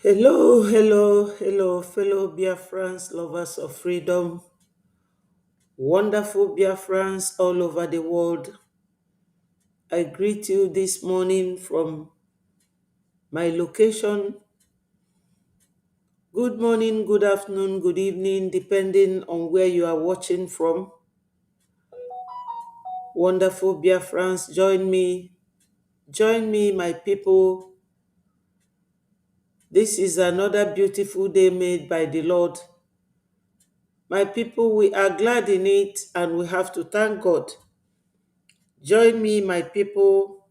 Hello, hello, hello, fellow Biafrans, lovers of freedom, wonderful Biafrans all over the world. I greet you this morning from my location. Good morning, good afternoon, good evening, depending on where you are watching from. Wonderful Biafrans, join me, my people. This is another beautiful day made by the Lord. My people, we are glad in it and we have to thank God. Join me, my people.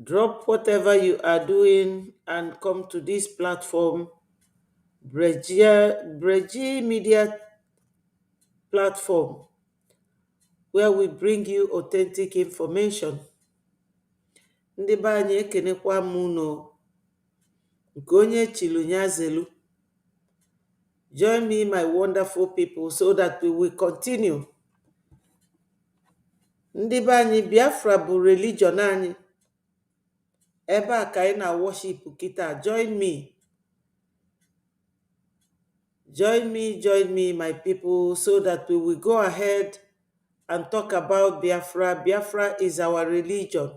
Drop whatever you are doing and come to this platform, Breji Media platform, where we bring you authentic information. Ndị be anyị ekenekwa m unu nke onye chilu nya zelu. Join me, my wonderful people, so that we will continue. Ndị be anyị, Biafra bụ religion anyị. Ebe a ka anyị na worship kita. Join me, my people, so that we will go ahead and talk about Biafra. Biafra is our religion,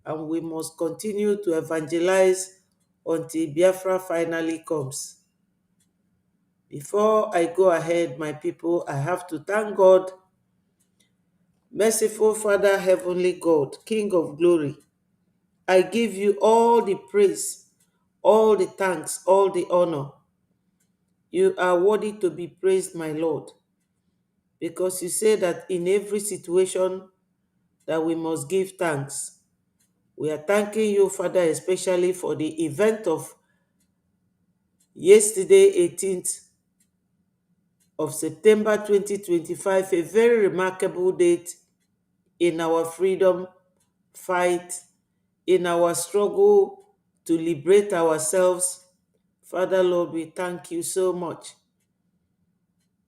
and we must continue to evangelize until Biafra finally comes. Before I go ahead, my people, I have to thank God, merciful Father, heavenly God, King of glory. I give you all the praise, all the thanks, all the honor. You are worthy to be praised, my Lord, because you say that in every situation that we must give thanks. We are thanking you, Father, especially for the event of yesterday, 18th of September 2025, a very remarkable date in our freedom fight, in our struggle to liberate ourselves. Father, Lord, we thank you so much.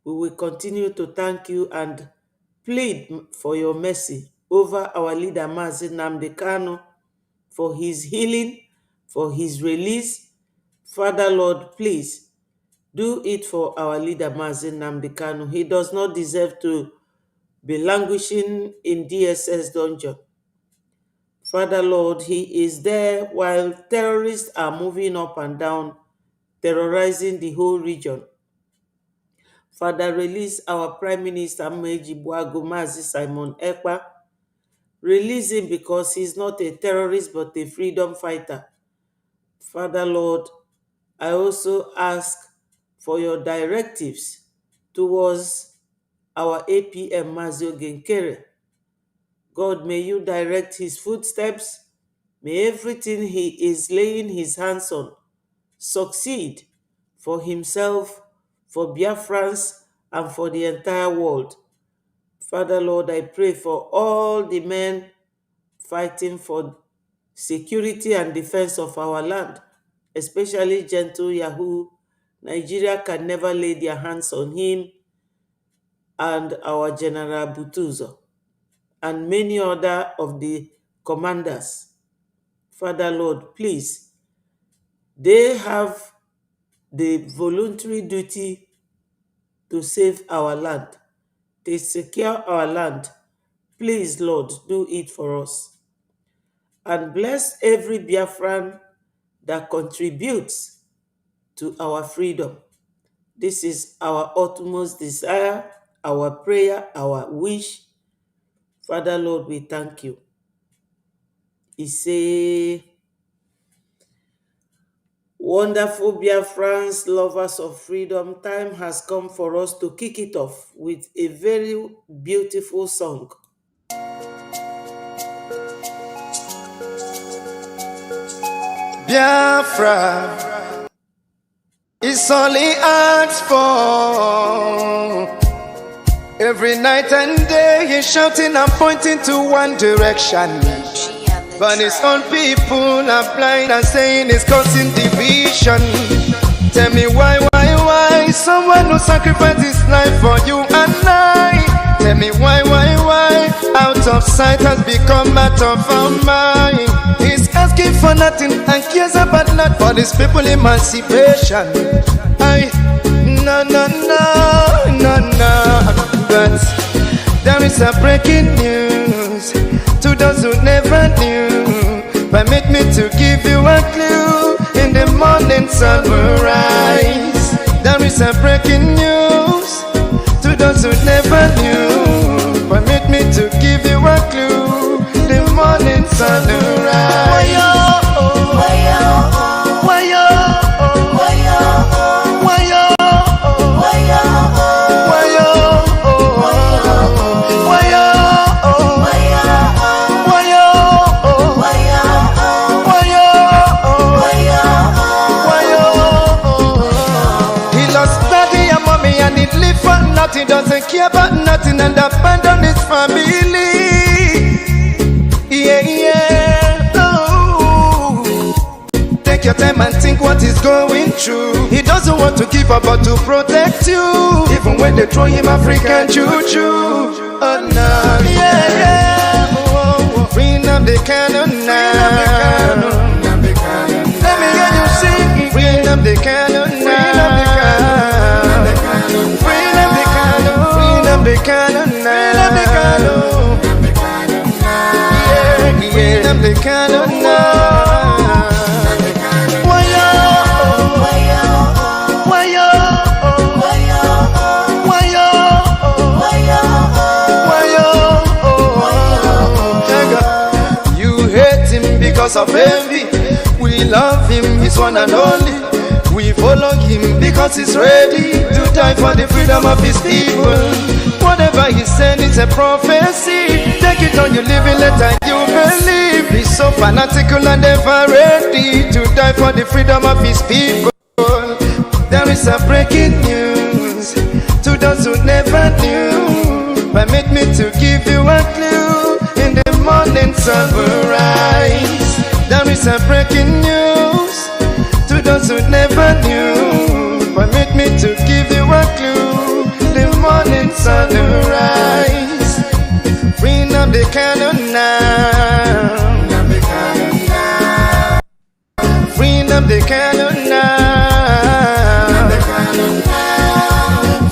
We will continue to thank you and plead for your mercy over our leader, Mazi Nnamdi Kanu, for his healing, for his release. Father, Lord, please do it for our leader, Mazi Nnamdi Kanu. He does not deserve to be languishing in DSS dungeon. Father, Lord, he is there while terrorists are moving up and down, terrorizing the whole region. Father, release our Prime Minister, Meji Buagu Mazi Simon Ekpa. Release him because he's not a terrorist but a freedom fighter. Father, Lord, I also ask for your directives towards our APM Mazio Genkere. God, may you direct his footsteps. May everything he is laying his hands on succeed for himself, for Biafrans, and for the entire world. Father, Lord, I pray for all the men fighting for security and defense of our land, especially Gentle Yahoo. Nigeria can never lay their hands on him and our General Butuzo and many other of the commanders. Father, Lord, please, they have the voluntary duty to save our land, to secure our land. Please, Lord, do it for us. And bless every Biafran that contributes to our freedom. This is our utmost desire, our prayer, our wish. Father, Lord, we thank you. He say, wonderful Biafrans, lovers of freedom, time has come for us to kick it off with a very beautiful song. Biafra is only asked for. Every night and day he's shouting and pointing to one direction. But his own people are blind and saying it's causing division. Tell me why someone who sacrificed his life for you and I. Tell me why out of sight has become out of our mind. He's asking for nothing and cares about not for these people emancipation. I no. But there is a breaking news to those who never knew. Permit me to give you a clue. In the morning sun will rise. There is a breaking news to those who never knew. Permit me to give you a clue. The morning sun will rise. He doesn't care about nothing and abandon his family. Yeah. Oh. Take your time and think what he's going through. He doesn't want to give up but to protect you. Even when they throw him African juju. Oh no, yeah. Oh. Freeing up the cannon now. Let me hear you sing. Freeing up the cannon now. The cannon now. Yeah, the cannon now. You hate him because of envy. We love him, he's one and only. We follow him because he's ready to die for the freedom of his people. Whatever he said, it's a prophecy. Take it on, you live it, let you believe. He's so fanatical and ever ready to die for the freedom of his people. There is a breaking news to those who never knew. Permit me to give you a clue. In the morning sun will rise. There is a breaking news to those who never knew. Permit me to give you a clue. The morning sun will rise. Bring up the cannon now. Bring up the cannon now.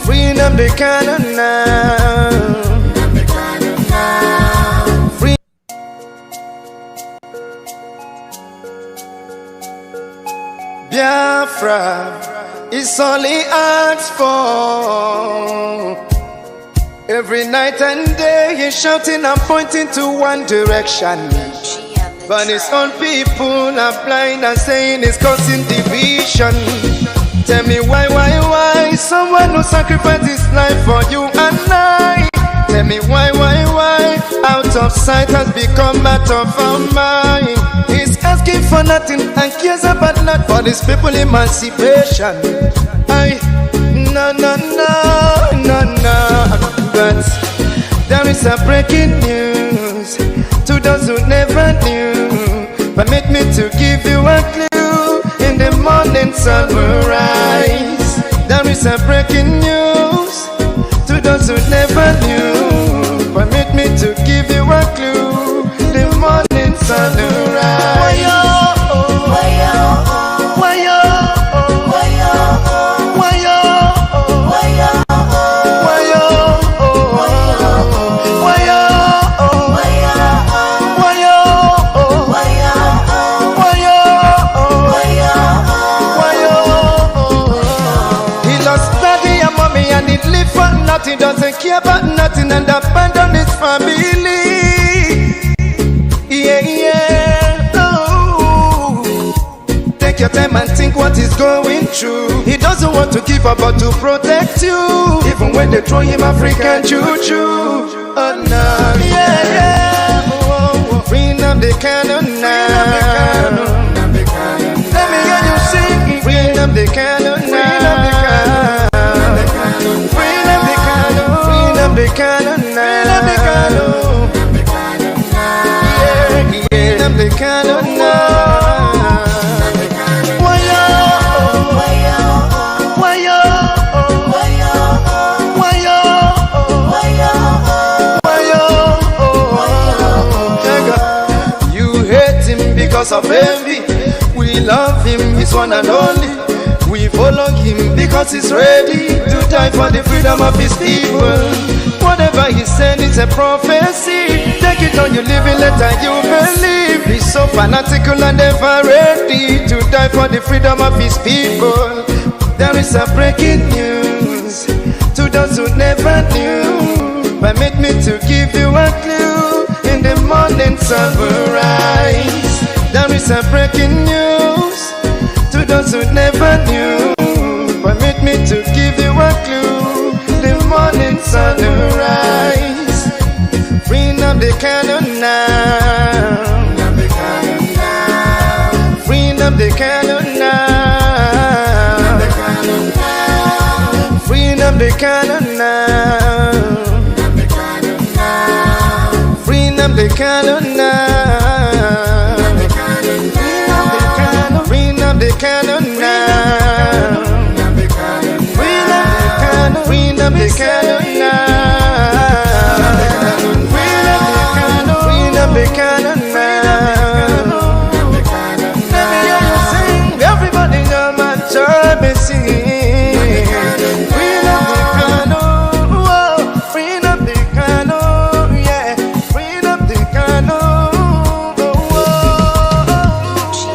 Bring up the cannon now. Biafra is all he asks for. Every night and day he's shouting and pointing to one direction. But his own people are blind and saying it's causing division. Tell me why someone who sacrificed his life for you and I. Tell me why out of sight has become out of our mind. He's asking for nothing and cares about not for these people emancipation. I no. But there is a breaking news to those who never knew. Permit me to give you a clue. In the morning sun will rise. There is a breaking news to those who never knew. Permit me to give you a clue. The morning sun will rise. He doesn't care about nothing and abandon his family. Yeah. Oh. Take your time and think what he's going through. He doesn't want to give up but to protect you. Even when they throw him African juju. Oh no, yeah. Oh. Bring up the cannon now. Let me hear you sing. Bring up the cannon now. The cannon now. Yeah, the cannon now. because of envy. We love him, he's one and only. We follow him because he's ready to die for the freedom of his people. Whatever he said is a prophecy. Take it on, you live it, later you believe. He's so fanatical and ever ready to die for the freedom of his people. There is a breaking news to those who never knew. Permit me to give you a clue. In the morning sun will rise. There is a breaking news to those who never knew. Permit me to give you a clue. The morning sun will rise. Bring up the candle now. Bring up the candle now. Bring up the candle now. Bring up the candle now. Bring up the candle now. Bring up the candle now. Bring up the candle now. Let me hear you sing. Everybody know my job is singing. Bring up the candle. Whoa. Bring up the candle. Yeah. Bring up the candle. Whoa.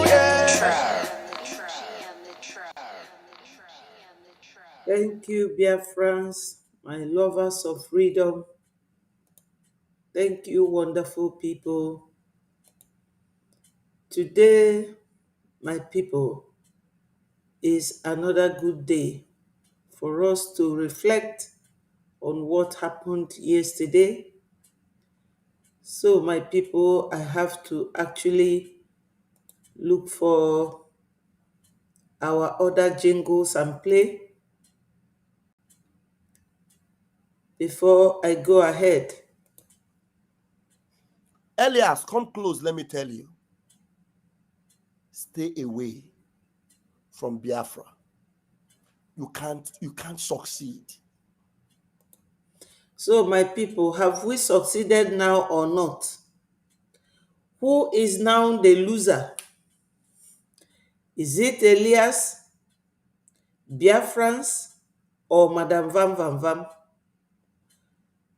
Yeah. Thank you, Biafrans, my lovers of freedom. Thank you, wonderful people. Today, my people, is another good day for us to reflect on what happened yesterday. So, my people, I have to actually look for our other jingles and play before I go ahead. Elias, come close, let me tell you. Stay away from Biafra. You can't succeed. So, my people, have we succeeded now or not? Who is now the loser? Is it Elias, Biafrans, or Madam Vam Vam Vam?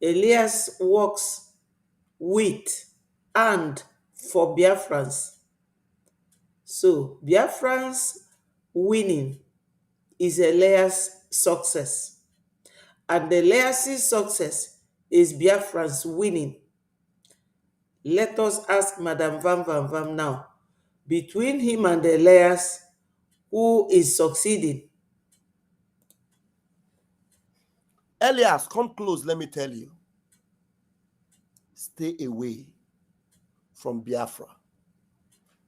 Elias works with and for Biafrans. So, Biafrans winning is Elias' success. And Elias' success is Biafrans winning. Let us ask Madam Vam Vam Vam now. Between him and Elias, who is succeeding? Elias, come close, let me tell you. Stay away from Biafra.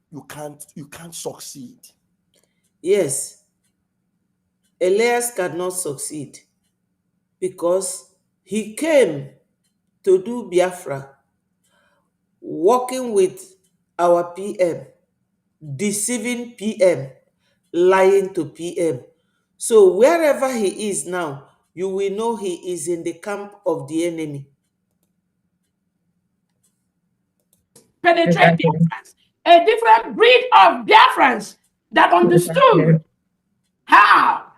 You can't succeed. Yes, Elias cannot succeed because he came to do Biafra, working with our PM, deceiving PM, lying to PM. So wherever he is now, you will know he is in the camp of the enemy. Penetrate Biafrans, a different breed of Biafrans that understood how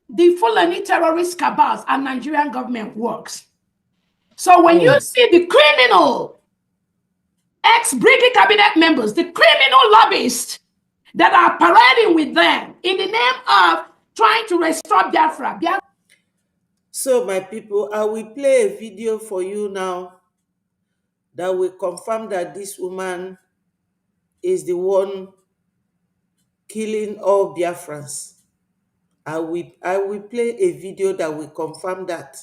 the Fulani terrorist cabals and Nigerian government works. So when you see the criminal ex-Brigadier cabinet members, the criminal lobbyists that are parading with them in the name of trying to restore Biafra. So my people, I will play a video for you now that will confirm that this woman is the one killing all Biafrans. I will play a video that will confirm that.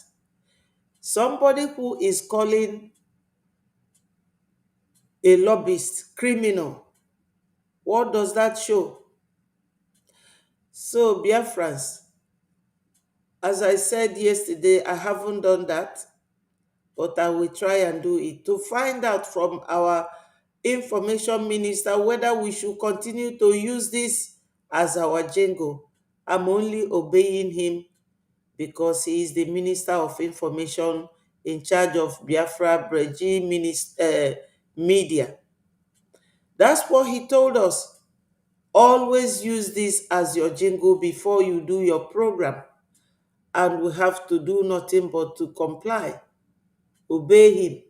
Somebody who is calling a lobbyist criminal, what does that show? So Biafrans, as I said yesterday, I haven't done that, but I will try and do it to find out from our information minister whether we should continue to use this as our jingle. I'm only obeying him because he is the Minister of Information in charge of Biafra Breji Media. That's what he told us. Always use this as your jingle before you do your program. And we have to do nothing but to comply, obey him,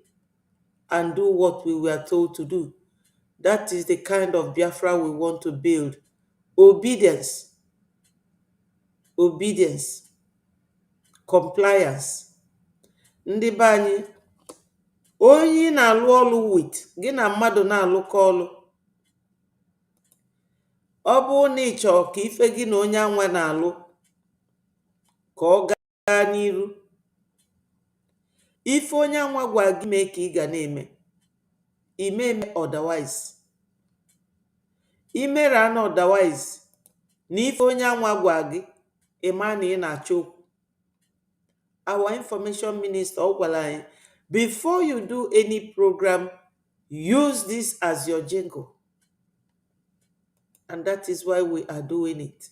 and do what we were told to do. That is the kind of Biafra we want to build. Obedience, obedience, compliance. Ndị be anyị, onye ị na-alụ ọlụ with, gị na mmadụ na-alụkọ ọlụ, ọ bụrụ na ị chọrọ ka ife gị na onye anwa na-alụ ka ọ gaa n'iru, ife onye anwa gwa gị mee ka ị ga na-eme, ime eme otherwise. Imere ana otherwise na ife onye anwa gwa gị, ịma na ị na-achọ okwu. Our information minister ọ gwara anyị, before you do any program, use this as your jingle. And that is why we are doing it.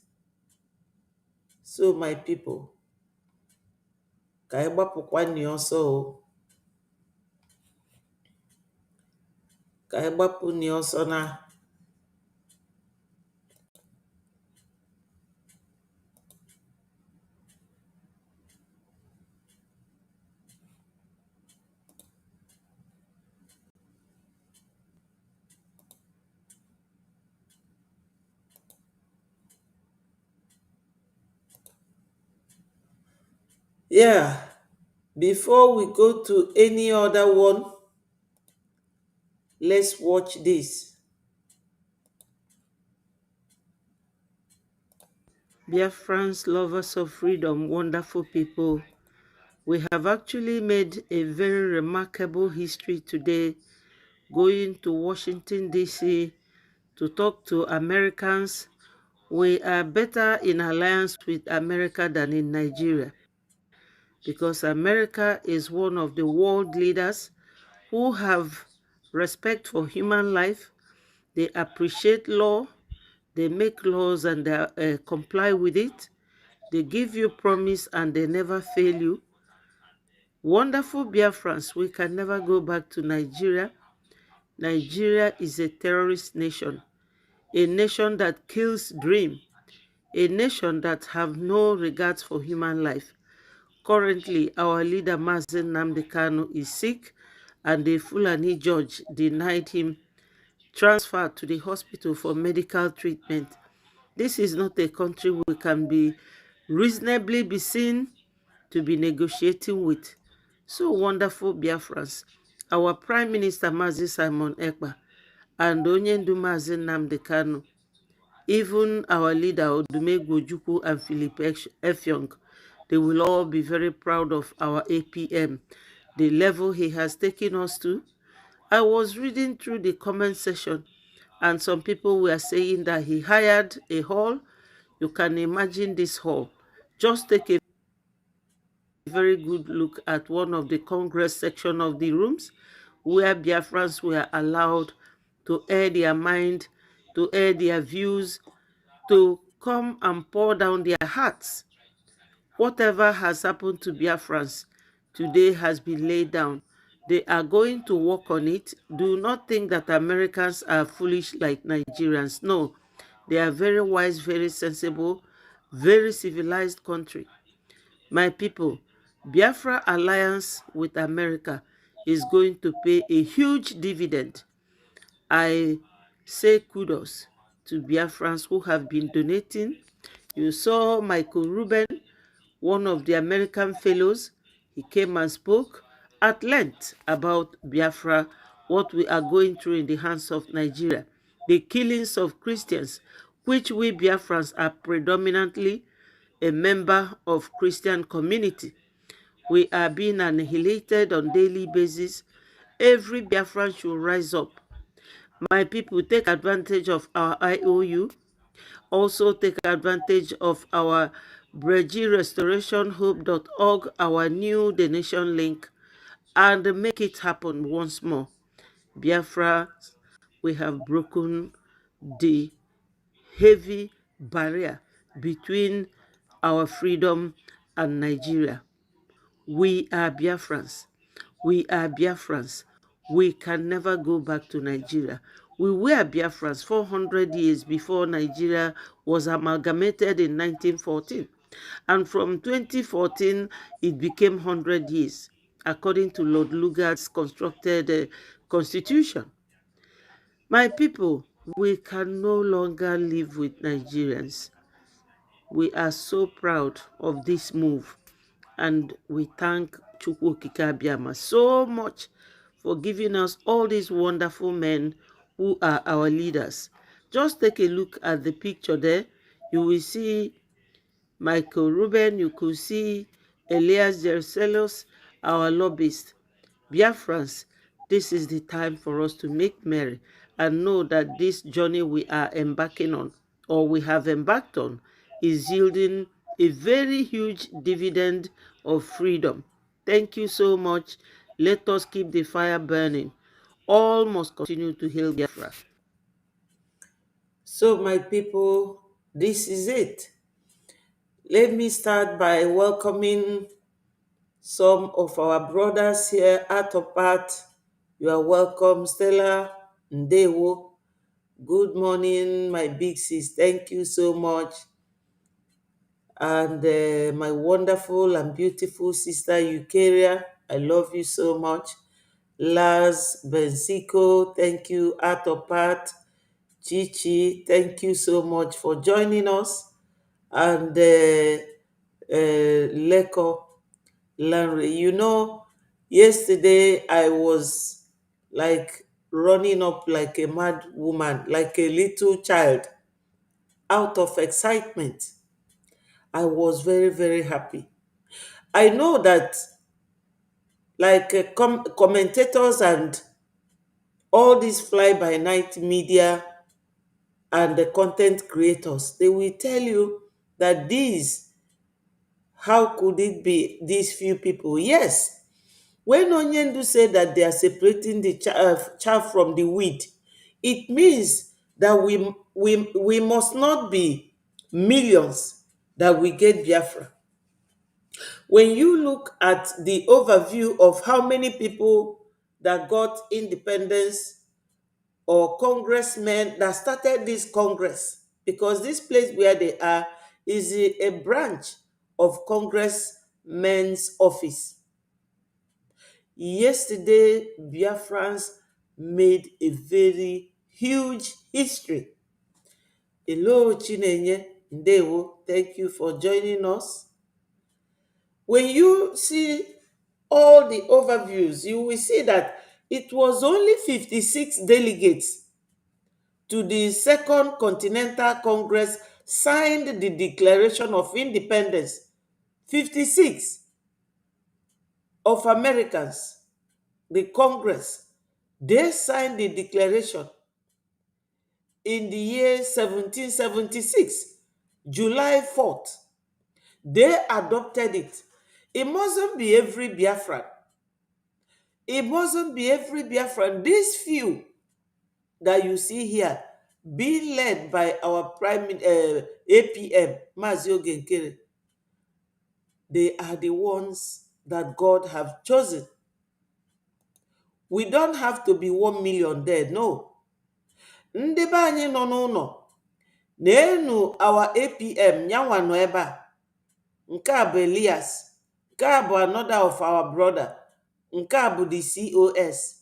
So my people, ka anyị gbapụkwa nni ọsọ o. Ka anyị gbapụ nni ọsọ na yeah, before we go to any other one, let's watch this. Biafrans, lovers of freedom, wonderful people. We have actually made a very remarkable history today, going to Washington, D.C. to talk to Americans. We are better in alliance with America than in Nigeria, because America is one of the world leaders who have respect for human life. They appreciate law, they make laws and they comply with it. They give you promise and they never fail you. Wonderful Biafrans, we can never go back to Nigeria. Nigeria is a terrorist nation, a nation that kills dream, a nation that have no regards for human life. Currently, our leader Mazen Nnamdi Kanu is sick, and the Fulani judge denied him transfer to the hospital for medical treatment. This is not a country we can be reasonably be seen to be negotiating with. So wonderful Biafrans. Our Prime Minister Mazi Simon Ekpa and Onyendu Mazi Nnamdi Kanu, even our leader Odumegwu Ojukwu and Philip Effiong, they will all be very proud of our APM, the level he has taken us to. I was reading through the comment section, and some people were saying that he hired a hall. You can imagine this hall. Just take a very good look at one of the Congress section of the rooms where Biafrans were allowed to air their mind, to air their views, to come and pour down their hearts. Whatever has happened to Biafrans today has been laid down. They are going to work on it. Do not think that Americans are foolish like Nigerians. No, they are very wise, very sensible, very civilized country. My people, Biafra alliance with America is going to pay a huge dividend. I say kudos to Biafrans who have been donating. You saw Michael Rubin, one of the American fellows. He came and spoke at length about Biafra, what we are going through in the hands of Nigeria, the killings of Christians, which we Biafrans are predominantly a member of Christian community. We are being annihilated on daily basis. Every Biafran should rise up. My people, take advantage of our IOU. Also take advantage of our BrejiRestorationHope.org, our new donation link, and make it happen once more. Biafra, we have broken the heavy barrier between our freedom and Nigeria. We are Biafrans. We are Biafrans. We can never go back to Nigeria. We were Biafrans 400 years before Nigeria was amalgamated in 1914. And from 2014, it became 100 years, according to Lord Lugard's constructed constitution. My people, we can no longer live with Nigerians. We are so proud of this move, and we thank Chukwu Okike Abiama so much for giving us all these wonderful men who are our leaders. Just take a look at the picture there. You will see Michael Ruben, you could see Elias Jerusalem, our lobbyist. Biafrans, this is the time for us to make merry and know that this journey we are embarking on, or we have embarked on, is yielding a very huge dividend of freedom. Thank you so much. Let us keep the fire burning. All must continue to hail Biafra. So, my people, this is it. Let me start by welcoming some of our brothers here out of part. You are welcome, Stella Ndewo. Good morning, my big sis. Thank you so much. And my wonderful and beautiful sister Eukaria, I love you so much. Lars Benzico, thank you, out of part. Chichi, thank you so much for joining us. And Leko Lanre, yesterday I was like running up like a mad woman, like a little child, out of excitement. I was very, very happy. I know that, like commentators and all these fly by night media and the content creators, they will tell you that how could it be these few people? Yes, when Onyendu said that they are separating the chaff from the wheat, it means that we must not be millions that we get Biafra. When you look at the overview of how many people that got independence or congressmen that started this Congress, because this place where they are is a branch of congressmen's office. Yesterday, Biafrans made a very huge history. Hello, Chinenye Ndewo. Thank you for joining us. When you see all the overviews, you will see that it was only 56 delegates to the Second Continental Congress signed the Declaration of Independence. 56 of Americans, the Congress, they signed the declaration in the year 1776, July 4th. They adopted it. It mustn't be every Biafran. It mustn't be every Biafran. These few that you see here, being led by our APM, Mazi Ogenkere, they are the ones that God have chosen. We don't have to be 1 million there, no. Ndị be anyị nọ n'ụlọ na-enu our APM nyanwa nọ ebe a. Nke a bụ Elias, nke a bụ another of our brother, nke a bụ the COS.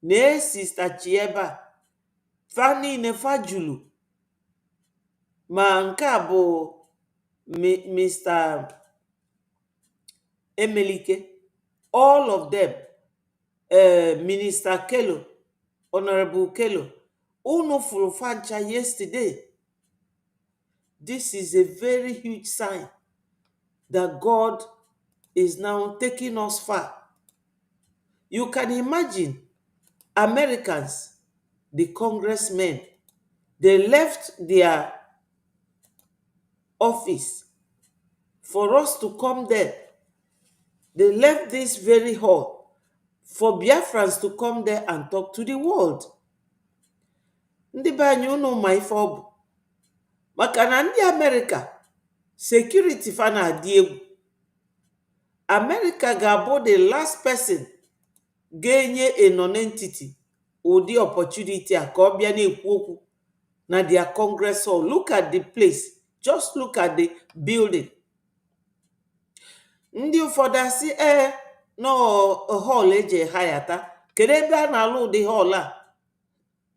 Nee Sister Chieba, fa niile fa julu. Ma nke a bụ Mr. Emelike. All of them, Minister Kelo, Honorable Kelo, unu furu fancha yesterday. This is a very huge sign that God is now taking us far. You can imagine Americans, the congressmen, they left their office for us to come there. They left this very hall for Biafrans to come there and talk to the world. Ndị be anyị unu ma ife ọ bụ. Maka na ndị America, security fa na-adị egwu. America ga-abụ the last person ga-enye a non-entity ụdị opportunity a ka ọ bịa na-ekwu okwu na their Congress hall. Look at the place. Just look at the building. Ndị ụfọdụ asị no hall eji hayata. Kedu ebe a na-alụ ụdị hall a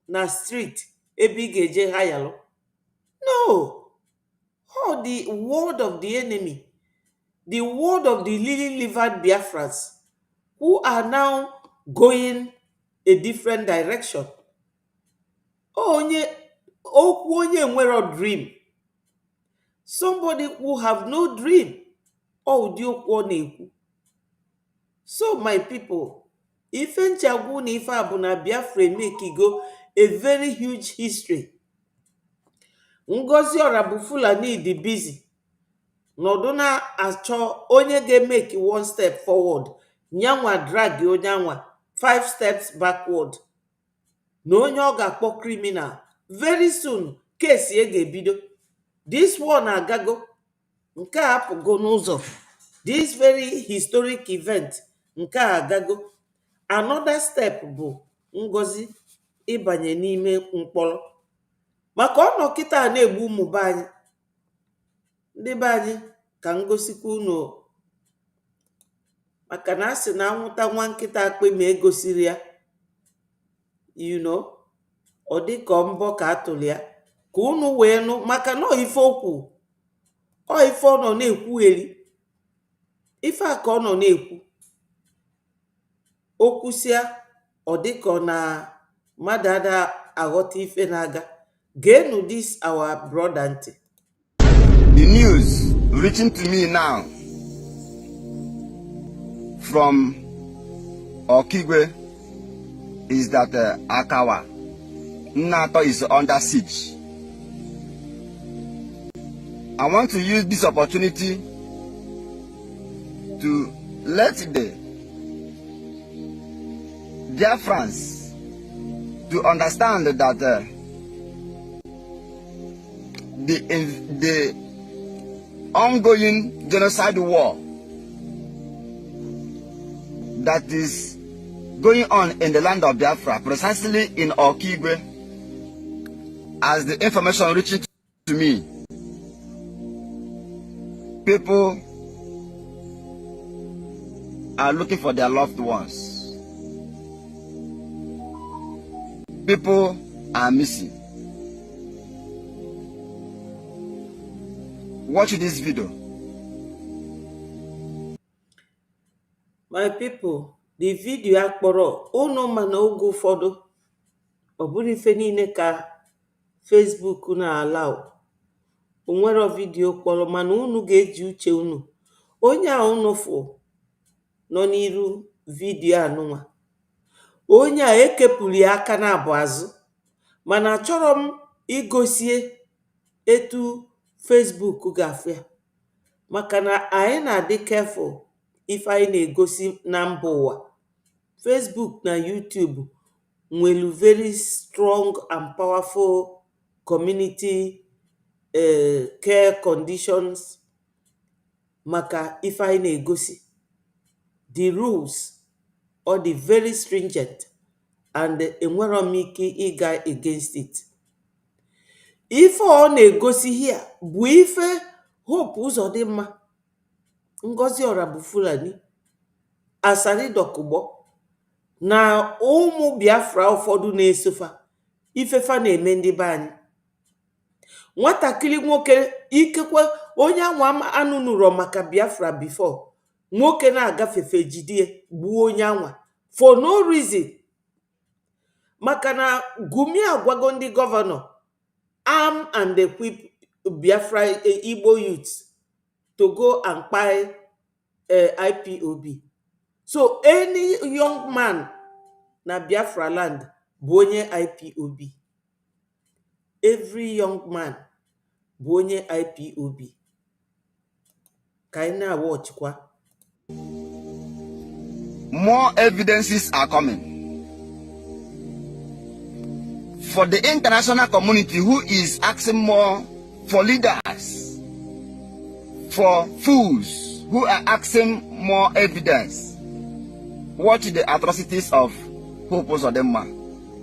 na street ebe ị ga-eje hayalụ? No. Oh, the word of the enemy, the word of the lily-livered Biafrans, who are now going a different direction. Okwu onye nwere dream. Somebody who have no dream. Ụdị okwu ọ na-ekwu. So my people, ife nchagbu na ife a bụ na Biafra emekigo a very huge history. Ngozi Orabu Fulani dị busy. Nọdụ na-achọ onye ga-emeki one step forward. Nyanwa drag onye anwa 5 steps backward. Na onye ọ ga-akpọ criminal. Very soon, case ye ga-ebido. This one agago. Nke a apụgo n'ụzọ. This very historic event. Nke a agago. Another step bụ Ngozi ịbanye n'ime mkpọrọ. Maka ọ nọ kịta na-egbu ụmụ be anyị. Ndị be anyị ka ngosikwa unu. Maka na asị na anwụta nwa nkịta akpe ma egosiri ya. You know, ọ dị ka mbọ ka atụli ya. Ka unu wee nụ maka na ife okwu. Ọ ife ọ nọ na-ekwugheri. Ife a ka ọ nọ na-ekwu. Okwusịa ọ dị ka ọ na mmadụ ada aghọta ife na-aga. Geenụ this our brother ntị. The news reaching to me now from Okigwe is that Akawa Nato is under siege. I want to use this opportunity to let the Biafrans to understand that the ongoing genocide war that is going on in the land of Biafra, precisely in Okigwe, as the information reaching to me, people are looking for their loved ones. People are missing. Watch this video. My people, the video akpọrọ unu mana oge ụfọdụ ọ bụrụ ife niile ka Facebook na-allow. O nwere video kpọrọ mana unu ga-eji uche unu. Onye a unu fụ nọ n'iru video anụnwa. Onye a ekepụrụ ya aka na abụ azụ. Mana achọrọ m igosie etu Facebook ga-afụ ya. Maka na anyị na-adị careful ife anyị na-egosi na mba ụwa. Facebook na YouTube nwere very strong and powerful community care conditions maka ife anyị na-egosi. The rules are very stringent and enwere m ike ịga against it. Ife ọ na-egosi here bụ ife Hope Uzodimma, Ngozi Orabu Fulani, Asari Dokugbo na ụmụ Biafra ụfọdụ na-esofa ifefa na-eme ndị be anyị. Nwatakịrị nwoke ikekwe onye anwa anụ nụrụ maka Biafra before. Nwoke na-agafefe jidie gbuo onye anwa for no reason. Maka na Gumi agwago ndị gọvanọ arm and equip Biafra Igbo youths to go and buy IPOB. So any young man na Biafra land bụ onye IPOB. Every young man bụ onye IPOB. Ka anyị na-watch kwa. More evidences are coming. For the international community who is asking more for leaders, for fools who are asking more evidence. Watch the atrocities of Hope Uzodimma.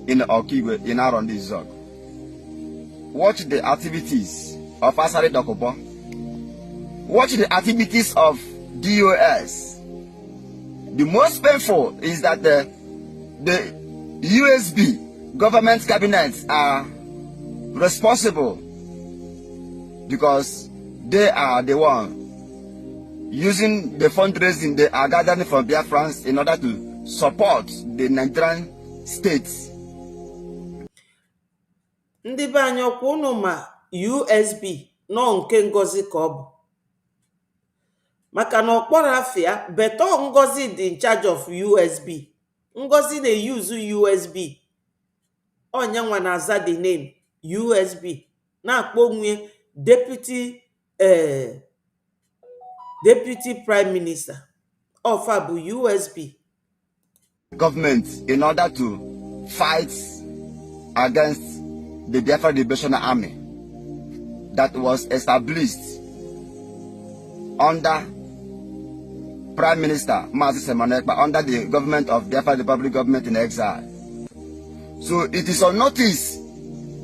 in Okigwe in Arondi Zog. Watch the activities of Asari Dokobo. Watch the activities of DOS. The most painful is that the USB government cabinets are responsible because they are the one using the fundraising they are gathering from Biafrans in order to support the Nigerian states. Ndị be anyị ọkwa unu ma USB nọ nke Ngozi ka ọ bụ maka na ọkpọrọ afịa beto Ngozi dị in charge of USB. Ngozi na-use USB onyanwa na-aza the name USB na-akpọ onwe deputy prime minister of bụ USB Government in order to fight against the Biafra Liberation Army that was established under Prime Minister Mazi Semanekpa under the government of Biafra Republic government in exile. So it is on notice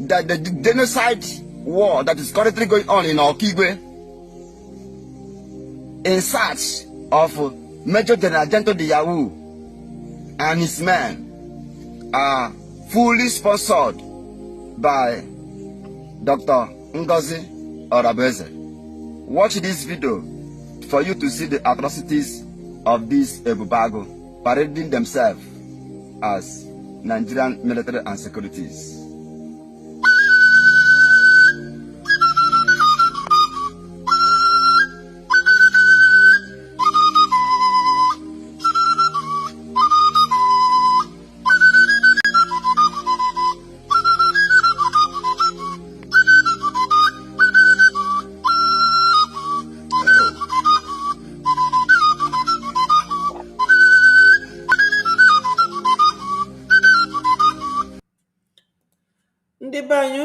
that the genocide war that is currently going on in Okigwe in search of Major General Gento de Yahoo and his men are fully sponsored by Dr. Ngozi Orabeze. Watch this video for you to see the atrocities of these Ebubago parading themselves as Nigerian military and securities. Ndị be anyị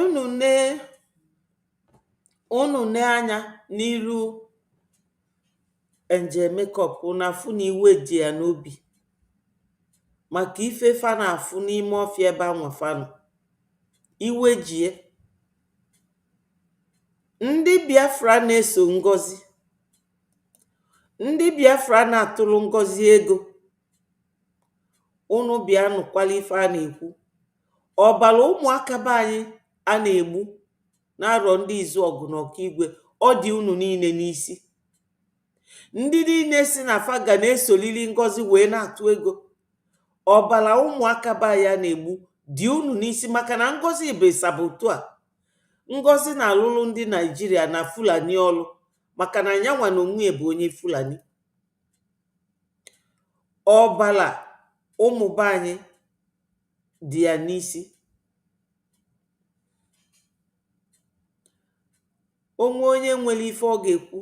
unu ne anya n'iru nje makeup unu afụ na iwe ji ya n'obi maka ife fa na-afụ n'ime ọfịa ebe anwa fanụ iwe jie. Ndị Biafra na-eso Ngozi, ndị Biafra na-atụrụ Ngozi ego, unu bịa nụkwala ife a na-ekwu. Ọbara ụmụaka be anyị a na-egbu na-arọ ndị Izuọgụ na Okigwe ọ dị unu niile n'isi. Ndị niile si na fa ga na-esolili Ngozi wee na-atụ ego. Ọbara ụmụaka be anyị a na-egbu dị unu n'isi maka na Ngozi bụ sabotu a. Ngozi na-alụrụ ndị Naijiria na Fulani ọlụ maka na nyanwa na onwe bụ onye Fulani. Ọbara ụmụ be anyị dị ya n'isi. Onwe onye nwere ife ọ ga-ekwu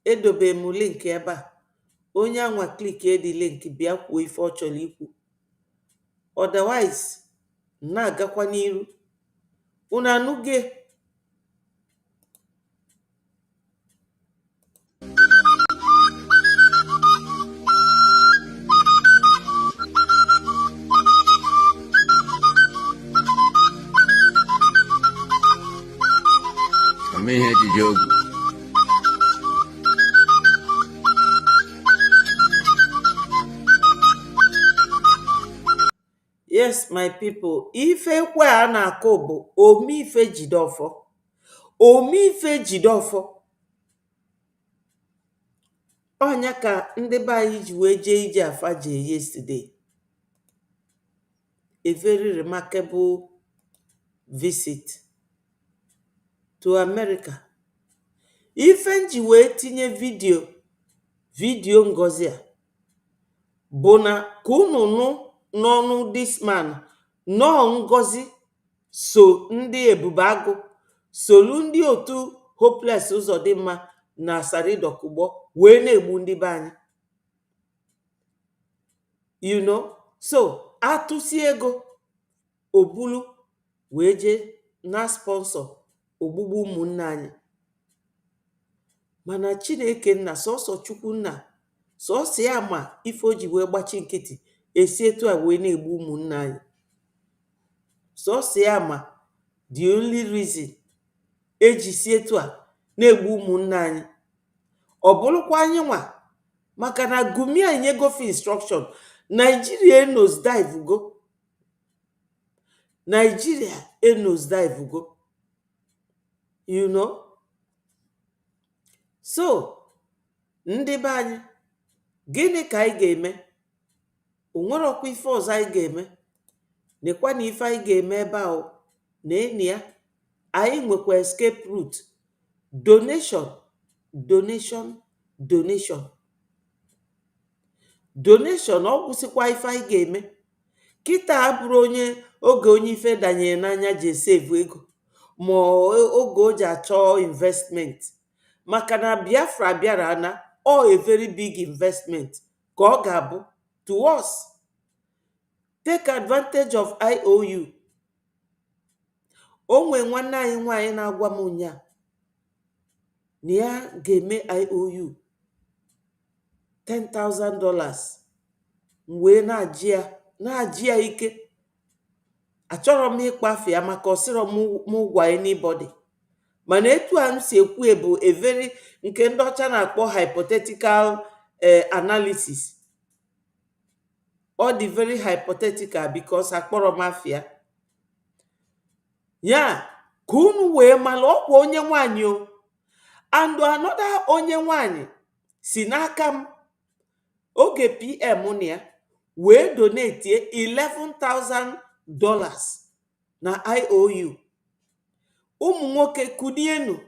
edobe m link ebe a. Onye anwa klik edi link bịa kwuo ife ọ chọrọ ikwu. Otherwise na-agakwa n'iru. Unu anụge? Yes, my people, ife kwa a na-akọ bụ omeife Jidofọ. Omeife Jidofọ. Onya ka ndị be anyị ji wee jee ije afa jee yesterday. A very remarkable visit to America. Ife nji wee tinye vidio Ngozi a bụ na ka unu nụ n'ọnụ this man nọọ Ngozi so ndị Ebubeagụ solu ndị otu Hopeless Uzodimma na Saridokugbo wee na-egbu ndị be anyị. You know, so atụsi ego obulu wee jee na sponsor ogbugbu ụmụnne anyị. Mana Chineke nna sọsọ Chukwu nna sọsọ ya ma ife o ji wee gbachi nkịtị esi etu a wee na-egbu ụmụnne anyị. so si ama the only reason eji si etu a na-egbu ụmụnne anyị ọ bụrụkwa anyị nwa maka na Gumi anyị gofe instruction Nigeria nosedive go Nigeria nosedive go you know. So ndị be anyị gịnị ka anyị ga-eme? O nwere ọkwa ife ọzọ anyị ga-eme? Nekwa na ife anyị ga-eme ebe ahụ na eni ya anyị nwekwa escape route. Donation donation donation donation ọ kwụsịkwa ife anyị ga-eme. Kịta abụrụ oge onye ife danyere n'anya ji esevu ego ma oge o ji achọ investment, maka na Biafra bịara na a very big investment ka ọ ga-abụ to us. Take advantage of IOU. O nwee nwanne anyị nwaanyị na-agwa m ụnyaa na ya ga-eme IOU $10,000 wee na-ajị ya ike. Achọrọ m ịkpafe ya maka ọsịrọ m gwa anybody, mana etu a m si ekwu bụ a very nke ndị ọcha na-akpọ hypothetical analysis. Ọ dị very hypothetical because akpọrọ m afịa ya ka unu wee mara ọkwa onye nwanyị o. And another onye nwanyị si n'aka m oge PM na ya wee donate $11,000 na IOU. Ụmụ nwoke kunienu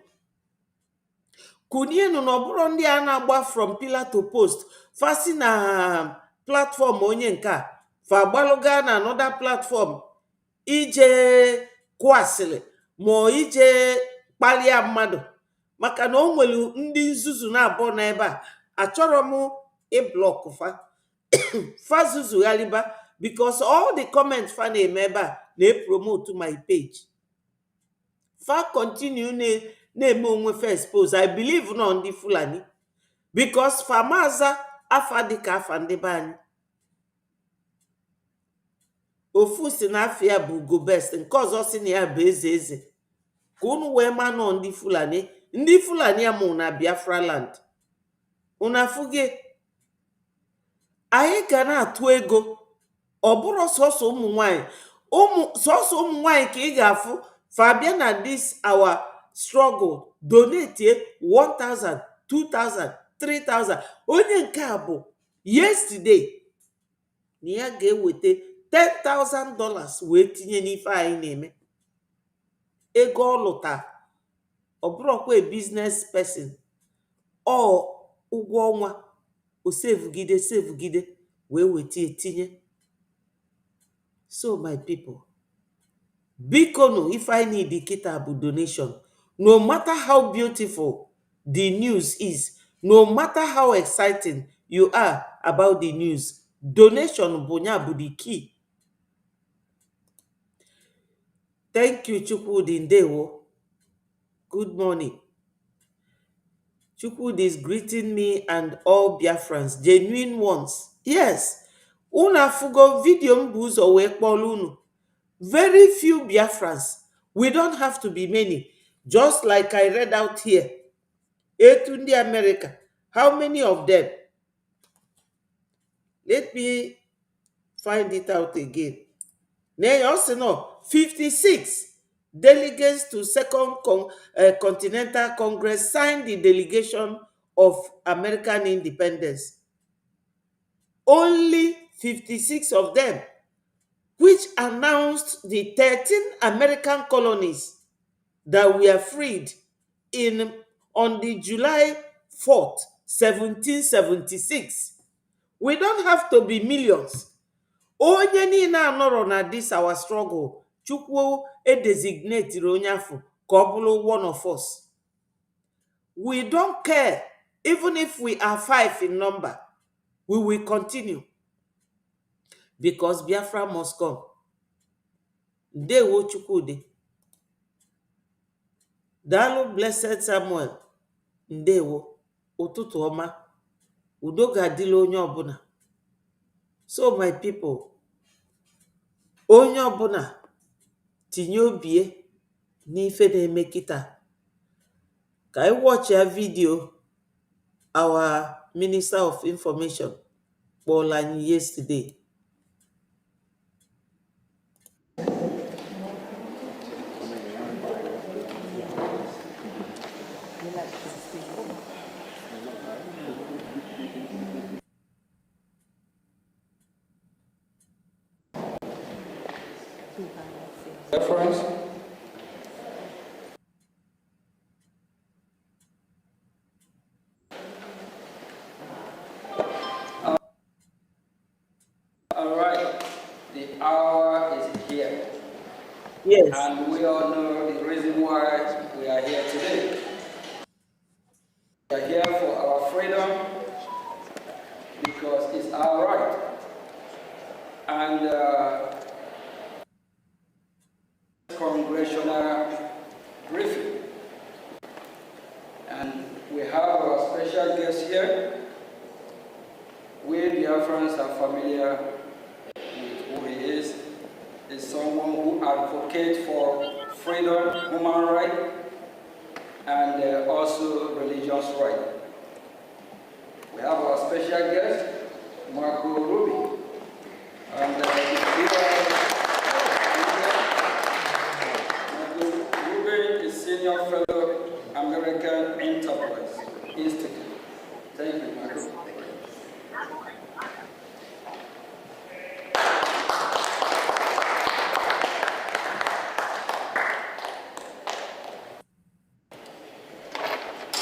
na ọ bụrụ ndị a na-agba from pillar to post fasi na platform onye nke a fa gbalụga na another platform ije kwasịrị ma ije kpalia mmadụ, maka na o nwere ndị nzuzu na-abụọ n'ebe a. Achọrọ m ịblọk fa zuzu ghaliba because all the comments fa na-eme ebe a na-promote my page. Fa continue na-eme onwe fa expose. I believe na ndị Fulani because famaza afa dịka afa ndị be anyị. Ofu si na afia bụ Ugo Best, nke ọzọ si na ya bụ eze ka unu wee ma nọ ndị Fulani. Ndị Fulani amụ na Biafra land. Unu afụghị anyị ga na-atụ ego. Ọ bụrụ sọsọ ụmụ nwanyị ka ị ga-afụ fa bịa na this our struggle donate 1,000 2,000 3,000. Onye nke a bụ yesterday na ya ga-eweta $10,000 wee tinye n'ife anyị na-eme. Ego ọ lụta ọ bụrụkwa a business person, ọ ụgwọ ọnwa o sevugide wee weta etinye. So my people, biko no, if I need the kita bụ donation. No matter how beautiful the news is, no matter how exciting you are about the news, donation bụ the key. Thank you, Chukwudi Ndewo. Good morning. Chukwudi is greeting me and all Biafrans, genuine ones. Yes. Una fugo video mbuzo we kpolunu. Very few Biafrans. We don't have to be many. Just like I read out here. Etundi America. How many of them? Let me find it out again. Now you also know 56 delegates to Second Continental Congress signed the Delegation of American Independence. Only 56 of them, which announced the 13 American colonies that were freed on the July 4th, 1776. We don't have to be millions. Onye niile anọrọ na this our struggle, Chukwu designate onye afọ ka ọ bụrụ one of us. We don't care. Even if we are 5 in number, we will continue. Because Biafra must come. Ndewo Chukwudi. Dalu Blessed Samuel. Ndewo. Ụtụtụ ọma. Udo ga-adịla onye ọbụla. So my people, onye ọbụla tinye obie n'ife na-eme kịta. Ka anyị watch ya video our Minister of Information kpọrọ anyị yesterday. Reference. All right, the hour is here. Yes. And we all know the reason why we are here today. We are here for our freedom because it's our right. And Congressional briefing. And we have our special guest here. We Biafrans are familiar with who he is. He's someone who advocates for freedom, human rights, and also religious rights. We have our special guest, Marco Ruby. And Ruby is Senior Fellow, American Enterprise Institute. Thank you, Marco.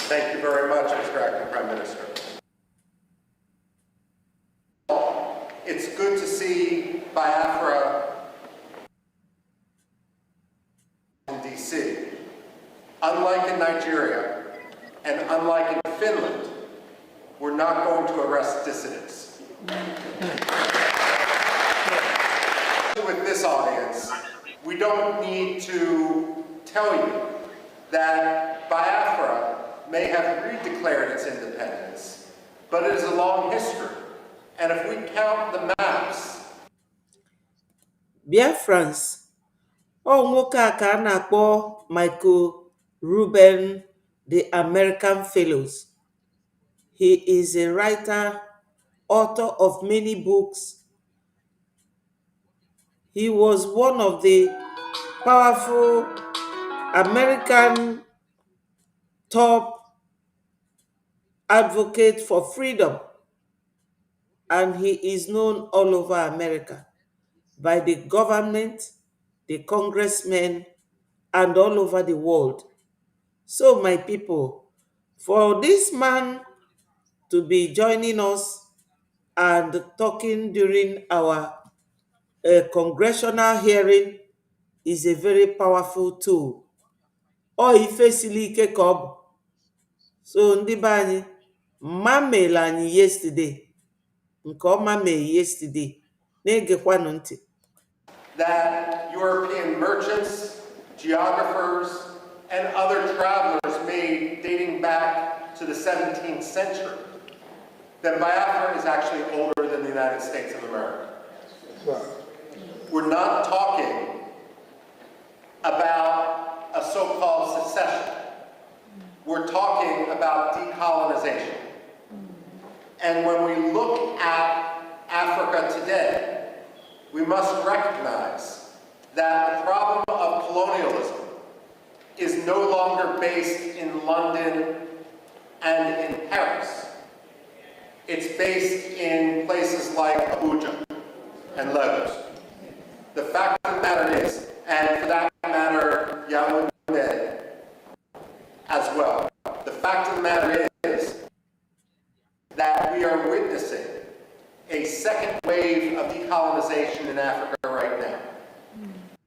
Thank you very much, Mr. Acting Prime Minister. It's good to see Biafra in D.C. Unlike in Nigeria and unlike in Finland, we're not going to arrest dissidents. With this audience, we don't need to tell you that Biafra may have redeclared its independence, but it is a long history. And if we count the maps, Biafrans, nwoke a ka a na-akpọ Michael Ruben, the American Fellows. He is a writer, author of many books. He was one of the powerful American top advocates for freedom, and he is known all over America by the government, the congressmen, and all over the world. So, my people, for this man to be joining us and talking during our congressional hearing is a very powerful tool. Ife siri ike ka ọ bụ. So, ndị be anyị, mma meela anyị yesterday, nke ọma mee yesterday, na-egekwanụ ntị. that European merchants, geographers, and other travelers made dating back to the 17th century, then Biafra is actually older than the United States of America. We're not talking about a so-called secession. We're talking about decolonization. And when we look at Africa today, we must recognize that the problem of colonialism is no longer based in London and in Paris. It's based in places like Abuja and Lagos. The fact of the matter is, and for that matter, Yaoundé as well, the fact of the matter is that we are witnessing a second wave of decolonization in Africa right now.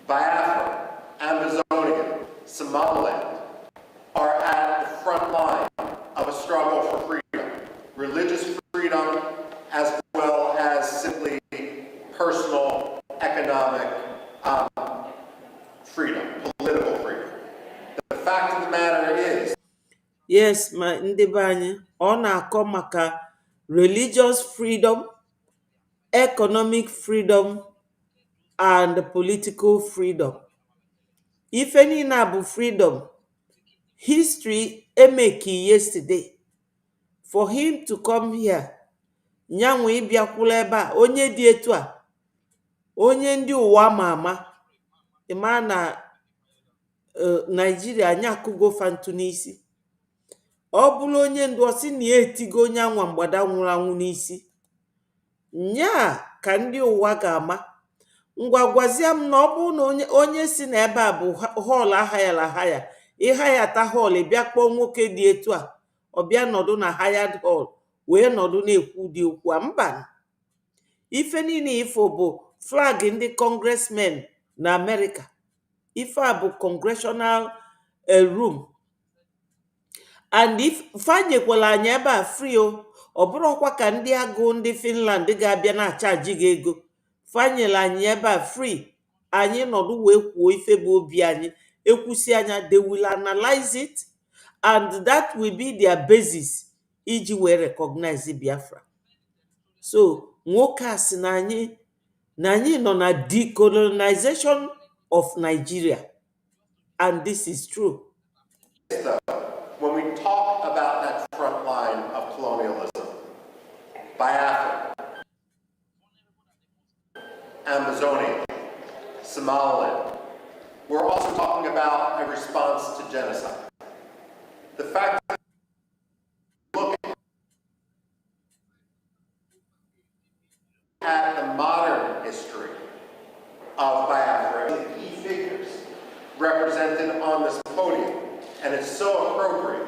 Biafra, Amazonia, Somaliland are at the front line of a struggle for freedom, religious freedom, as well as simply personal, economic freedom, political freedom. The fact of the matter is, Yes, ma ndị be anyị, ọ na-akọ maka religious freedom, economic freedom, and political freedom. ife niile a bụ freedom. History emeki yesterday. For him to come here, nyanwe ịbịakwula ebe a, onye dị etu a, onye ndị ụwa ama ama, ịma na Nigeria anya akụgo fantu n'isi. Ọ bụrụ onye ndu ọsị na ya etigo onye anwa mgbada nwụrụ anwụ n'isi. Nyaa ka ndị ụwa ga-ama. Ngwa gwazie m na ọ bụrụ na onye si na ebe a bụ họl ahayala ahaya, ịhayata họl bịa kpọọ nwoke dị etu a, ọ bịa nọdụ na hayad họl wee nọdụ na-ekwu ụdị okwu a. Mba, ife niile ifo bụ flag ndị congressmen na America. Ife a bụ Congressional room. And if fanyekwala anyị ebe a free o, ọ bụrụkwa ka ndị agụ ndị Finland ga-abịa na-achaji gị ego. Fanyela anyị ebe a free, anyị nọdụ wee kwuo ife bụ obi anyị, ekwusi anya, they will analyze it and that will be their basis iji wee recognize Biafra. So nwoke a sị na anyị nọ na decolonization of Nigeria, and this is true. When we talk about that front line of colonialism, Biafra, Amazonia, Somaliland, we're also talking about a response to genocide. The fact that looking at the modern history of Biafra, the key figures represented on this podium, and it's so appropriate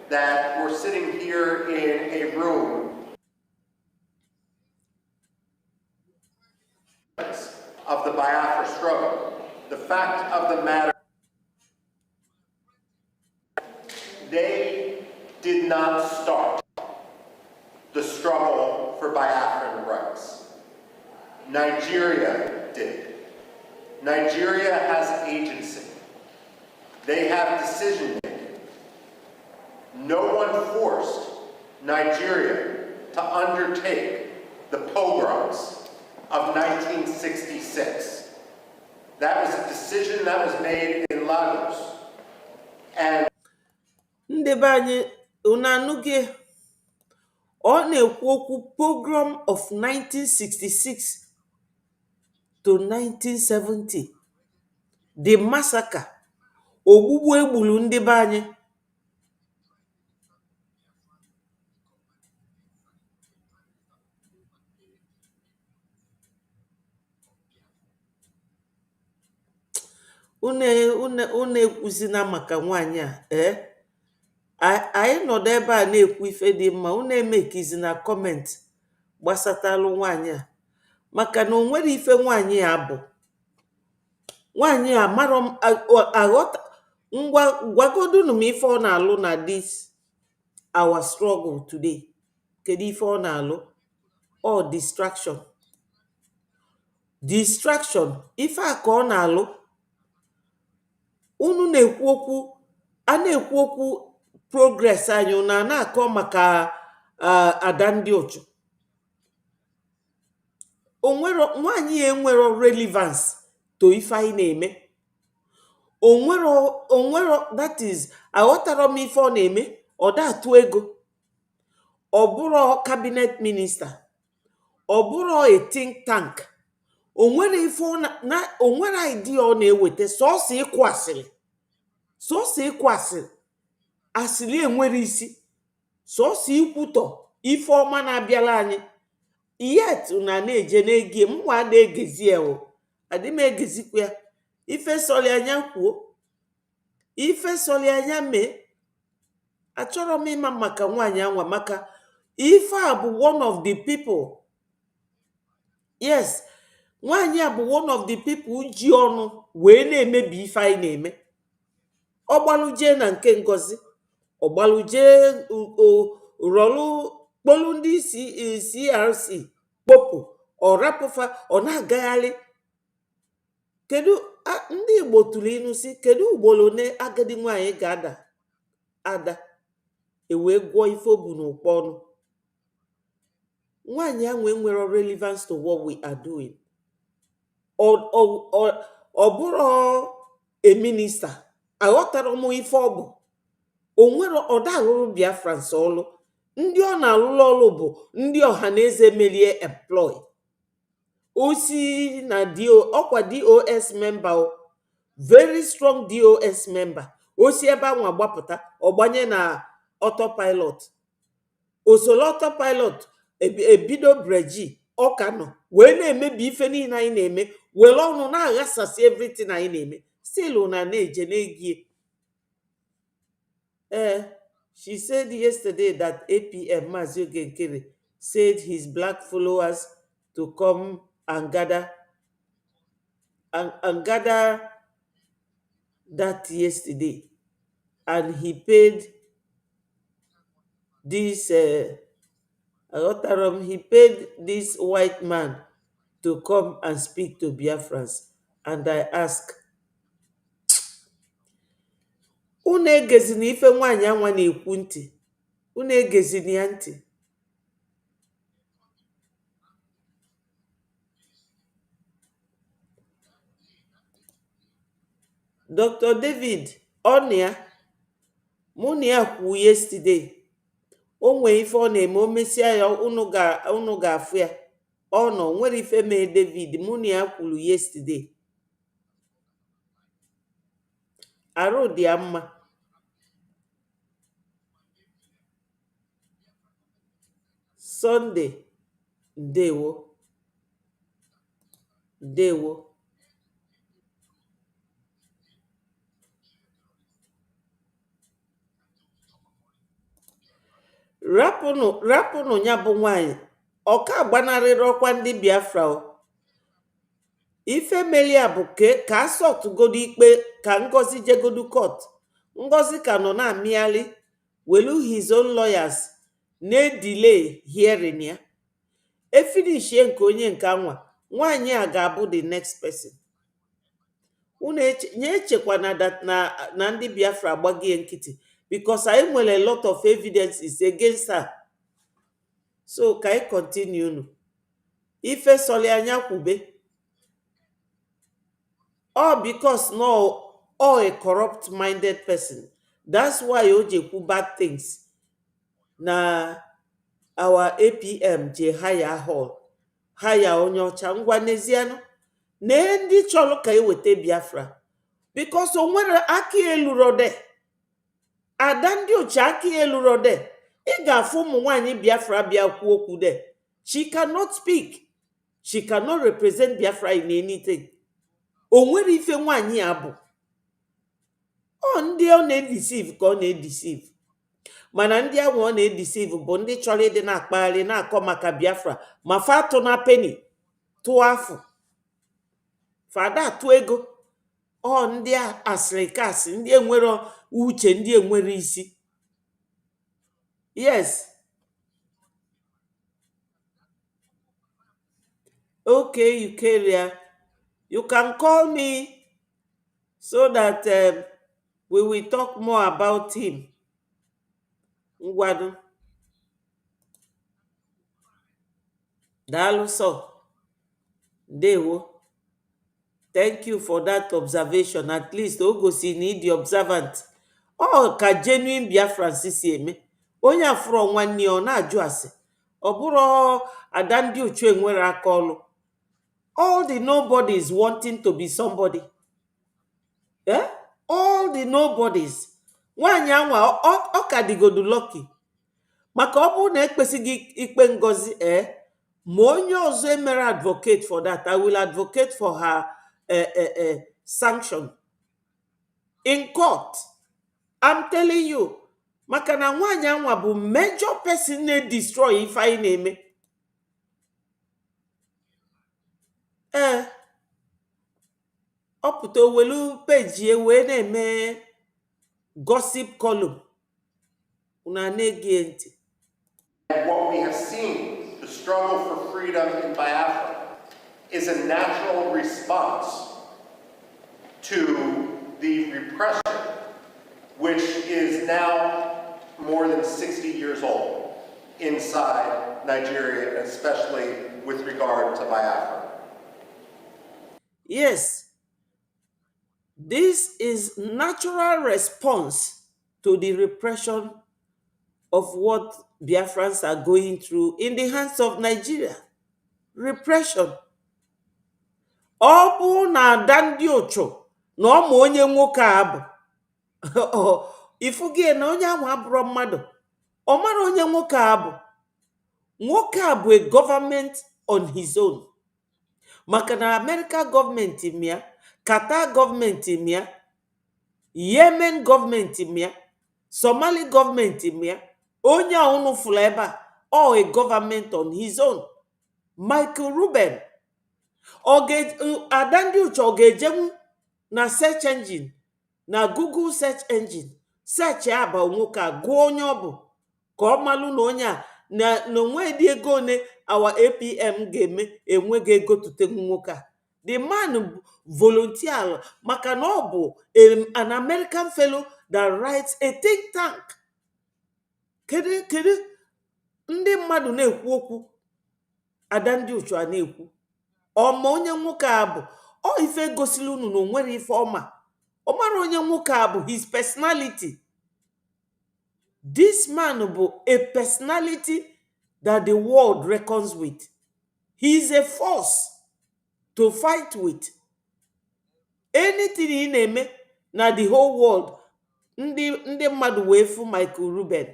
that we're sitting here in a room of the Biafra struggle. The fact of the matter, they did not start the struggle for Biafran rights. Nigeria did. Nigeria has agency. They have decision making. No one forced Nigeria to undertake the pogroms of 1966. That was a decision that was made in Lagos. And ndị be anyị unanụghị, ọ na-ekwu okwu pogrom of 1966 to 1970, the massacre, ogbugbu egburu ndị be anyị. Unu ekwuzina maka nwaanyị a. Anyị nọdụ ebe a na-ekwu ife dị mma, unu emekizina kọment gbasatalụ nwaanyị a, maka na o nwere ife nwaanyị a bụ. Nwaanyị a marọ m aghọta. Ngwa gwagodunu m ife ọ na-alụ na this our struggle today. Kedu ife ọ na-alụ? Ọ distraction. Ife a ka ọ na-alụ. Unu na-ekwu okwu, a na-ekwu okwu progress anyị, unu a na-akọ maka ada ndị ụchụ. Nwaanyị enwero relevance to ife anyị na-eme. Onwero, that is, aghọtara m ife ọ na-eme. Ọ da atụ ego. Ọ bụrụ cabinet minister. Ọ bụrụ a think tank. Onwere ife onwere idea ọ na-eweta, sọsọ ịkụ asịrị. Sọsọ ịkụ asịrị. Asịrị enwere isi. Sọsọ ikwutọ ife ọma na-abịala anyị. Yet una na-eje na-ege, mwa na-egezi ya o. Adị m egezikwa ya. Ife sọrọ anya kwuo. Ife sọrọ anya mee. Achọrọ m ịma maka nwaanyị anwa, maka ife a bụ one of the people. Yes, nwaanyị a bụ one of the people ji ọnụ wee na-emebi ife anyị na-eme. Ọgbalụjee na nke Ngozi, ọgbalụjee rọlụ kpolu ndị CRC kpopụ, ọ rapụfa, ọ na-agagharị. Kedu ndị Igbo tụrụ inu si, kedu ugboro ne agadi nwaanyị ga-ada ada ewee gwọọ ife o bu n'ụkpọ ọnụ? Nwaanyị ahụ enwero relevance to what we are doing. Ọ bụrụ a minister. Aghọtara m ife ọ bụ. O nwere ọda alụrụ Biafrans ọlụ. Ndị ọ na-alụrụ ọlụ bụ ndị ọha na eze melie employ. Osi na ọkwa DOS member, very strong DOS member. Osi ebe anwa gbapụta ọgbanye na autopilot. Osolo autopilot ebido breji ọka nọ wee na-emebi ife niile anyị na-eme, were ọnụ na-aghasasị everything anyị na-eme. Still na na-eje na-egie. She said yesterday that APM Mazi Ogenkere said his black followers to come and gather that yesterday, and he paid this he paid this white man to come and speak to Biafrans. And I ask, unu egezina ife nwaanyị anwa na-ekwu ntị? Unu egezina ya ntị? Dr. David Onia Munia kwu yesterday. O nwee ife ọ na-eme, o mesịa ya unu ga-afụ ya. Ọ nọ nwere ife mee David Munia kwuru yesterday. Arụ dị ya mma. Sunday, ndewo. Ndewo. Rapụnụ ya bụ nwanyị. Ọka gbanarịrị ọkwa ndị Biafra o. Ife melia bụ ka asọtụgodo ikpe ka Ngozi jegodu court. Ngozi ka nọ na-amịali welu his own lawyers na-delay hearing ya. Efinishie nke onye nke anwa, nwanyị a ga-abụ the next person. Unu echekwana na ndị Biafra gbagie nkịtị, because anyị nwere a lot of evidences against her. So ka anyị continue unu. Ife soli anya kwube. All because no, or a corrupt-minded person. That's why Ojekwu bad things. Na our APM je hire hall. Hire onyocha ngwa neziano. Ne ndị chọrọ ka ewete Biafra. Because o nwere aki elurode. Ada ndị ocha aki elurode. Ị ga-afụ ụmụ nwanyị Biafra bịa kwuo okwu de. She cannot speak. She cannot represent Biafra in anything. O nwere ife nwanyị a bụ. Ọ ndị ọ na-edeceive ka ọ na-edeceive. Mana ndị ahụ ọ na-edeceive bụ ndị chọrọ ịdị na-akpagharị na-akọ maka Biafra ma fa atụ na penny tụọ afụ. Fada atụ ego. Ọ ndị asịrị kasị, ndị enwere uche, ndị enwere isi. Yes. Okay, you carry her. You can call me so that we will talk more about him. Ngwadu. Daluso. Dewo. Thank you for that observation. At least Ogosi need the observant. Oh, ka genuine Biafran sisi eme. Onye afro nwanne ọ na-ajụ ase. Ọ bụrụ ada ndị uchu enwere aka ọlụ. All the nobodies wanting to be somebody. All the nobodies. Nwanyị anwa ọ ka digodu lucky. Maka ọ bụrụ na ekpesighị ikpe Ngozi ma onye ọzọ emere advocate for that. I will advocate for her sanction in court. I'm telling you. Maka na nwanyị anwa bụ major person na-destroy ife anyị na-eme. Ọ pụta owelu peji wee na-eme gossip column. Una na-ege ntị. What we have seen, the struggle for freedom in Biafra, is a natural response to the repression, which is now more than 60 years old inside Nigeria, especially with regard to Biafra. Yes. This is natural response to the repression of what Biafrans are going through in the hands of Nigeria. Repression. Ọ bụ na ada ndị ụchụ na ọma onye nwoke a bụ ifugie na onye ahụ abụrụ mmadụ, ọ mara onye nwoke a bụ. Nwoke a bụ a government on his own. Maka na America gọọmenti mịa, Qatar gọọmenti mịa, Yemen gọọmenti mịa, Somali gọọmenti mịa, onye a unu fụrụ ebe a, all a government on his own. Michael Ruben, ada ndị uche ọ ga-ejenwu na search engine, na Google search engine, search aba nwoke a, gụọ onye ọ bụ ka ọ malụ na onye a na onwe dị ego one our APM ga-eme enweghị ego tutenwu nwoke a. The man volunteer maka na ọ bụ an American fellow that writes a think tank. Kedu ndị mmadụ na-ekwu okwu, ada ndị uchu a na-ekwu ọma onye nwoke a bụ. Ọ ife gosili unu na onwere ife ọma. Ọ mara onye nwoke a bụ, his personality. This man bụ a personality that the world reckons with. He is a force to fight with. Anything he na-eme na the whole world, ndị mmadụ wee fụ Michael Ruben.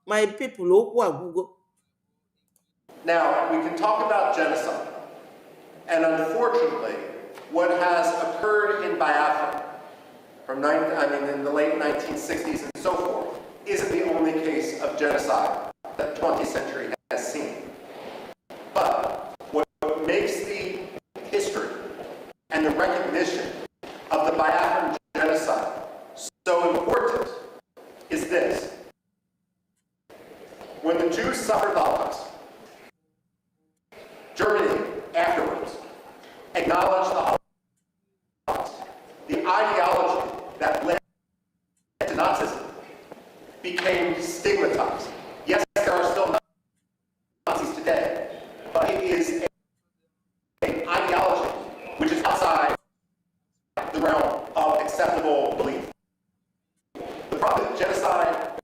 My people, okwu agwụgo. Now, we can talk about genocide. And unfortunately, what has occurred in Biafra in the late 1960s and so forth, isn't the only case of genocide that the 20th century has seen. But what makes the history and the recognition of the Biafran genocide so important is this. When the Jews suffered the Holocaust, Germany afterwards acknowledged the Holocaust. The ideology that led to Nazism became stigmatized. Yes, there are still Nazis today, but it is an ideology which is outside the realm of acceptable belief. The problem with genocide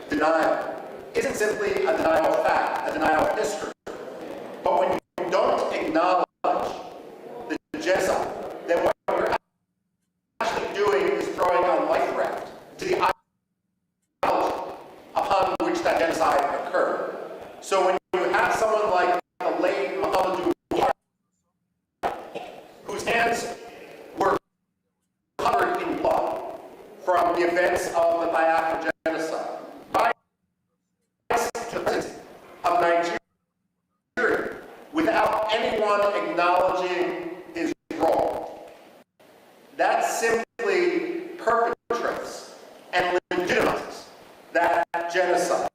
denial isn't simply a denial of fact, a denial of history. But when you don't acknowledge the genocide, then what you're actually doing is throwing a life raft to the ideology upon which that genocide occurred. So when you have someone like the late Muhammad whose hands were covered in blood from the events of the Biafra genocide, to the presidency of Nigeria, without anyone acknowledging his role, that simply perpetrates and legitimizes that genocide.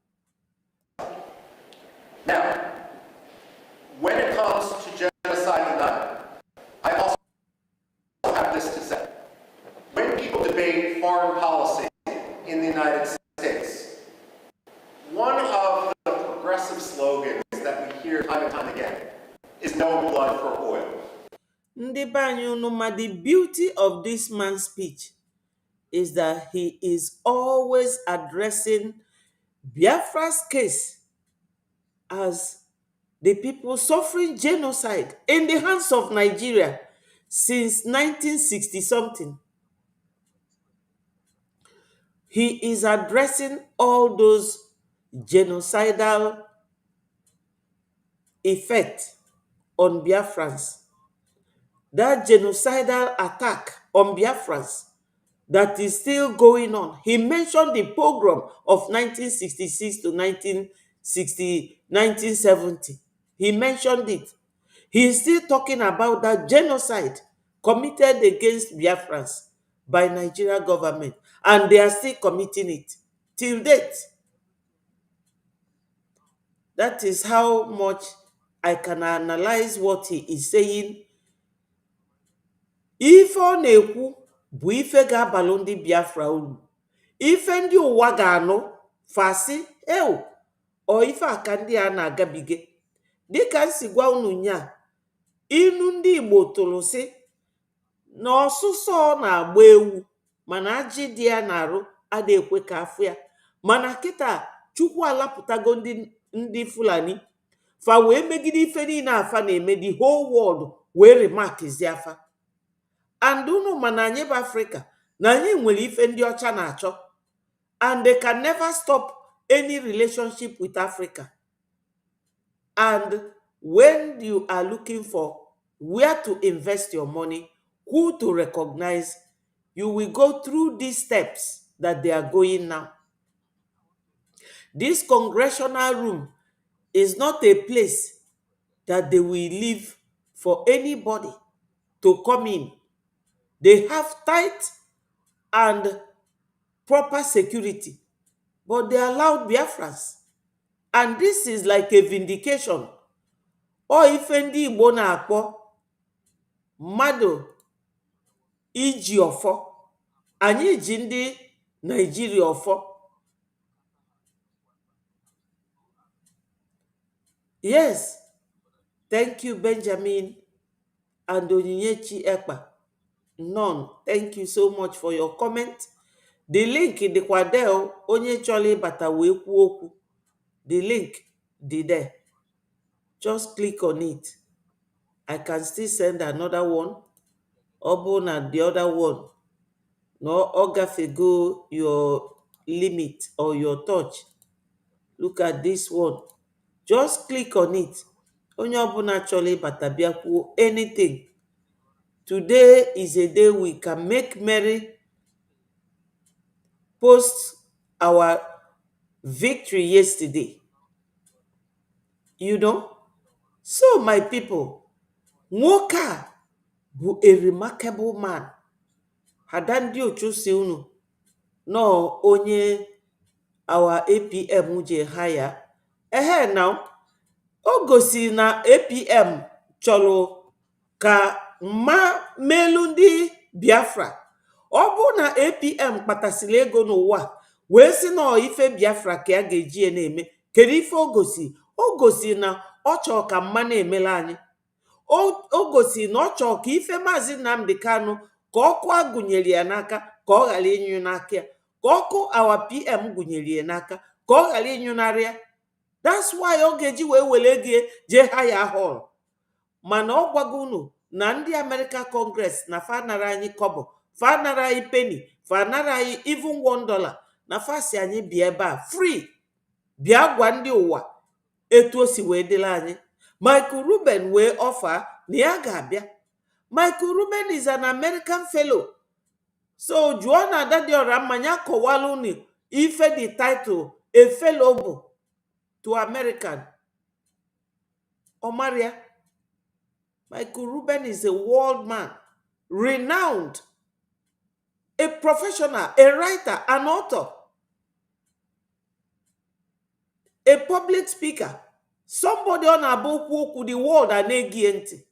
Now, when it comes to genocide denial, I also have this to say. When people debate foreign policy in the United States, one of the progressive slogans that we hear time and time again is no blood for oil. Ndị be anyị unu ma, the beauty of this man's speech is that he is always addressing Biafra's case as the people suffering genocide in the hands of Nigeria since 1960 something. He is addressing all those genocidal effects on Biafrans. That genocidal attack on Biafrans that is still going on. He mentioned the pogrom of 1966 to 1970. He mentioned it. He is still talking about that genocide committed against Biafrans by Nigeria government, and they are still committing it till date. That is how much I can analyze what he is saying. Ife ọ na-ekwu bụ ife ga-abalụ ndị Biafra uru. Ife ndị ụwa ga-anụ fasị ọ ife aka ndị a na-agabige. Dịka nsi gwa unu nya, inu ndị Igbo tụrụ sị na ọsụsọ na-agba ewu mana ajị dị ya na-arụ ada ekwe ka afụ ya. Mana kịta Chukwu alapụtago ndị Fulani fa wee megide ife niile afa na-eme, the whole world wee remarkzi afa. And unu mana anyị bụ Africa na anyị nwere ife ndị ọcha na-achọ, and they can never stop any relationship with Africa. And when you are looking for where to invest your money, who to recognize, you will go through these steps that they are going now. This congressional room is not a place that they will leave for anybody to come in. They have tight and proper security, but they allowed Biafrans. And this is like a vindication. Or ife ndị Igbo na-akpọ mmadụ iji ọfọ, anyị ji ndị Nigeria ọfọ. Yes, thank you Benjamin and Onyinyechi Ekpa. None, thank you so much for your comment. The link dịkwa there, onye chọrọ ịbata wee kwuo okwu. The link dị there. Just click on it. I can still send another one. Open na the other one. No, ogafego your limit or your touch. Look at this one. Just click on it. Onye ọbụla chọrọ ịbata bịa kwuo anything. Today is a day we can make merry, post our victory yesterday. You know? So my people, nwoke a bụ a remarkable man. Ada ndị otu si unu no onye our APM je hire. Now, o gosi na APM chọrọ ka melu ndị Biafra. Ọ bụ na APM kpatasịrị ego n'ụwa wee sị na ife Biafra ka a ga-eji na-eme. Kedu ife o gosi? O gosi na ọ chọrọ ka mma na-emela anyị. O gosi na ọ chọrọ ka ife Maazị Nnamdi Kanu ka ọkụ agụnyere ya n'aka ka ọ ghara ịnyụ n'aka ya, ka ọkụ our PM gụnyere ya n'aka ka ọ ghara ịnyụnarị ya. That's why ọ ga-eji wee were ego jee haya hall. Mana ọ gwago unu na ndị America Congress na fa nara anyị kobo, fa nara anyị penny, fa nara anyị even $1, na fa si anyị bịa ebe a free bịa gwa ndị ụwa etu o si wee dịla anyị. Michael Ruben wee offer na ya ga-abịa. Michael Ruben is an American fellow. So jụọ na Adadiora mmanya kọwala unu ife the title a fellow bụ to American. Omaria. Michael Ruben is a world man, renowned, a professional, a writer, an author, a public speaker, somebody on above who the world and egienti.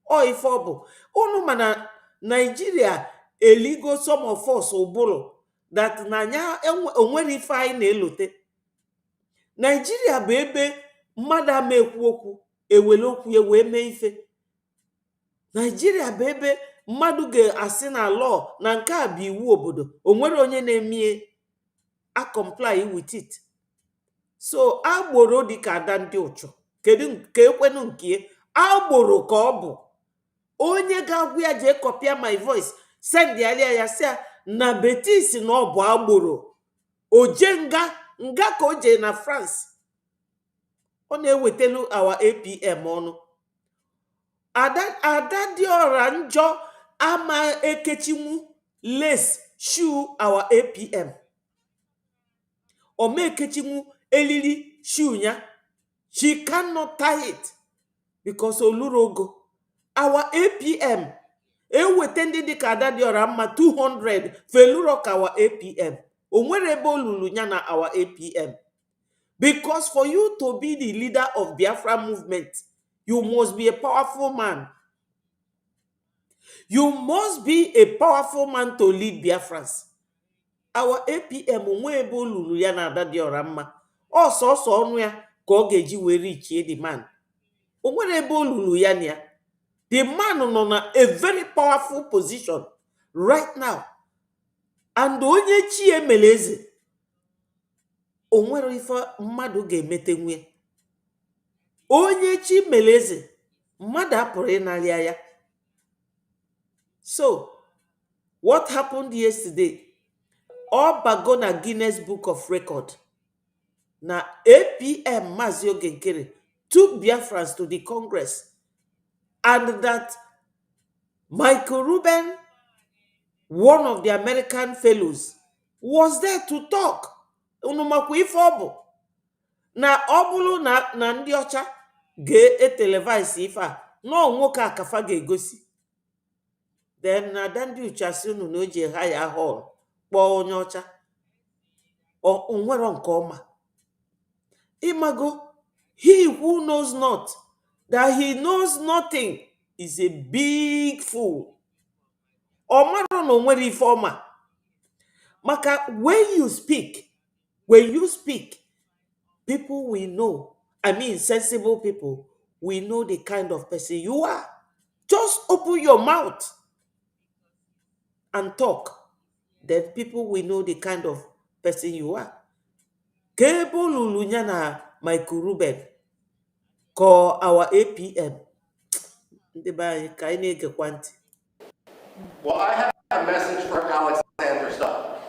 Or if unu mana Nigeria eligo some of us obolo that nanya onwere ife anyị na-elote. Nigeria bụ ebe mmadụ ama ekwu okwu ewele okwu ya wee mee ife. Nigeria bụ ebe mmadụ ga-asị na law na nke a bụ iwu obodo, onwere onye na-emie a comply with it. So agboro dịka ada ndị ụchụ, kedu ka ekwenu nke agboro ka ọ bụ. Onye ga-agwụ ya jee copy my voice send ya sị na Betis na ọ bụ agboro. Oje nga ka o jee na France. Ọ na-ewetelu our APM ọnụ. Ada dị ọra njọ ama ekechinwu lace shoe our APM. Ome ekechinwu elili shoe ya. She cannot tie it because olurogo. Our APM ewete ndị dịka ada dị ọra mma 200 feluro ka our APM. Onwere ebe olulu ya na our APM. Because for you to be the leader of Biafra movement, you must be a powerful man. You must be a powerful man to lead Biafrans. Our APM onwe ebe olulu ya na ada dị ọra mma. Ọsọsọ ọnụ ya ka ọ ga-eji were ichie the man. Onwere ebe olulu ya na ya. The man on a very powerful position right now. And onye chi emeleze, onwere ife mmadụ ga-emete nwe. Onye chi meleze, mmadụ apụrụ ịnarị ya. So, what happened yesterday? All bago na Guinness Book of Record. Na APM Mazi Ogenkere took Biafrans to the Congress, and that Michael Rubin, one of the American fellows, was there to talk. Unumakwa ife obu. Na obulu na ndị ọcha ga-etelevise ife a, no nwoke akafa ga-egosi. Then na dandi uchasi unu na oji haya hall kpọọ onye ọcha. Onwero nke ọma. Imago, he who knows not that he knows nothing is a big fool. Omaro no nwere ife ọma. Maka when you speak, people will know. I mean, sensible people will know the kind of person you are. Just open your mouth and talk. Then people will know the kind of person you are. Kebo lulunya na Michael Rubin call our APM. Well, I have a message for Alexander Stubb.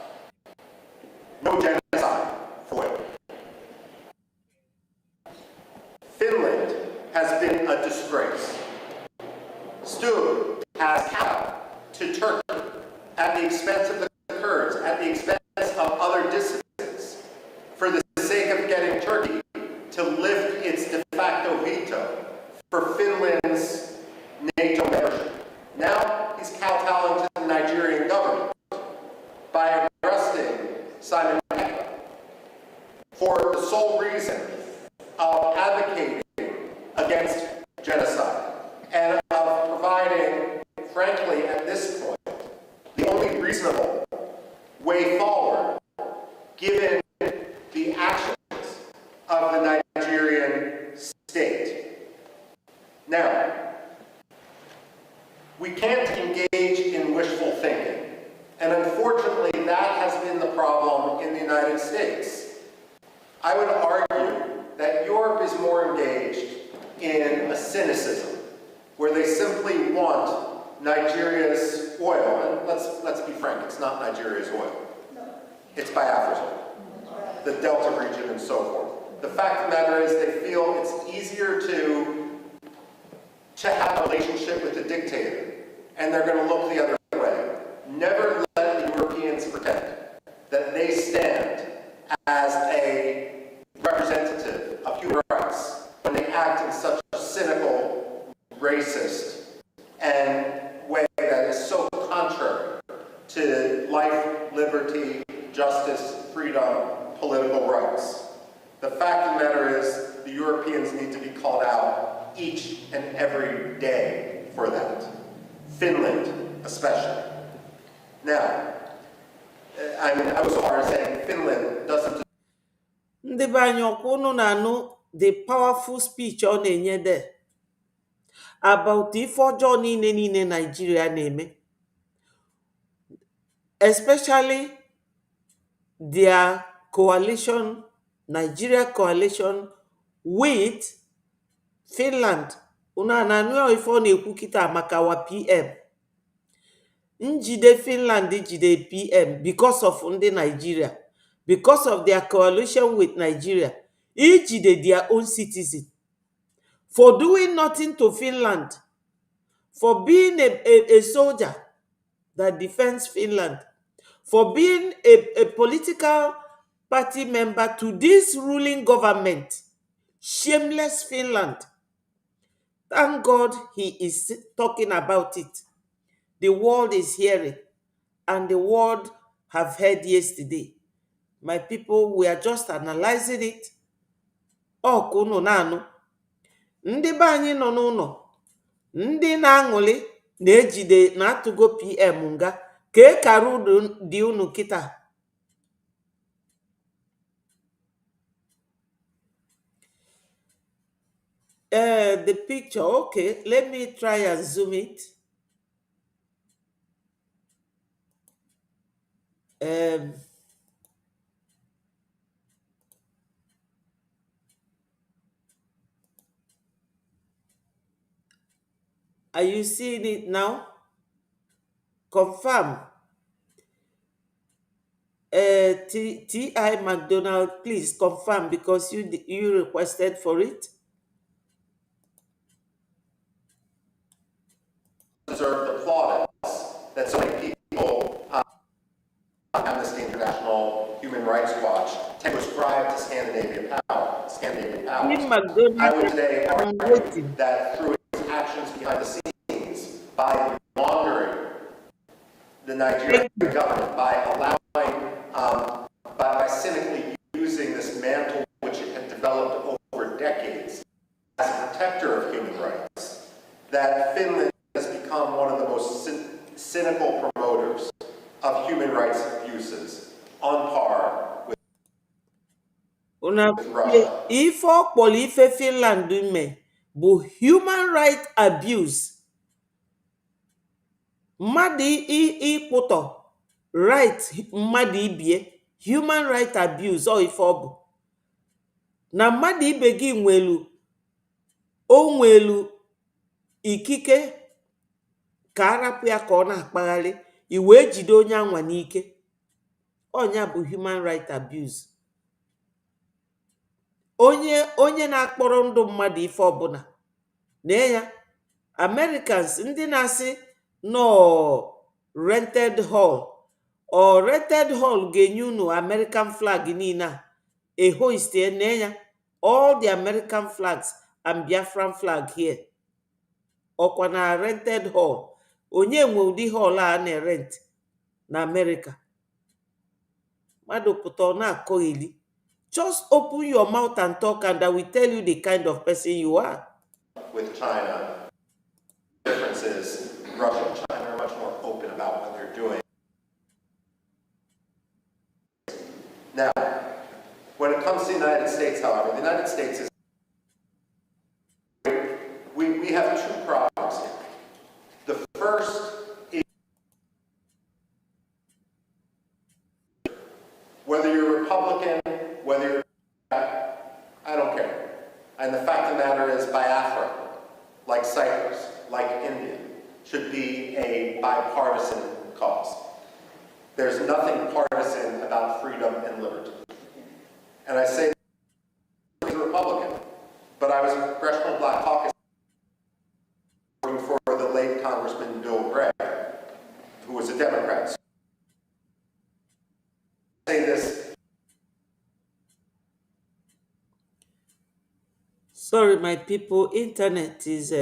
No genocide for it. Finland has been a disgrace. Stubb has come to Turkey at the expense of the Kurds, at the expense of other dissidents, for the sake of getting Turkey to lift its de facto veto for Finland's NATO membership. Now he's kowtowing to the Nigerian government by arresting Simon Ekpa for the sole reason of advocating against genocide and of providing, frankly, at this point, the only reasonable way forward given the actions of the Nigerian state. Now, we can't engage in wishful thinking, and unfortunately that has been the problem in the United States. I would argue that Europe is more engaged in a cynicism, where they simply want Nigeria's oil, and let's be frank, it's not Nigeria's oil. It's Biafra's oil, the Delta region and so forth. The fact of the matter is they feel it's easier to have a relationship with a dictator, and they're going to look the other way. Never let the Europeans pretend that they stand as a representative of human rights when they act in such a cynical, racist, and way that is so contrary to life, liberty, justice, freedom, political rights. The fact of the matter is the Europeans need to be called out each and every day for that. Finland, especially. Now, I was so far as saying Finland doesn't. Ndị be anyị ọkwa unu na-anụ the powerful speech ọ na-enye there about ife ọjọọ niile Nigeria na-eme, especially their coalition, Nigeria coalition with Finland. Una na-anụ ife ọ na-ekwu kịta maka wa PM. Njide Finland jide PM because of ndị Nigeria, because of their coalition with Nigeria. Ijide their own citizen for doing nothing to Finland, for being a soldier that defends Finland, for being a political party member to this ruling government. Shameless Finland. Thank God he is talking about it. The world is hearing, and the world have heard yesterday. My people, we are just analyzing it. Oh, kuno nanu. Ndị be anyị nọ n'ụlọ, ndị na-aṅụli na-ejide na-atụgo PM nga ka ekara unu dị unu kịta. The picture, okay, let me try and zoom it. Um, are you seeing it now? Confirm. T.I. McDonald, please confirm because you requested for it. Deserve the plaudits that so many people, Amnesty International, Human Rights Watch, tend to ascribe to Scandinavian powers. Tim McDonald, I would today I'm argue waiting. that through its actions behind the scenes, by laundering the Nigerian government, by allowing, by cynically using this mantle which it had developed over decades as a protector of human rights, that Finland has become one of the most cynical promoters of human rights abuses, on par with Russia. Ife ọkpọrọ ife Finland me bụ human right abuse. Mmadụ ịkpụtọ right mmadụ ibie, human right abuse ọ ife ọ bụ. Na mmadụ ibe gị nwelu ikike ka arapụ ya ka ọ na-akpagharị, i wee jide onye anwa n'ike. Ọnya bụ human right abuse. Onye na-akpọrọ ndụ mmadụ ife ọbụla na ya Americans ndị na-asị no rented hall or rented hall ga-enye unu American flag niile a ehoistie na ya all the American flags and Biafran flag here. Ọkwa na rented hall, onye nwe ụdị hall a na-rent na America? Mmadụ pụta ọ na-akọgheli. Just open your mouth and talk, and I will tell you the kind of person you are. With China, the difference is Russia and China are much more open about what they're doing. Now, when it comes to the United States, however, the United States is we have two problems here. The first is whether you're Republican, whether you're I don't care. And the fact of the matter is Biafra, like Cyprus, like India, should be a bipartisan cause. There's nothing partisan about freedom and liberty. And I say as a Republican, but I was a Congressional Black Caucus for the late Congressman Bill Gregg, who was a Democrat. So I say this. Sorry, my people, internet is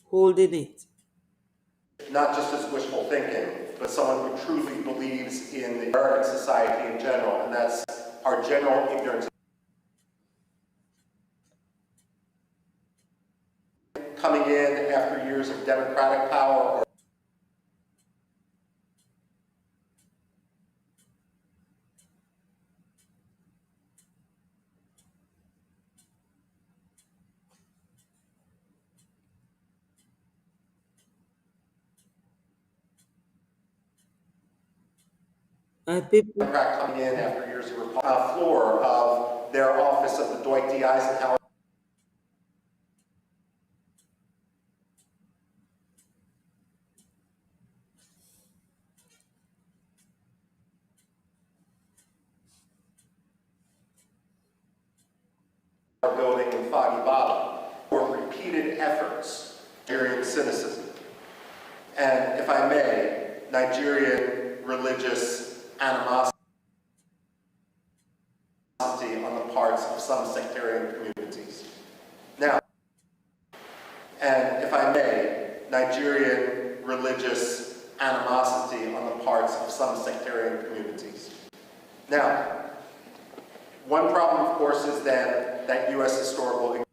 holding it. Not just as wishful thinking, but someone who truly believes in the American society in general, and that's our general ignorance. Coming in after years of democratic power People, Democrat coming in after years of floor of their office of the Dwight D. Eisenhower building in Foggy Bottom for repeated efforts, Nigerian cynicism, and, if I may, Nigerian religious animosity on the parts of some sectarian communities. Now, and if I may, Nigerian religious animosity on the parts of some sectarian communities. Now, one problem, of course, is then that U.S. historical is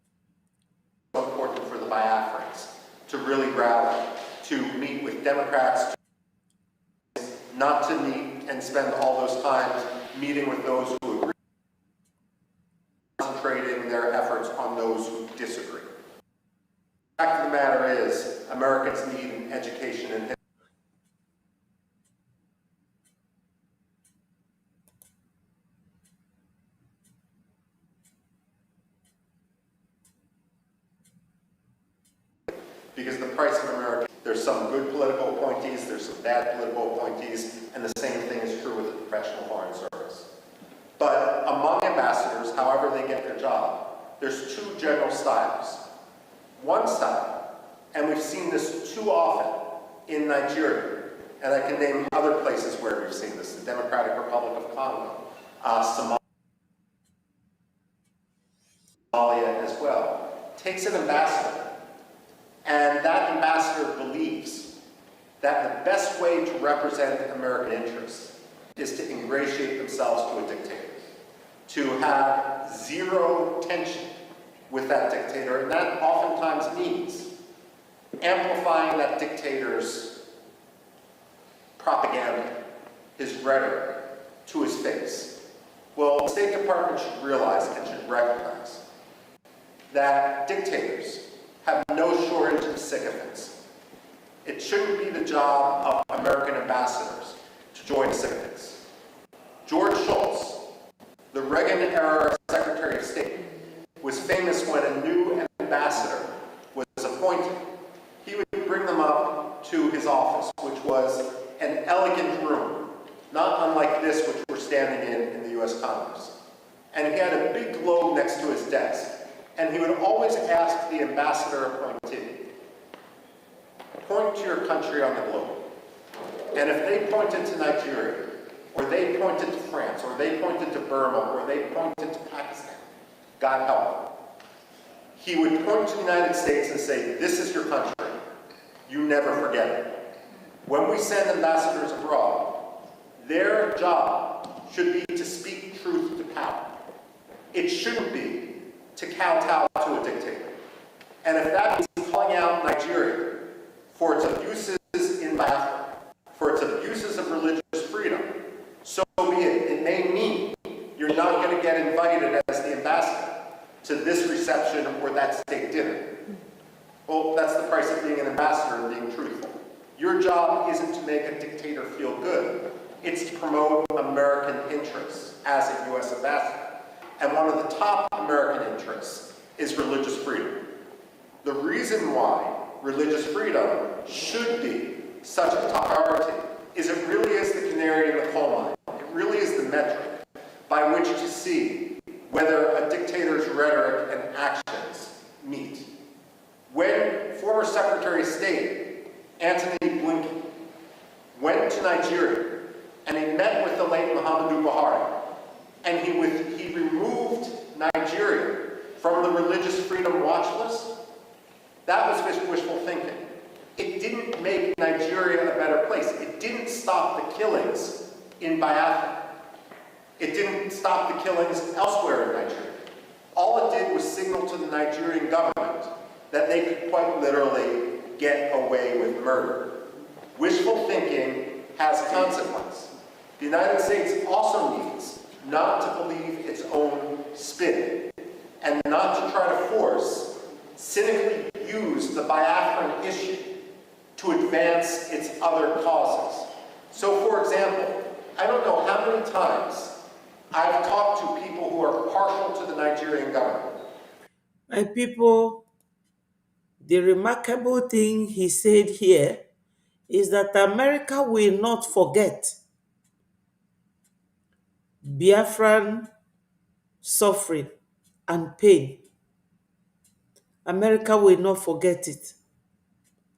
so important for the Biafrans to really rally, to meet with Democrats, not to meet and spend all those times meeting with those who agree, concentrating their efforts on those who because the price of America, there's some good political appointees, there's some bad political appointees, and the same thing is true with the professional foreign service. But among ambassadors, however they get their job, there's two general styles. One style, and we've seen this too often in Nigeria, and I can name other places where we've seen this, the Democratic Republic of Congo, Somalia as well, takes an ambassador, and that ambassador believes that the best way to represent American interests is to ingratiate themselves to a dictator, to have zero tension with that dictator, and that oftentimes means amplifying that dictator's propaganda, his rhetoric, to his face. Well, the State Department should realize and should recognize that dictators have no shortage of sycophants. It shouldn't be the job of American ambassadors to join sycophants. George Shultz, the Reagan-era Secretary of State, was famous when a new ambassador was appointed. He would bring them up to his office, which was an elegant room, not unlike this which we're standing in the U.S. Congress. And he had a big globe next to his desk, and he would always ask the ambassador appointee, point to your country on the globe. And if they pointed to Nigeria, or they pointed to France, or they pointed to Burma, or they pointed to Pakistan, God help them, he would point to the United States and say, this is your country. You never forget it. When we send ambassadors abroad, their job should be to speak truth to power. It shouldn't be to kowtow to a dictator. And if that means calling out Nigeria for its abuses in Biafra, for its abuses of religious freedom, so be it. It may mean you're not going to get invited as the ambassador to this reception or that state dinner. Well, that's the price of being an ambassador and being truthful. Your job isn't to make a dictator feel good. It's to promote American interests as a U.S. ambassador. And one of the top American interests is religious freedom. The reason why religious freedom should be such a top priority is it really is the canary in the coal mine. It really is the metric by which to see whether a dictator's rhetoric and actions meet. When former Secretary of State Antony Blinken went to Nigeria and he met with the late Muhammadu Buhari, and he removed Nigeria from the religious freedom watch list, that was wishful thinking. It didn't make Nigeria a better place. It didn't stop the killings in Biafra. It didn't stop the killings elsewhere in Nigeria. All it did was signal to the Nigerian government that they could quite literally get away with murder. Wishful thinking has consequence. The United States also needs not to believe its own spin and not to try to force, cynically use the Biafran issue to advance its other causes. So, for example, I don't know how many times I've talked to people who are partial to the Nigerian government. My people, the remarkable thing he said here is that America will not forget Biafran suffering and pain. America will not forget it.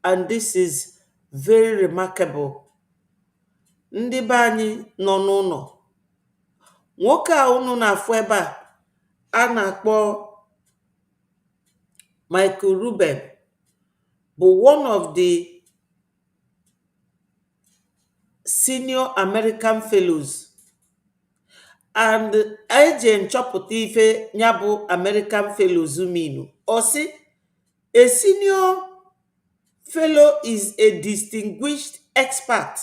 And this is very remarkable. Ndị be anyị nọ n'ụlọ. Nwoke a unu na-afụ ebe a na-akpọ Michael Ruben bụ one of the senior American fellows. And eje nchọpụta ife ya bụ American fellows mean. Or see, a senior fellow is a distinguished expert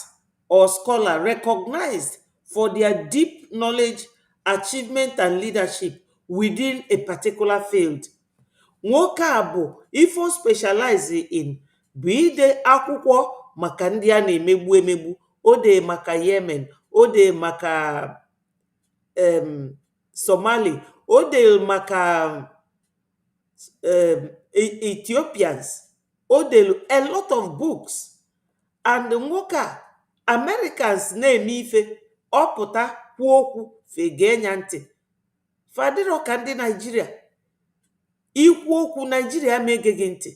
or scholar recognized for their deep knowledge, achievement, and leadership within a particular field. Nwoke a bụ ifo specialize in bụ ide akwụkwọ maka ndị a na-emegbu emegbu. O dee maka Yemen, o dee maka Somali, o dee maka Ethiopians, Odelu a lot of books. And nwoke a Americans na-eme ife ọpụta kwuo okwu fege nya ntị. Fadiro ka ndị Nigeria ikwu okwu Nigeria ma egeghị ntị.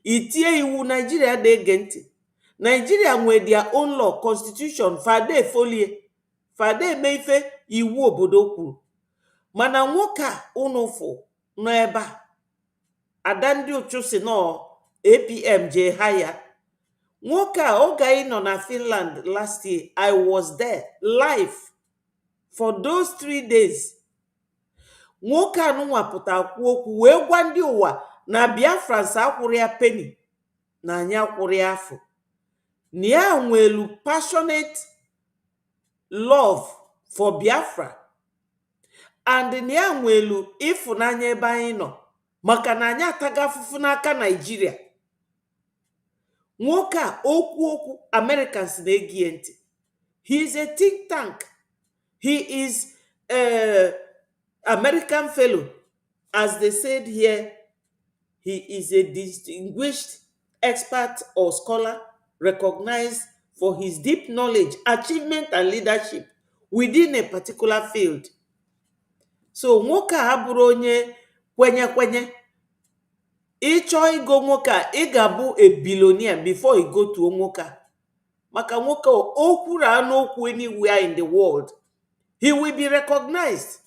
Itie iwu Nigeria na-ege ntị. Nigeria nwere their own law, constitution, fade folie, fade eme ife iwu obodo kwuru. Mana nwoke a unu fụ nọ ebe a, ada ndị ụchụ si nọ APM je ha ya. Nwoke a oge anyị nọ na Finland last year, I was there live for those 3 days. Nwoke a nụnwapụta kwuo okwu wee gwa ndị ụwa na Biafrans akwụrụ ya penny na anyị akwụrụ ya afọ. Na ya nwelu passionate love for Biafra. And na ya nwelu ịfụnanya ebe anyị nọ maka na anyị ataga afụfụ n'aka Nigeria. Nwoke a okwu Americans na-ege ntị. He is a think tank. He is a American fellow. As they said here, he is a distinguished expert or scholar recognized for his deep knowledge, achievement, and leadership within a particular field. So nwoke a abụrụ onye kwenye. Ịchọ igo nwoke a, ị ga-abụ a billionaire before you go to nwoke a. Maka nwoke o kwuru anụ okwu anywhere in the world, he will be recognized.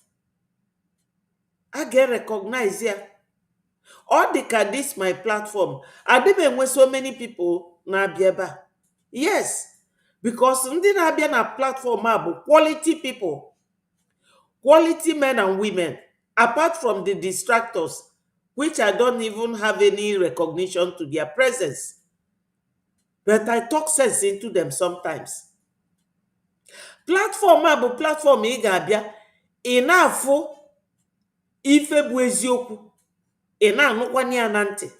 A ga-recognize ya. Ọ dịka this my platform, adịbe enwe so many people na-abịa ebe a. Yes, because ndị na-abịa na platform a bụ quality people, quality men and women, apart from the distractors, which I don't even have any recognition to their presence. But I talk sense into them sometimes. Platform a bụ platform ị ga-abịa, ị na-afụ ife bụ eziokwu, ị na-anụkwanye ya na ntị.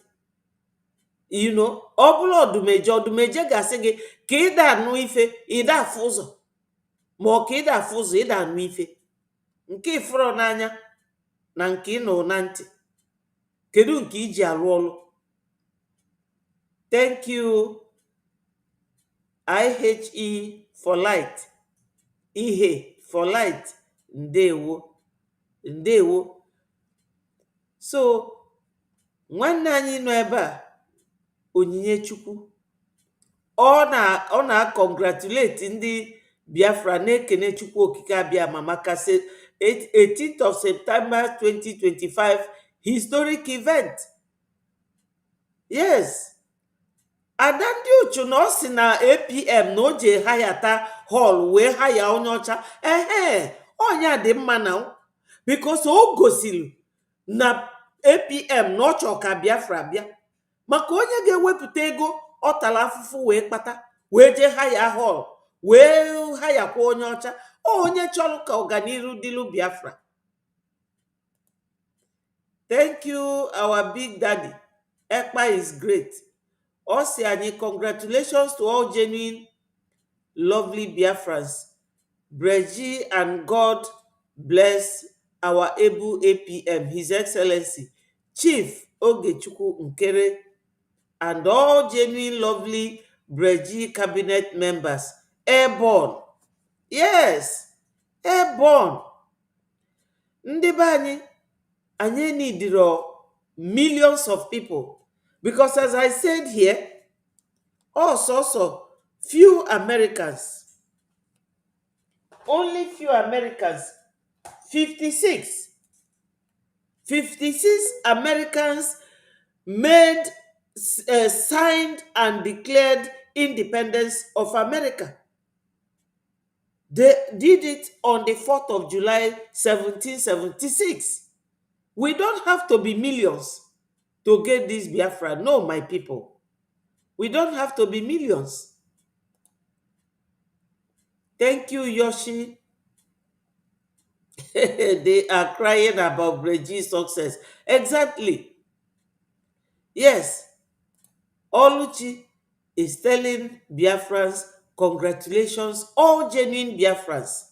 You know, ọ bụrụ ọdụmeje ga-asị gị ka ị da-anụ ife, ị da-afụ ụzọ, ma ọ ka ị da-afụ ụzọ, ị da-anụ ife. Nke ifụrụ n'anya na nke ị nọ na ntị. Kedu nke iji arụ ọrụ? Thank you. IHE for light. Ihe for light. Ndewo. Ndewo. So, nwanne anyị nọ ebe a, Onyinye-Chukwu, ọ na-congratulate ndị Biafra na-ekene Chukwu okike abịama maka 18th of September 2025 historic event. Yes. Ada ndị uchu na ọ si na APM na o je hayata hall wee haya onye ọcha. Onya dị mma na because o gosiri na APM na ọ chọ ka Biafra bịa. Maka onye ga-ewepụta ego ọ tara afụfụ wee kpata wee je haya hall wee hayakwa onye ọcha. Onye chọrọ ka ọganiru dịlu Biafra. Thank you, our big daddy. Ekpa is great. Osi anyị, congratulations to all genuine, lovely Biafrans. Breji and God bless our able APM, His Excellency, Chief Ogechukwu Nkere, and all genuine, lovely Breji cabinet members. Airborne. Yes, airborne. Ndị be anyị need millions of people. Because as I said here, also few Americans, only few Americans, 56 Americans made, signed and declared independence of America. They did it on the 4th of July, 1776. We don't have to be millions to get this Biafra. No, my people. We don't have to be millions. Thank you, Yoshi. They are crying about Breji's success. Exactly. Yes. Oluchi is telling Biafrans, congratulations, all genuine Biafrans.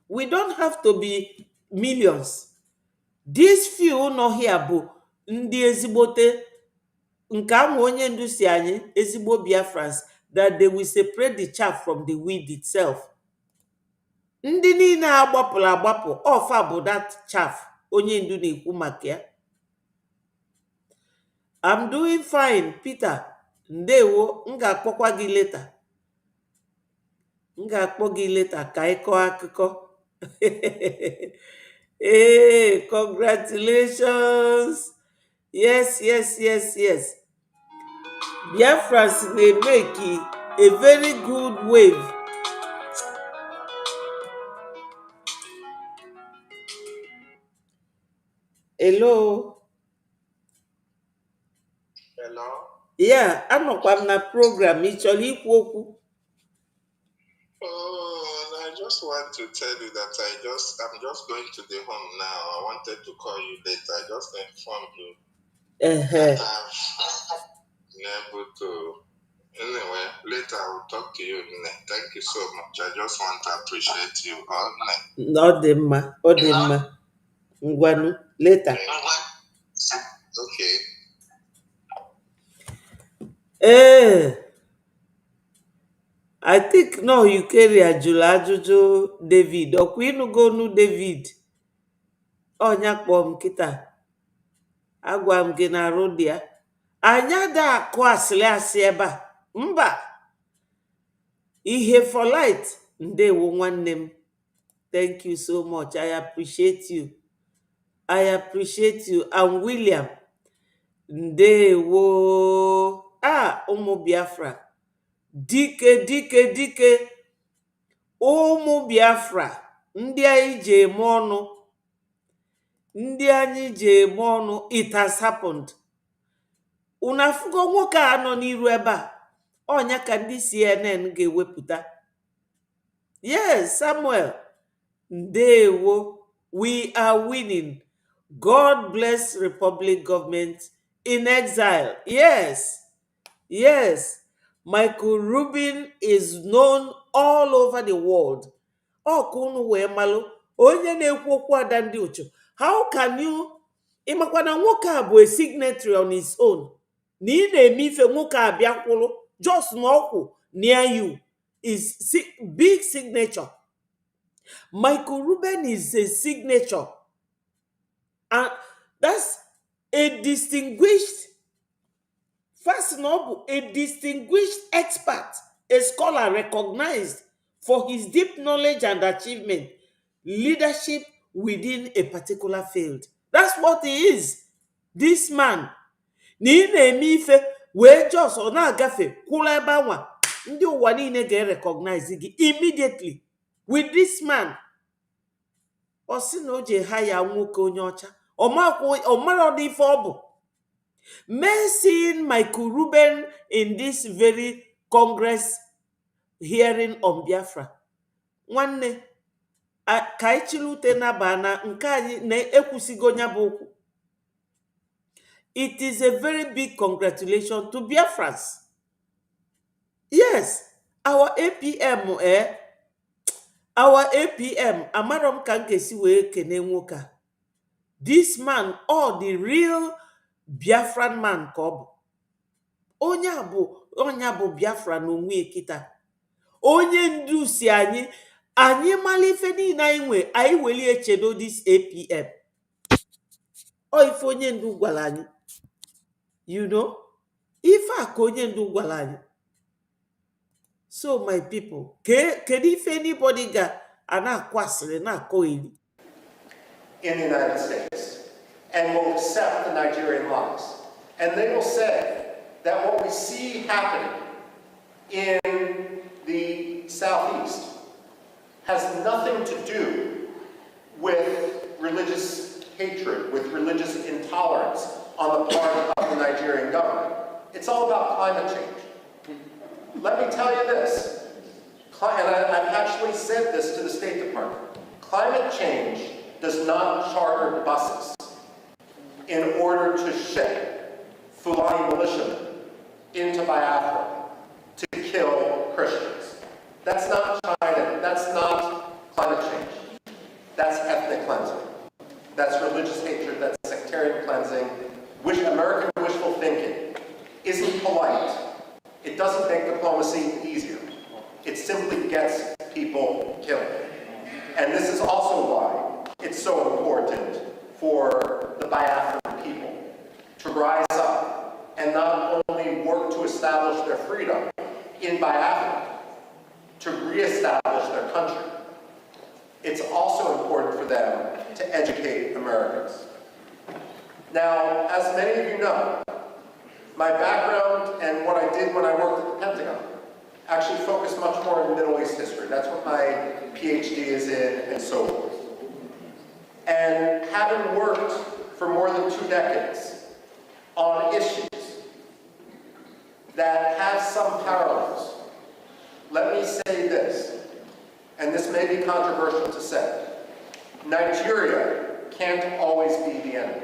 We don't have to be millions. These few no here bụ ndị ezigbote nke ahụ onye ndu si anyị ezigbo Biafrans that they will separate the chaff from the weed itself. Ndị niile agbapụrụ agbapụ ọfa bụ that chaff onye ndu na-ekwu maka ya. I'm doing fine, Peter. Ndewo, m ga-akpọkwa gị leta. M ga-akpọ gị leta ka ị kọọ akụkọ. Hey, congratulations. Yes. Biafrans make a very good wave. Hello. Hello. Yeah, anọkwa m na program. Ị chọrọ ikwu okwu? Oh, I just want to tell you that I'm just going to the home now. I wanted to call you later. I just informed you that I've been able to. Anyway, later I will talk to you. Thank you so much. I just want to appreciate you. Ọ dị mma. Ngwanụ, later. Okay. I think no, you carry ajụjụ David. Ọkwa ịnụgo nu David? Ọnya kpọọ m kịta. Agwa m gị na arụ dị ya. Anya da akụ asị ebe a. Mba. Ihe for light. Ndewo nwanne m. Thank you so much. I appreciate you. And William. Ndewo. Ụmụ Biafra. Dike. Ụmụ Biafra. Ndị anyị ji eme ọnụ. It has happened. Una fugo nwoke a nọ n'iru ebe a. Ọnya ka ndị CNN ga-ewepụta. Yes, Samuel. Ndewo. We are winning. God bless Republic government in exile. Yes. Michael Rubin is known all over the world. Kunu wee malụ onye na-ekwu okwu ada ndị uchu. How can you ịmakwa na nwoke a bụ a signatory on his own? Na ị na-eme ife nwoke a bịa kwụrụ just na ọkwụ near you is big signature. Michael Rubin is a signature. And that's a distinguished expert, a scholar recognized for his deep knowledge and achievement, leadership within a particular field. That's what he is. This man. Ni na-eme ife wee just ọ na-agafe kwụrụ ebe anwa ndị ụwa niile ga-recognize gị immediately with this man. Ọ sị na o ji ha ya nwoke onye ọcha ọ mara ọdị ife ọ bụ. May seeing Michael Rubin in this very Congress hearing on Biafra. Nwanne ka anyị chilute naba na nke anyị na-ekwusigo nya bụ okwu. It is a very big congratulations to Biafrans. Yes, our APM amarom ka m ga-esi wee kene nwoke a. This man, the real Biafran man ka ọ bụ. Onye bụ Biafra n'onwe ekita. Onye ndu si anyị mala ife niile anyị weli echedo this APM. Ife onye ndu gwara anyị. You know? Ife a ka onye ndu gwara anyị. So my people, kedu ife anybody na-akwasịrị na-akọ eri? In the United States, and will accept the Nigerian laws. And they will say that what we see happening in the Southeast has nothing to do with religious hatred, with religious intolerance on the part of the Nigerian government. It's all about climate change. Let me tell you this, and I've actually said this to the State Department. Climate change does not charter buses in order to ship Fulani militiamen into Biafra to kill Christians. That's not China. That's not climate change. That's ethnic cleansing. That's religious hatred. That's sectarian cleansing. American wishful thinking. And this is also why it's so important for the Biafran people to rise up and not only work to establish their freedom in Biafra, to reestablish their country. It's also important for them to educate Americans. Now, as many of you know, my background and what I did when I worked at the Pentagon actually focused much more in Middle East history. That's what my PhD is in, and so forth. And having worked for more than 2 decades on issues that have some parallels, let me say this, and this may be controversial to say: Nigeria can't always be the enemy.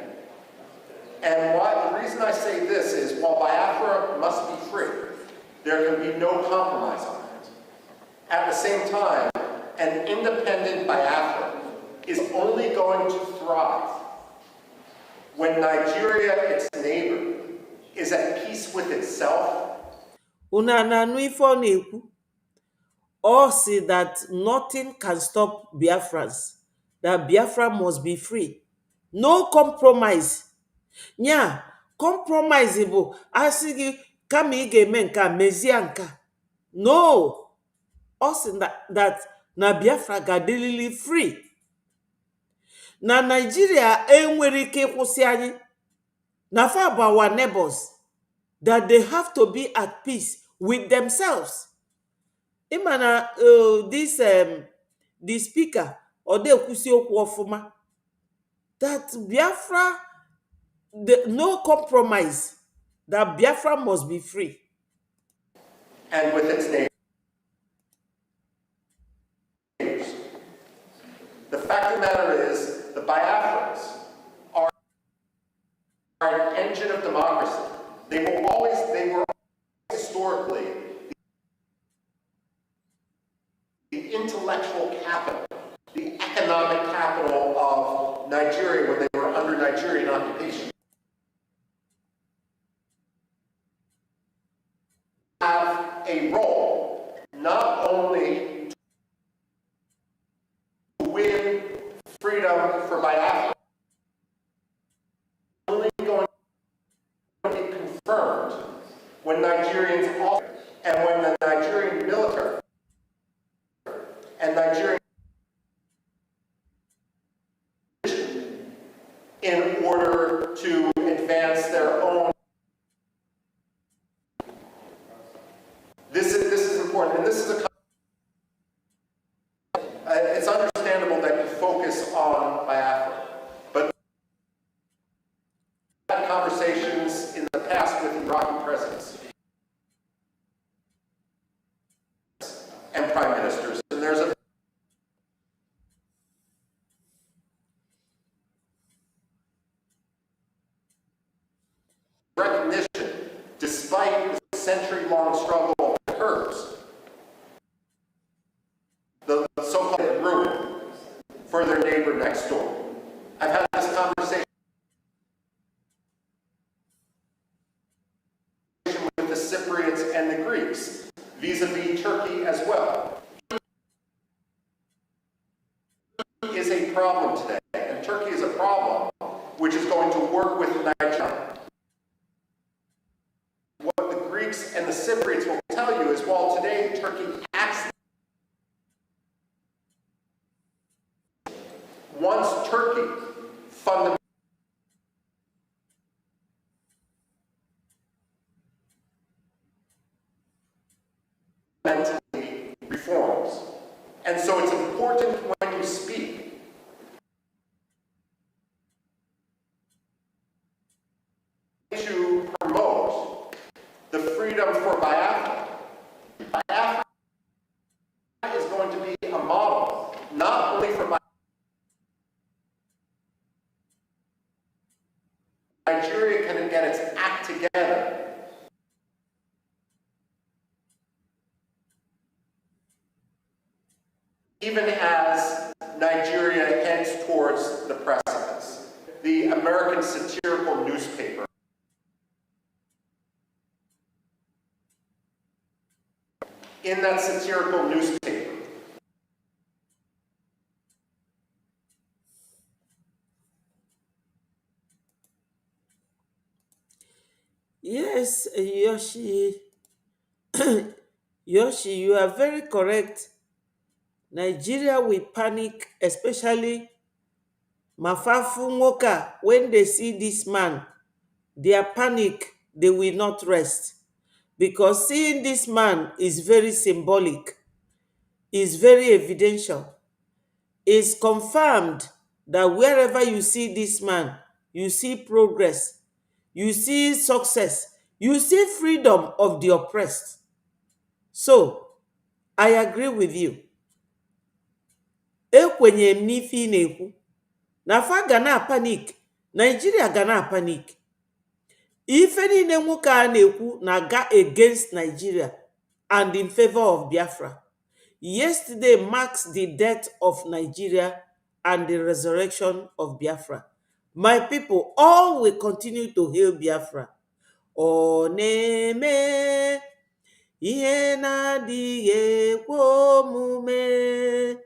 And the reason I say this is, while Biafra must be free, there can be no compromise on it. At the same time, an independent Biafra is only going to thrive when Nigeria, its neighbor, is at peace with itself. Una na nu ife ọ na-ekwu. All say that nothing can stop Biafrans, that Biafra must be free. No compromise. Nya, compromise bụ asị gị kama ị ga-eme nke a mezie nke a. No. All say that na Biafra ga-adịrịrị free. Na Nigeria enwere ike ịkwụsị anyị. Na fa bụ our neighbors, that they have to be at peace with themselves. Imana the speaker or the ekwusi okwu ọfụma, that Biafra, no compromise, that Biafra must be free. And with its neighbors. The fact of the matter is, the Biafrans are an engine of democracy. They were historically the intellectual capital, the economic capital of Nigeria when they were under Nigerian occupation. Have a role not only to win freedom for Biafra, only going to be confirmed when Nigerians also, and when the Nigerian military and Nigerian in order to advance their own. This is important, and this is it's understandable that you focus on Biafra, but I had conversations in the past with Iraqi presidents and prime ministers, and there's a recognition, despite the century-long struggle of the Kurds, the so-called ruin for their neighbor next door. I've had this conversation with the Cypriots and the Greeks, vis-a-vis Turkey as well. Turkey is a problem today, and Turkey is a problem which is going to work with Nigeria. What the Greeks and the Cypriots will tell you is, while today Turkey acts, once Turkey fundamentally reforms. And so it's important when you speak to promote the freedom for Biafra. Biafra is going to be a model, not only for Nigeria can get its act together. Even as Nigeria heads towards the precipice, the American satirical newspaper in that satirical newspaper Yes, Yoshi. Yoshi, you are very correct. Nigeria will panic, especially Mafafu Nwoka, when they see this man, their panic, they will not rest. Because seeing this man is very symbolic, is very evidential, is confirmed that wherever you see this man, you see progress, you see success, you see freedom of the oppressed. So, I agree with you. Ekwenyere m n'ife ị na-ekwu na fa ga na panik, Nigeria ga na panik. Ife niile nwoke a na-ekwu na-aga against Nigeria and in favor of Biafra. Yesterday marks the death of Nigeria and the resurrection of Biafra. My people, all will continue to hail Biafra. Ọ na-eme ihe na-adịghị ekwe omume.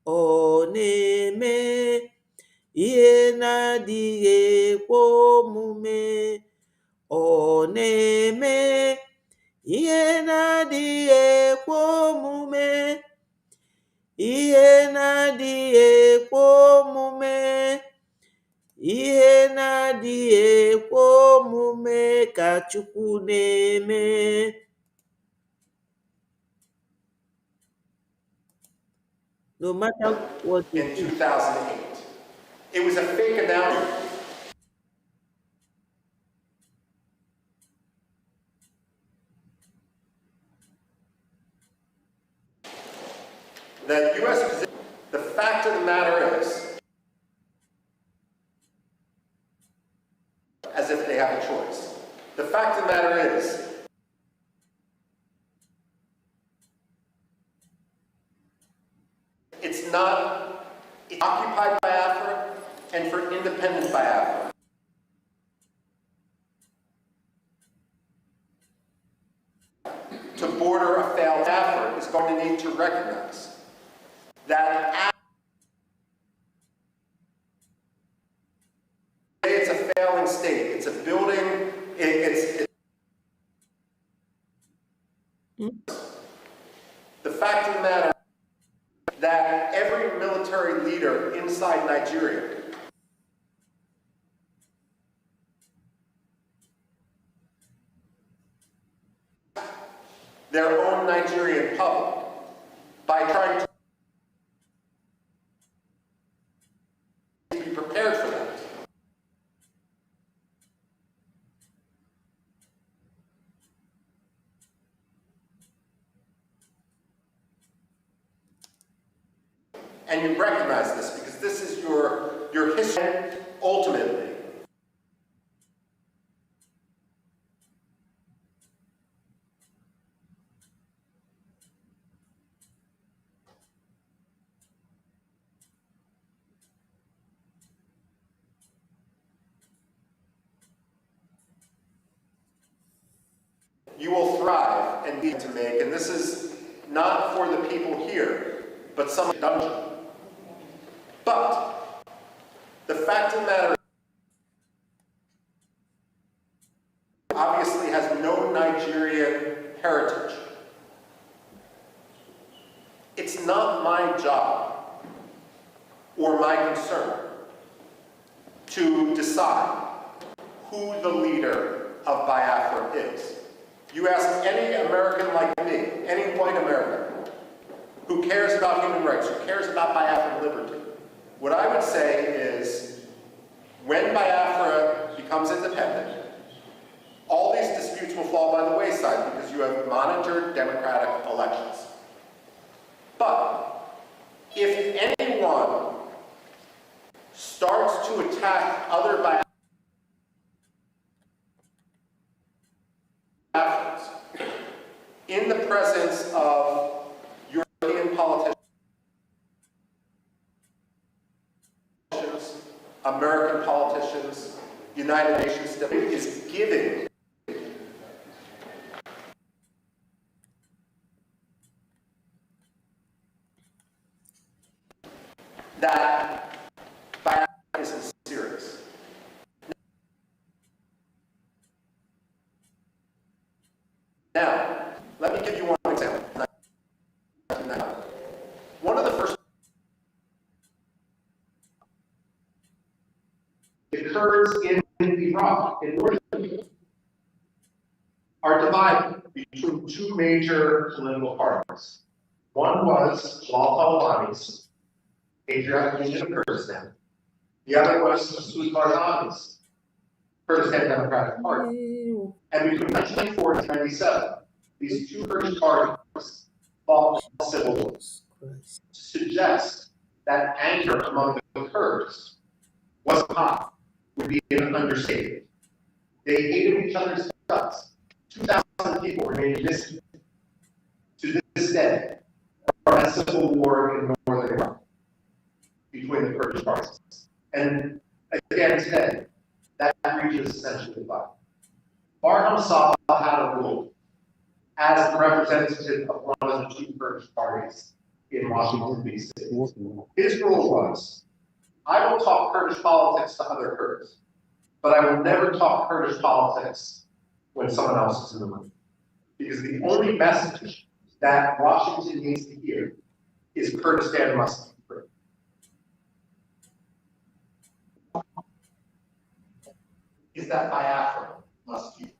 Ọ na-eme ihe na-adịghị ekwe omume. Ọ na-eme ihe na-adịghị ekwe omume. Ihe na-adịghị ekwe omume. Ihe na-adịghị ekwe omume ka Chukwu na-eme. No matter what in it is. 2008. It was a fake announcement. The U.S. position, the fact of the matter is, as if they have a choice. The fact of the matter is, it's occupied Biafra and for independent Biafra. To border a failed Biafra is going to need to recognize that it's a failing state. It's a building. It's the fact of the matter that every military leader inside Nigeria their own Nigerian public by trying to be prepared for that. And you recognize this because this is your history ultimately. You will thrive and need to make, and this is not for the people here, but some dungeon. But the fact of the matter obviously has no Nigerian heritage. It's not my job or my concern to decide who the leader of Biafra is. You ask any American like me, any white American, who cares about human rights, who cares about Biafran liberty, what I would say is, when Biafra becomes independent, all these disputes will fall by the wayside because you have monitored democratic elections. But if anyone starts to attack other Biafrans in the presence of European politicians, American politicians, United Nations is giving that Biafra isn't serious. the Kurds in Iraq, in northern Iraq, are divided between two major political parties. One was Jalal Talabani's Patriotic Union of Kurdistan. The other was Masoud Barzani's Kurdistan Democratic Party. And between 1994 and 1997, these two Kurdish parties fought a civil war to suggest that anger among the Kurds was hot, would be an understatement. They hated each other's guts. 2,000 people remain missing to this day from that civil war in northern Iraq between the Kurdish parties. And again today, that region is essentially divided. Barham Saleh had a rule as the representative of one of the two Kurdish parties in Washington, D.C. His rule was, I will talk Kurdish politics to other Kurds, but I will never talk Kurdish politics when someone else is in the room. Because the only message that Washington needs to hear is Kurdistan must be free. Is that Biafra must be free.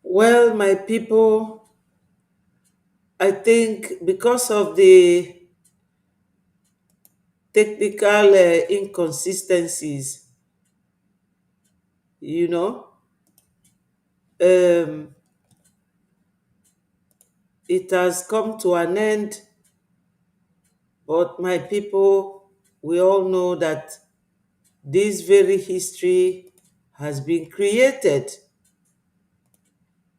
Well, my people, I think because of the technical inconsistencies, you know, it has come to an end. But my people, we all know that this very history has been created.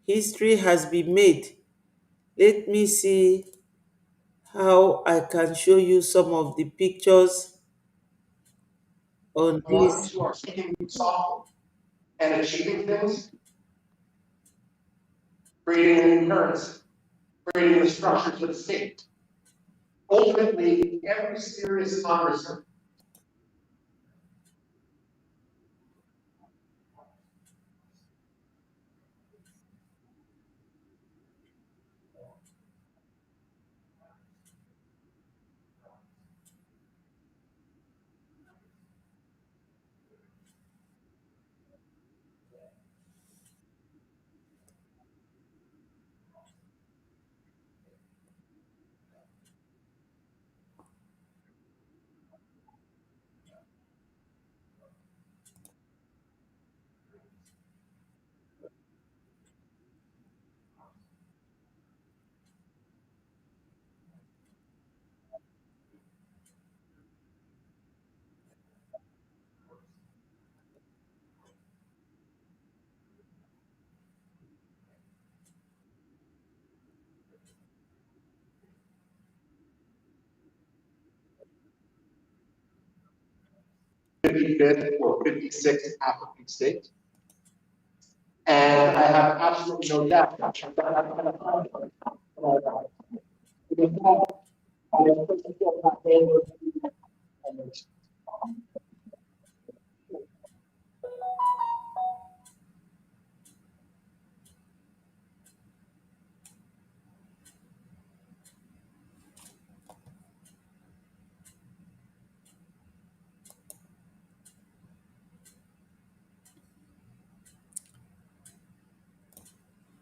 History has been made. Let me see how I can show you some of the pictures on Ones this. who are speaking softly and achieving things, creating a new currency, creating the structures of the state. Ultimately, every serious congressman fifth or 56th African state. And I have absolutely no doubt that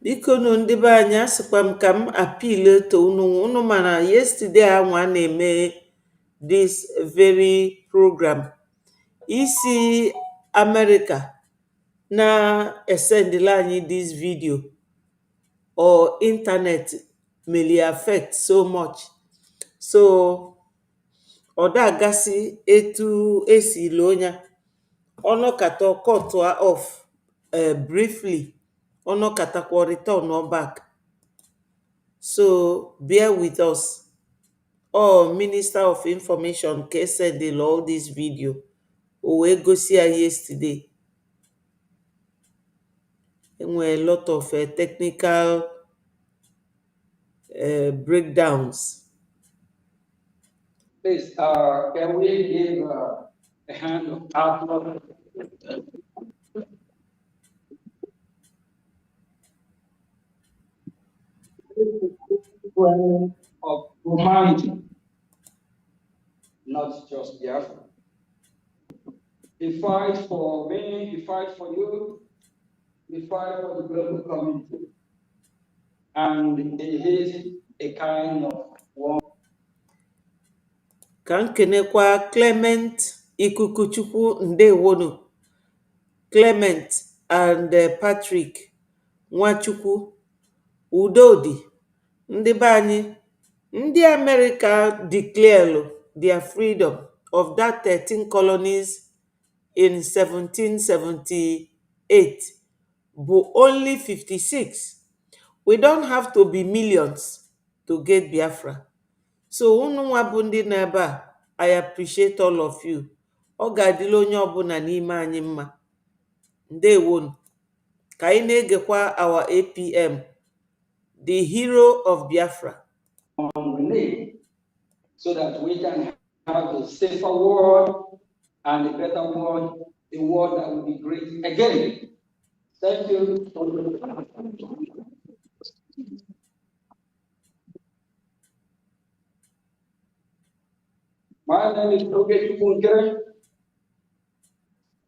Biko nụ ndị be anyị, asịkwa m ka m apil to unu mana yesterday anwa na-eme this very program isi America na-esendila anyị this video or internet may affect so much. So ọ dagasị etu esi ilo ya ọnọkata ọkọtụa off briefly ọnọkatakwa return back. So bear with us. Minister of Information ka send all this video o wee gosi ya yesterday. Enwere a lot of technical breakdowns. Please, can we give a hand of applause? friend of humanity, not just Biafra. He fights for me, he fights for you, he fights for the global community. And he is a kind of one. Ka m kenekwa Clement Ikukuchukwu ndewonu. Clement and Patrick Nwachukwu Udodi. Ndị be anyị, ndị America declare their freedom of that 13 colonies in 1778 bụ only 56. We don't have to be millions to get Biafra. So unu nwa bụ ndị nọ ebe a, I appreciate all of you. Ọ ga-adịla onye ọbụla n'ime anyị mma. Ndewonu. Ka anyị na-egekwa our APM, the hero of Biafra. We need so that we can have a safer world and a better world, a world that will be great again. Thank you. My name is Oge Kunkere,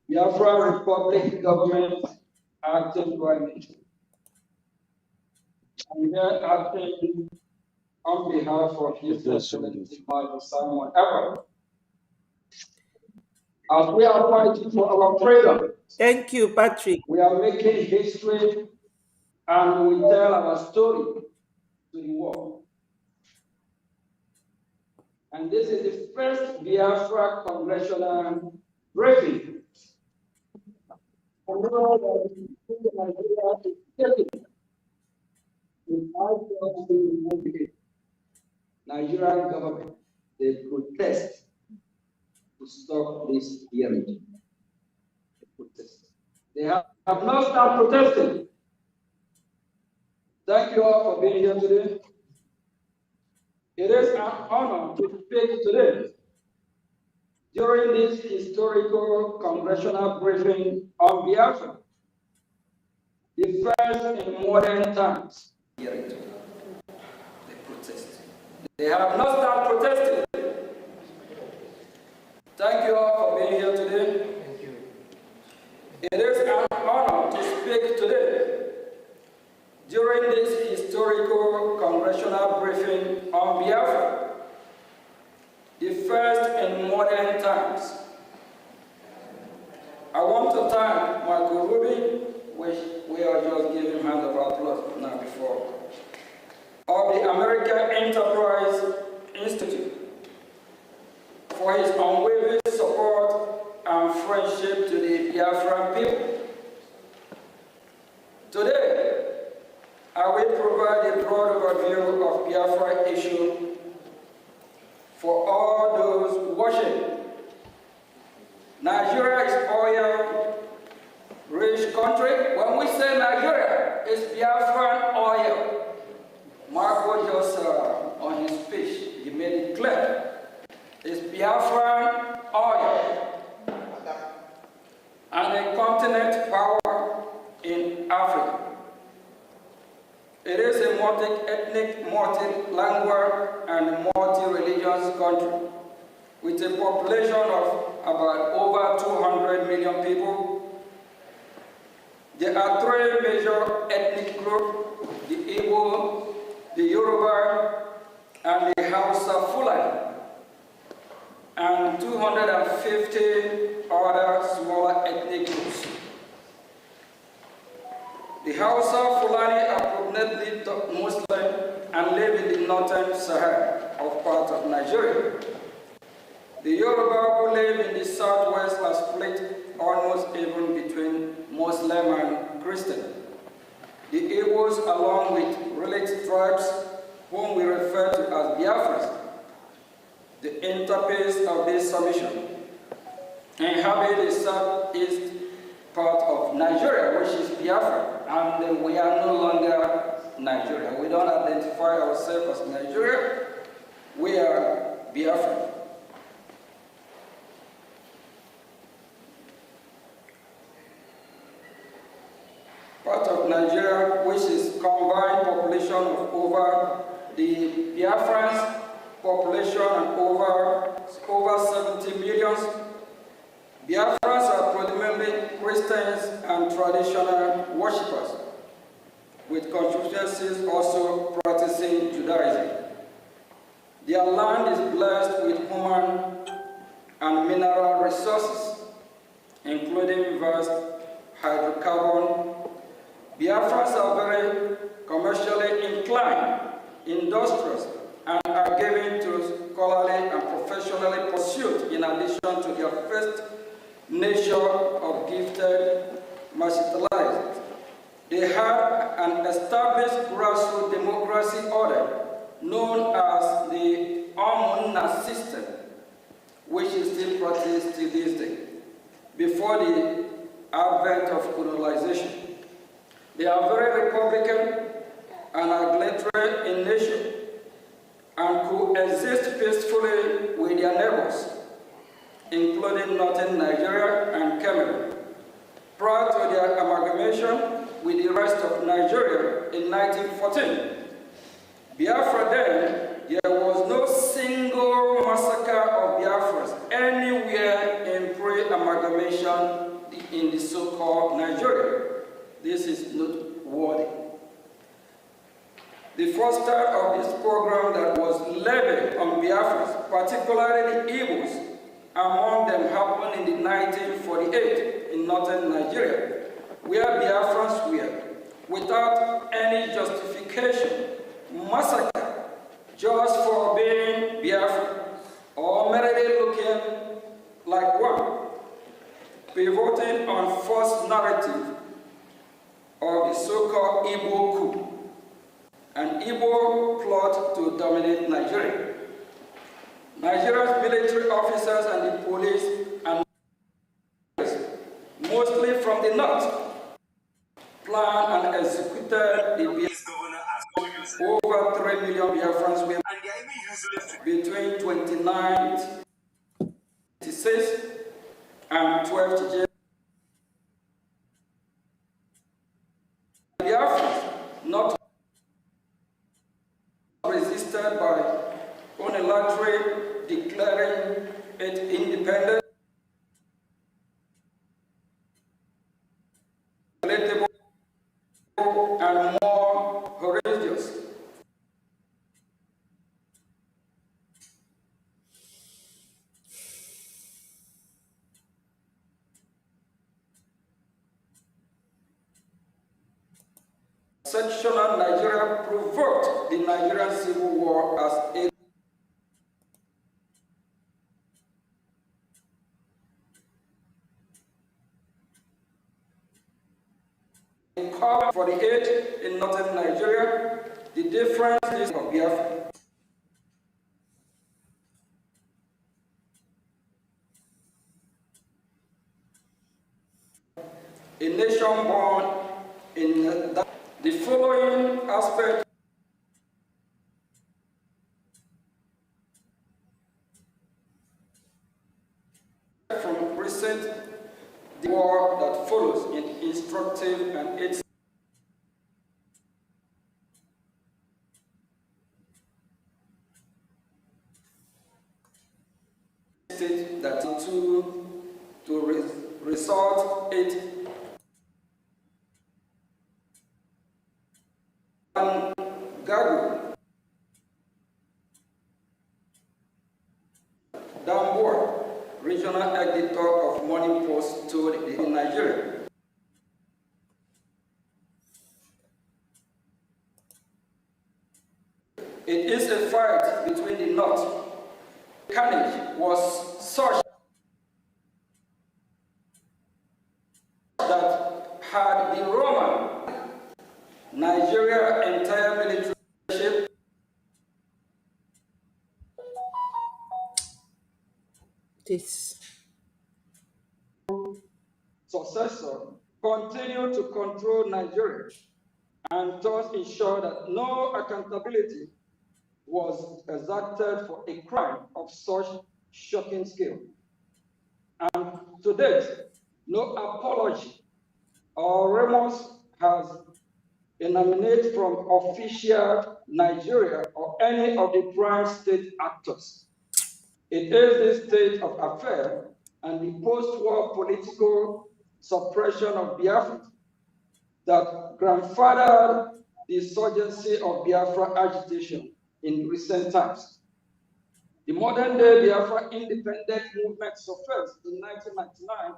Biafra Republic Government Acting Prime Minister. I'm here acting on behalf of His Excellency Simon Ever. As we are fighting for our freedom. Thank you, Patrick. We are making history and we tell our story to the world. And this is the first Biafra Congressional briefing. Nigerian government, they protest to stop this hearing. They protest. They have not started protesting. Thank you all for being here today. It is an honor to speak today during this historical congressional briefing on Biafra, the first in modern times. They protest. They have not started protesting. Thank you all for being here today. Thank you. It is an honor to speak today during this historical congressional briefing on Biafra, the first in modern times. I want to thank Michael Rubin, which we are just giving hand of applause now before, of the American Enterprise Institute for his unwavering support and friendship to the Biafran people. Today, I will provide a broad overview of Biafra issue for all those watching. Nigeria is oil-rich country. When we say Nigeria, it's Biafran oil. Marco just on his speech, he made it clear. It's Biafran oil and a continent power in Africa. It is a multi-ethnic, multi-language, and multi-religious country with a population of about over 200 million people. There are three major ethnic groups: the Igbo, the Yoruba, and the Hausa Fulani, and 250 other smaller ethnic groups. The Hausa Fulani are predominantly Muslim and live in the northern Sahara of part of Nigeria. The Yoruba who live in the southwest are split almost even between Muslim and Christian. The Igbos, along with related tribes whom we refer to as Biafras, the interface of this submission, inhabit the southeast part of Nigeria, which is Biafra, and we are no longer Nigeria. We don't identify ourselves as Nigeria. We are Biafra. Part of of Nigeria, which is combined population of over the Biafran's population and over 70 million. Biafrans are predominantly Christians and traditional worshippers, with constituencies also practicing Judaism. Their land is blessed with human and mineral resources, including vast hydrocarbon. Biafrans are very commercially inclined, industrious, and are given to scholarly and professionally pursuit in addition to their first nature of gifted marginalized. They had an established grassroots democracy order known as the Omuna system, which is still practiced to this day, before the advent of colonization. They are very republican and egalitarian in nature and coexist peacefully with their neighbors, including northern Nigeria and Cameroon. Prior to their amalgamation with the rest of Nigeria in 1914, Biafra then, there was no single massacre of Biafrans anywhere in pre-amalgamation in the so-called Nigeria. This is noteworthy. The first start of this program that was levied on Biafrans, particularly the Igbos, among them happened in 1948 in northern Nigeria, where Biafrans were, without any justification, massacred just for being Biafran or merely looking like one, pivoting on false narrative of the so-called Igbo coup, an Igbo plot to dominate Nigeria. Nigeria's military officers and the police, and mostly from the north, planned and executed the over 3 million Biafrans were between 2996 and 12th January. Biafrans not resisted by unilaterally declaring it independent, and more horrendous. Sectional Nigeria provoked the Nigerian Civil War as a for the age in northern Nigeria. The difference is of Biafra. A nation born in the following aspect from recent the war that follows in instructive and its state that to resort it and Gagu Damboa, regional editor of Morning Post, told in Nigeria. It is a fight between the North. Carnage was such that had the Roman Nigeria entire military leadership this successor continue to control Nigeria and thus ensure that no accountability was exacted for a crime of such shocking scale. And to date, no apology or remorse has emanate from official Nigeria or any of the prime state actors. It is the state of affairs and the post-war political suppression of Biafra that grandfathered the insurgency of Biafra agitation in recent times. The modern-day Biafra independent movement surfaced in 1999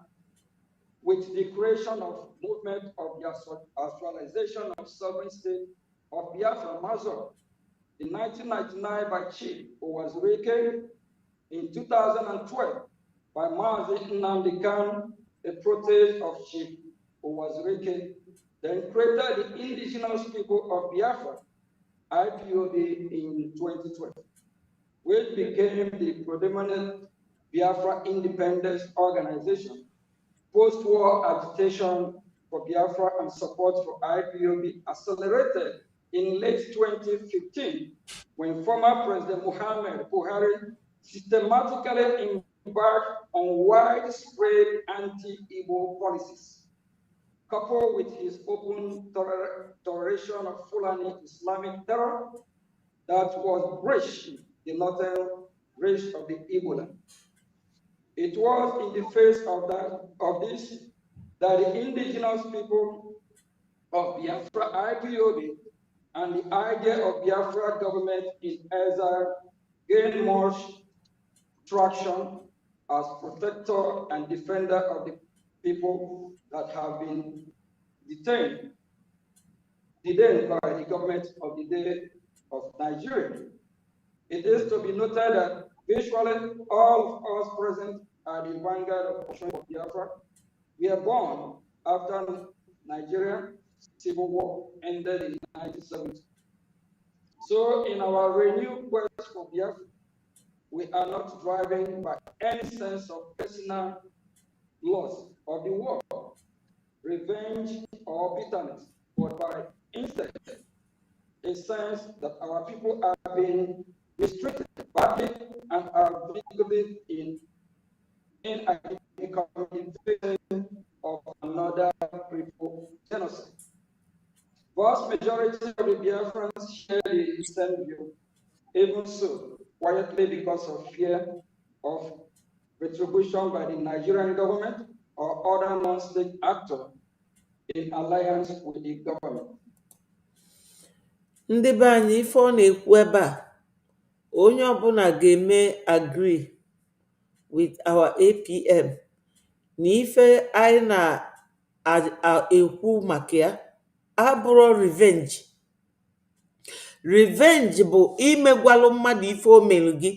with the creation of movement of the actualization of sovereign state of Biafra Mazur in 1999 by Chief Owazurike, in 2012 by Mazi Nnamdi Kanu, a protege of Chief Owazurike, then created the indigenous people of Biafra, IPOB, in 2012, which became the predominant Biafra independence organization. Post-war agitation for Biafra and support for IPOB accelerated in late 2015 when former President Muhammad Buhari systematically embarked on widespread anti-Igbo policies, coupled with his open toleration of Fulani Islamic terror that was breaching the northern reach of the Igbo land. It was in the face of this that the indigenous people of Biafra, IPOB, and the idea of Biafra government in exile gained much traction as protector and defender of the people that have been detained by the government of the day of Nigeria. It is to be noted that virtually all of us present at the vanguard of Biafra we are born after Nigeria civil war ended in 1970. So in our renewed quest for Biafra, we are not driven by any sense of personal loss of the war, revenge, or bitterness, but by instead a sense that our people are being mistreated badly and are victims in becoming victims of another people genocide. Vast majority of the Biafrans share the same view, even so, quietly because of fear of retribution by the Nigerian government or other non-state actors in alliance with the government. Ndị be anyị, ife ọ na-ekwu ebe a, onye ọbụla ga-eme agree with our APM na ife anyị na-ekwu maka ya abụrụ revenge. Revenge bụ imegwalụ mmadụ ife o mere gị.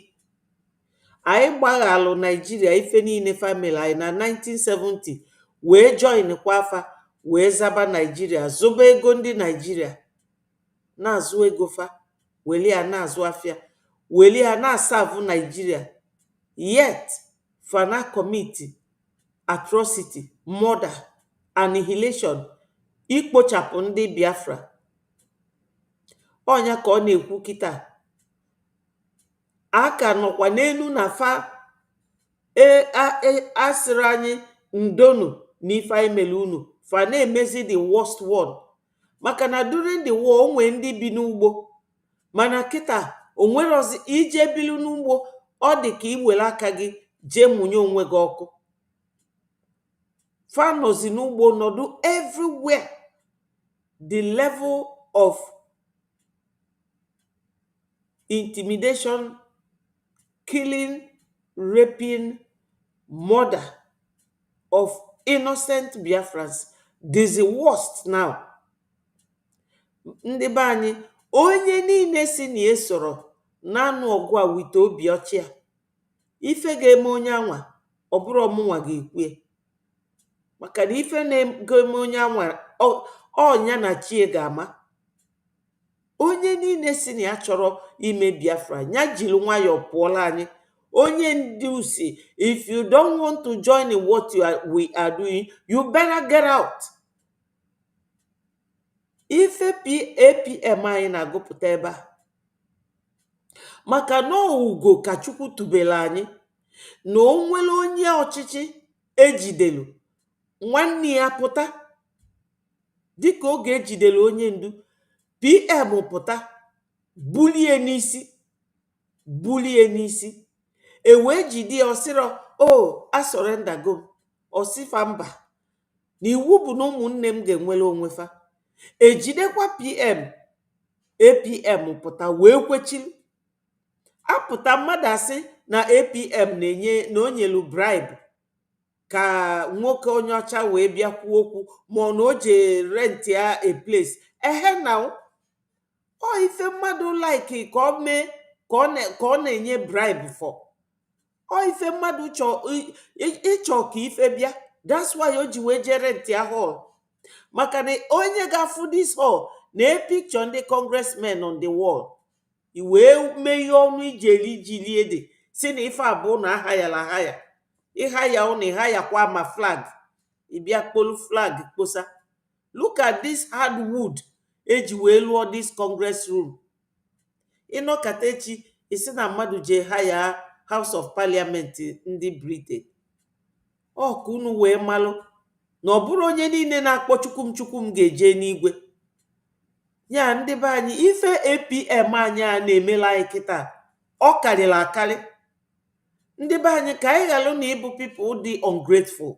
Anyị gbaghalụ Naijiria ife niile famili anyị na 1970 wee join kwa afa wee zaba Naijiria, zụba ego ndị Naijiria, na-azụ ego fa, weli ya na-azụ afịa, weli ya na-asavụ Naijiria, yet fana commit atrocity, murder, annihilation, ikpochapụ ndị Biafra. Ọnya ka ọ na-ekwu kịta. Aka nọkwa n'elu na fa asịrị anyị ndonu na ife anyị mere unu, fa na-emezi the worst one. Maka na during the war onwe ndị bi n'ugbo, mana kịta onwerozi ije bili n'ugbo, ọ dị ka iwere aka gị jee mụnye onwe gị ọkụ. Fa nọzi n'ugbo nọdụ everywhere. The level of intimidation, killing, raping, murder of innocent Biafrans is the worst now. Ndị be anyị, onye niile si na esoro na-anụ ọgụ a wite obi ọchị a, ife ga-eme onye anwa ọ bụrụ ọmụnwa ga-ekwe. Maka na ife na-eme onye anwa ọnya na chie ga-ama. Onye niile si na ya chọrọ ime Biafra, nya jiri nwayọọ pụọla anyị. Onye ndu si, if you don't want to join in what we are doing, you better get out. Ife APM anyị na-agụpụta ebe a. Maka na ugo ka Chukwu tubere anyị, na o nwere onye ọchịchị ejidelu nwanne ya pụta, dịka oge ejidere onye ndu PM pụta bulie n'isi e wee jide ya ọsịrọ o asorendago m ọsịfa mba na iwu bụ na ụmụnne m ga-enwere onwe fa ejidekwa APM pụta wee kwechiri apụta mmadụ asị na APM na-enye na o nyelu bribe ka nwoke onye ọcha wee bịa kwuo okwu ma ọ na o je rent ya a place ehe na ọ ife mmadụ like ka ọ mee ka ọ na-enye bribe for ọ ife mmadụ ịchọ ka ife bịa. That's why o ji wee je rent ya hall maka na onye ga-afụ this hall na picture ndị congressmen on the wall iwee mee ihe ọnụ iji ede si na ife abụọ na aha ya ịha ya ụna ịha ya kwa ma flag ịbịa kpolu flag kposa. Look at this hardwood eji wee lụọ this congress room. Ịnọkata echi isi na mmadụ je ha ya House of Parliament ndị Britain. Ọ ka unu wee malụ na ọ bụrụ onye niile na-akpọ chukwum ga-eje n'igwe. Ya ndị be anyị ife APM anyị a na-emela anyị kịta ọ karịrị akarị. Ndị be anyị ka anyị ghalụ na ịbụ people dị ungrateful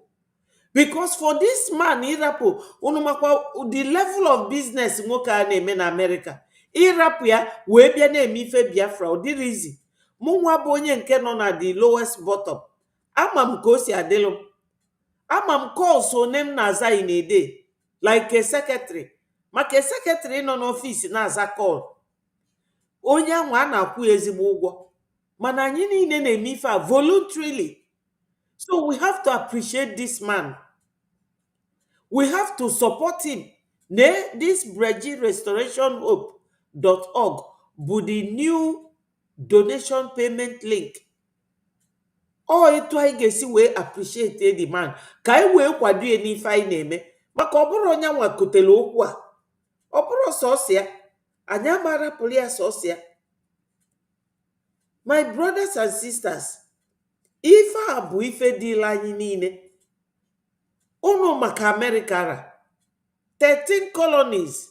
because for this man ịrapụ unu makwa the level of business nwoke a na-eme na America ịrapụ ya wee bịa na-eme ife Biafra ọ dịrị izi. Mụ nwa bụ onye nke nọ na the lowest bottom ama m ka o si adịlụ m ama m calls one m na-aza na-ede like a secretary maka secretary nọ n'ọfịs na-aza call onye ahụ a na-akwụ ezigbo ụgwọ mana anyị niile na-eme ife a voluntarily. So we have to appreciate this man. We have to support him. This bregirestorationhope.org bụ the new donation payment link. Ọ etu anyị ga-esi wee appreciate the man ka anyị wee kwado ya n'ife anyị na-eme maka ọ bụrụ onye nwa kotere okwu a ọ bụrụ sọsịa anyị amarapụrụ ya sọsịa. My brothers and sisters, ife a bụ ife dịla anyị niile. Unu maka America ra 13 colonies.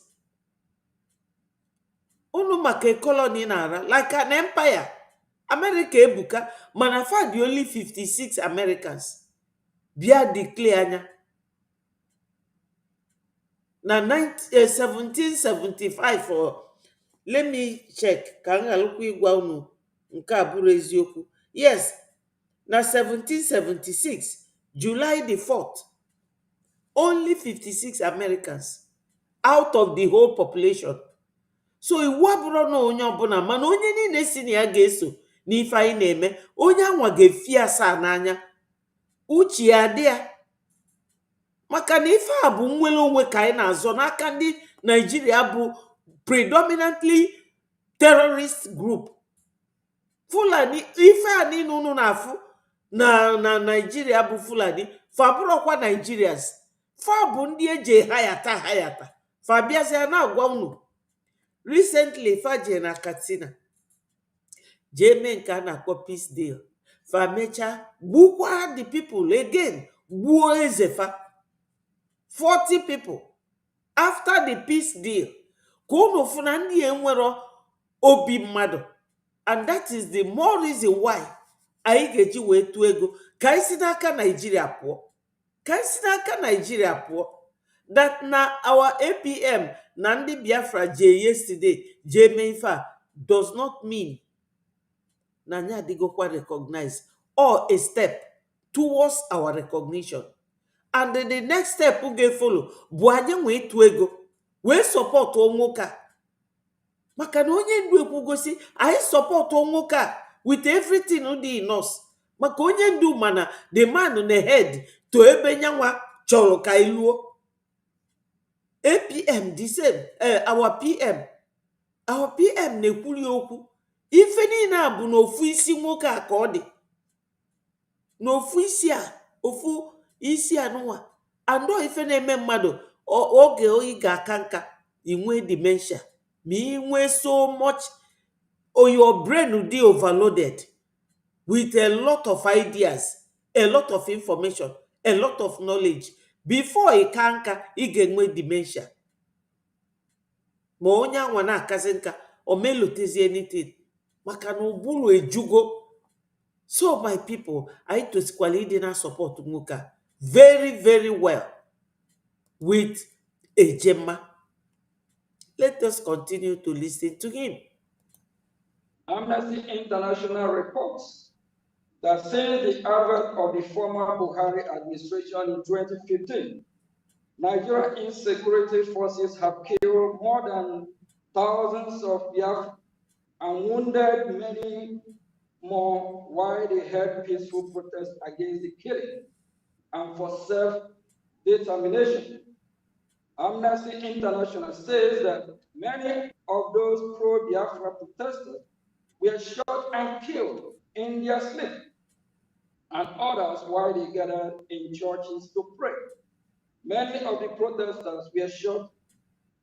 Unu maka colony na-ara like an empire. America ebuka mana fa dị only 56 Americans bịa declare anya na 1775 or let me check ka m ghalụkwa ịgwa unu nke a bụrụ eziokwu. Yes, na 1776 July the 4th only 56 Americans out of the whole population. So iwu abụrụ na onye ọbụla mana onye niile si na ya ga-eso n'ife anyị na-eme onye anwa ga-efi asaa n'anya uche ya dị ya maka na ife a bụ nnwere onwe ka anyị na-azọ n'aka ndị Nigeria bụ predominantly terrorist group. Fulani ife a niile unu na-afụ na Nigeria bụ Fulani fa bụrụkwa Nigerians fa bụ ndị eji hayata fa bịazịa na-agwa unu recently fa jee na Katsina jee mee nke a na-akpọ peace deal fa mechaa gbukwa the people again gbuo eze fa 40 people after the peace deal ka unu fụ na ndị enwero obi mmadụ. And that is the more reason why anyị ga-eji wee tụọ ego ka anyị si n'aka Nigeria pụọ that na our APM na ndị Biafra jee yesterday jee mee ife a does not mean na anyị adịgokwa recognize or a step towards our recognition. And the next step ga-efolo bụ anyị nwee ịtụ ego wee support nwoke a maka na onye ndu ekwugosi anyị support nwoke a with everything dị in us maka onye ndu mana the man na head to ebe nyanwa chọrọ ka iluo. APM the same our PM na-ekwuri okwu ife niile a bụ n'ofu isi nwoke a ka ọ dị n'ofu isi anụnwa andọ ife na-eme mmadụ oge oyi ga-aka nka inwe dementia ma inwe so much or your brain will be overloaded with a lot of ideas, a lot of information, a lot of knowledge before ị ka nka ị ga-enwe dementia. ma onye anwa na-akazi nka o melotezi anything maka na ụbụrụ ejugo. So my people, anyị tosikwala ịdị na support nwoke a very very well with ejema. Let us continue to listen to him. Amnesty International reports that since the advent of the former Buhari administration in 2015, Nigerian insecurity forces have killed more than thousands of Biafra and wounded many more while they held peaceful protests against the killing and for self-determination. Amnesty International says that many of those pro-Biafra protesters were shot and killed in their sleep, and others while they gathered in churches to pray. Many of the protesters were shot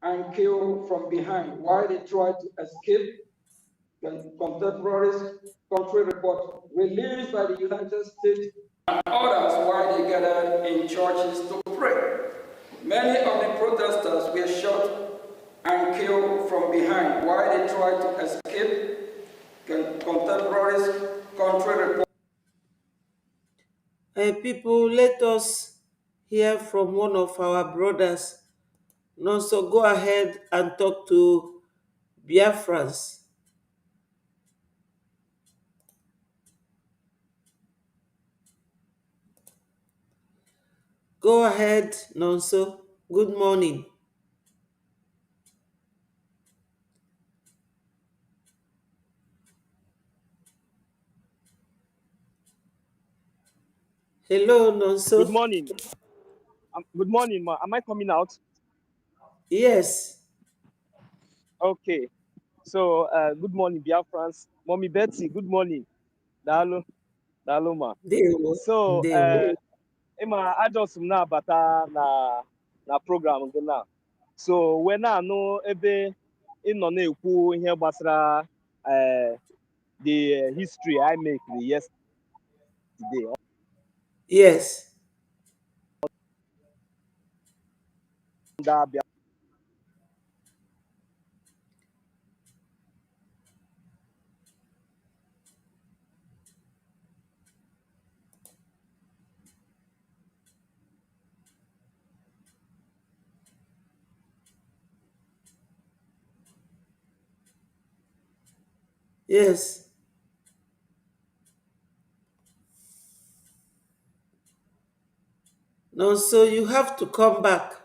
and killed from behind while they tried to escape. Contemporaries country report released by the United States, and others while they gathered in churches to pray. Many of the protesters were shot and killed from behind while they tried to escape. Contemporaries country report. People, let us hear from one of our brothers. No, so go ahead and talk to Biafrans. Go ahead, Nonso. Good morning. Hello, Nonso. Good morning. Good morning, ma. Am I coming out? Yes. Okay. So, good morning, Biafrans. Mommy Betsy, good morning. Dalo, ma. Ndewo. So, Emma, I just na bata na program gị na. So, when I know ebe ịnọ na-ekwu ihe gbasara the history I make yesterday. Yes. Yes. No, so you have to come back.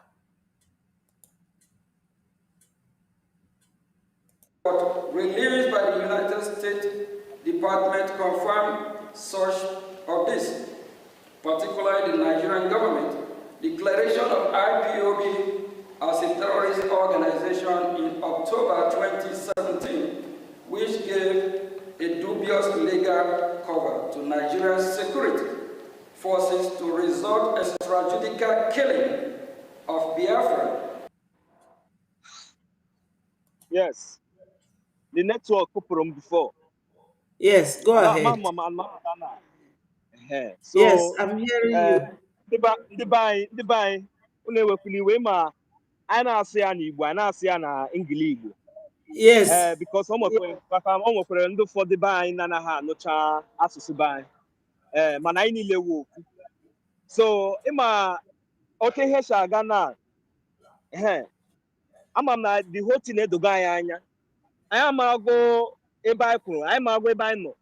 Released by the United States Department confirmed such of this, particularly the Nigerian government declaration of IPOB as a terrorist organization in October 2017, which gave a dubious legal cover to Nigeria's security forces to resort extrajudicial killing of Biafra. Yes. The network from before. Yes, go ahead. So, yes, I'm hearing you. The buy, we ma I na-asị ya n'Igbo, I na-asị ya na Igbo. Yes. Because almost ndị ụfọdụ be anyị na-anaghị anụcha asụsụ be anyị. Mana anyị niile wụ okwu. So, ịma oke ihe si aga na ama m na the whole thing edogo anyị anya. Anyị amago ebe anyị kwuru, anyị amago ebe anyị nọ.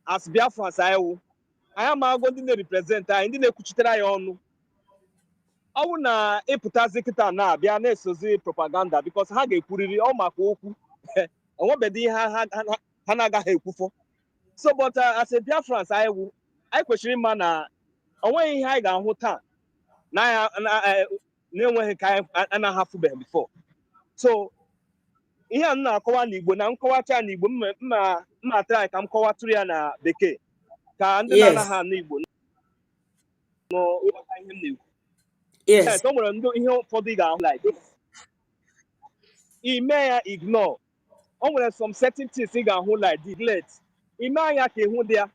As Biafrans anyị wụ. Anyị amago ndị na-represent anyị, ndị na-ekwuchitere anyị ọnụ. Ọ bụ na ịpụtazi kịta na-abịa na-esozi propaganda because ha ga-ekwuriri ọ maka okwu onwebedị ihe ha na-agaghị ekwufọ. So but as a Biafrans anyị kwesịrị ịma na onweghị ihe anyị ga-ahụ taa na-enweghị ka anyị anaghafụbeghị before. So ihe a na-akọwa n'Igbo na nkọwacha n'Igbo mma try ka m kọwatụrụ ya na Bekee ka ndị na-anaghị anụ Igbo ịghọta ihe m na-ekwu. Yes. O nwere ndị ihe ụfọdụ ị ga-ahụ like this. Ime ya ignore. O nwere some certain things ị ga-ahụ like neglect. Ime anya ka ịhụ dị ya.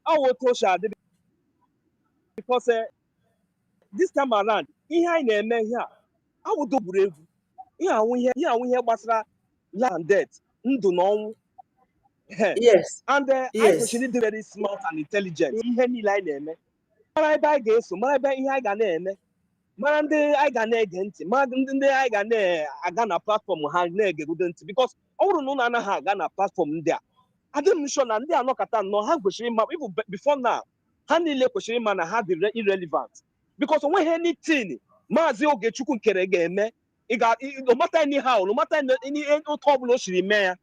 Ọ wụ otu o si adị because this time around ihe anyị na-eme ihe a awụdo egwuregwu. ihe ahụ ihe gbasara life and death, ndụ na ọnwụ. Yes. And I Yes. question dị very smart and intelligent. Ihe niile anyị na-eme. Mara ebe anyị ga-eso, mara ebe ihe anyị ga na-eme. Mara ndị anyị ga na-ege ntị, mara ndị anyị ga na-aga na platform ha na-egegodo ntị. Because ọ bụrụ na ụnụ anaghị aga na platform ndị a, adị m sure na ndị anọkọta nnọọ ha kwesịrị ịma, even before now, ha niile kwesịrị ịma na ha dị irrelevant. Because o nweghị anything Maazị Ogechukwu nkere ga-eme, no matter anyhow, no matter otu ọbụla o siri mee ya.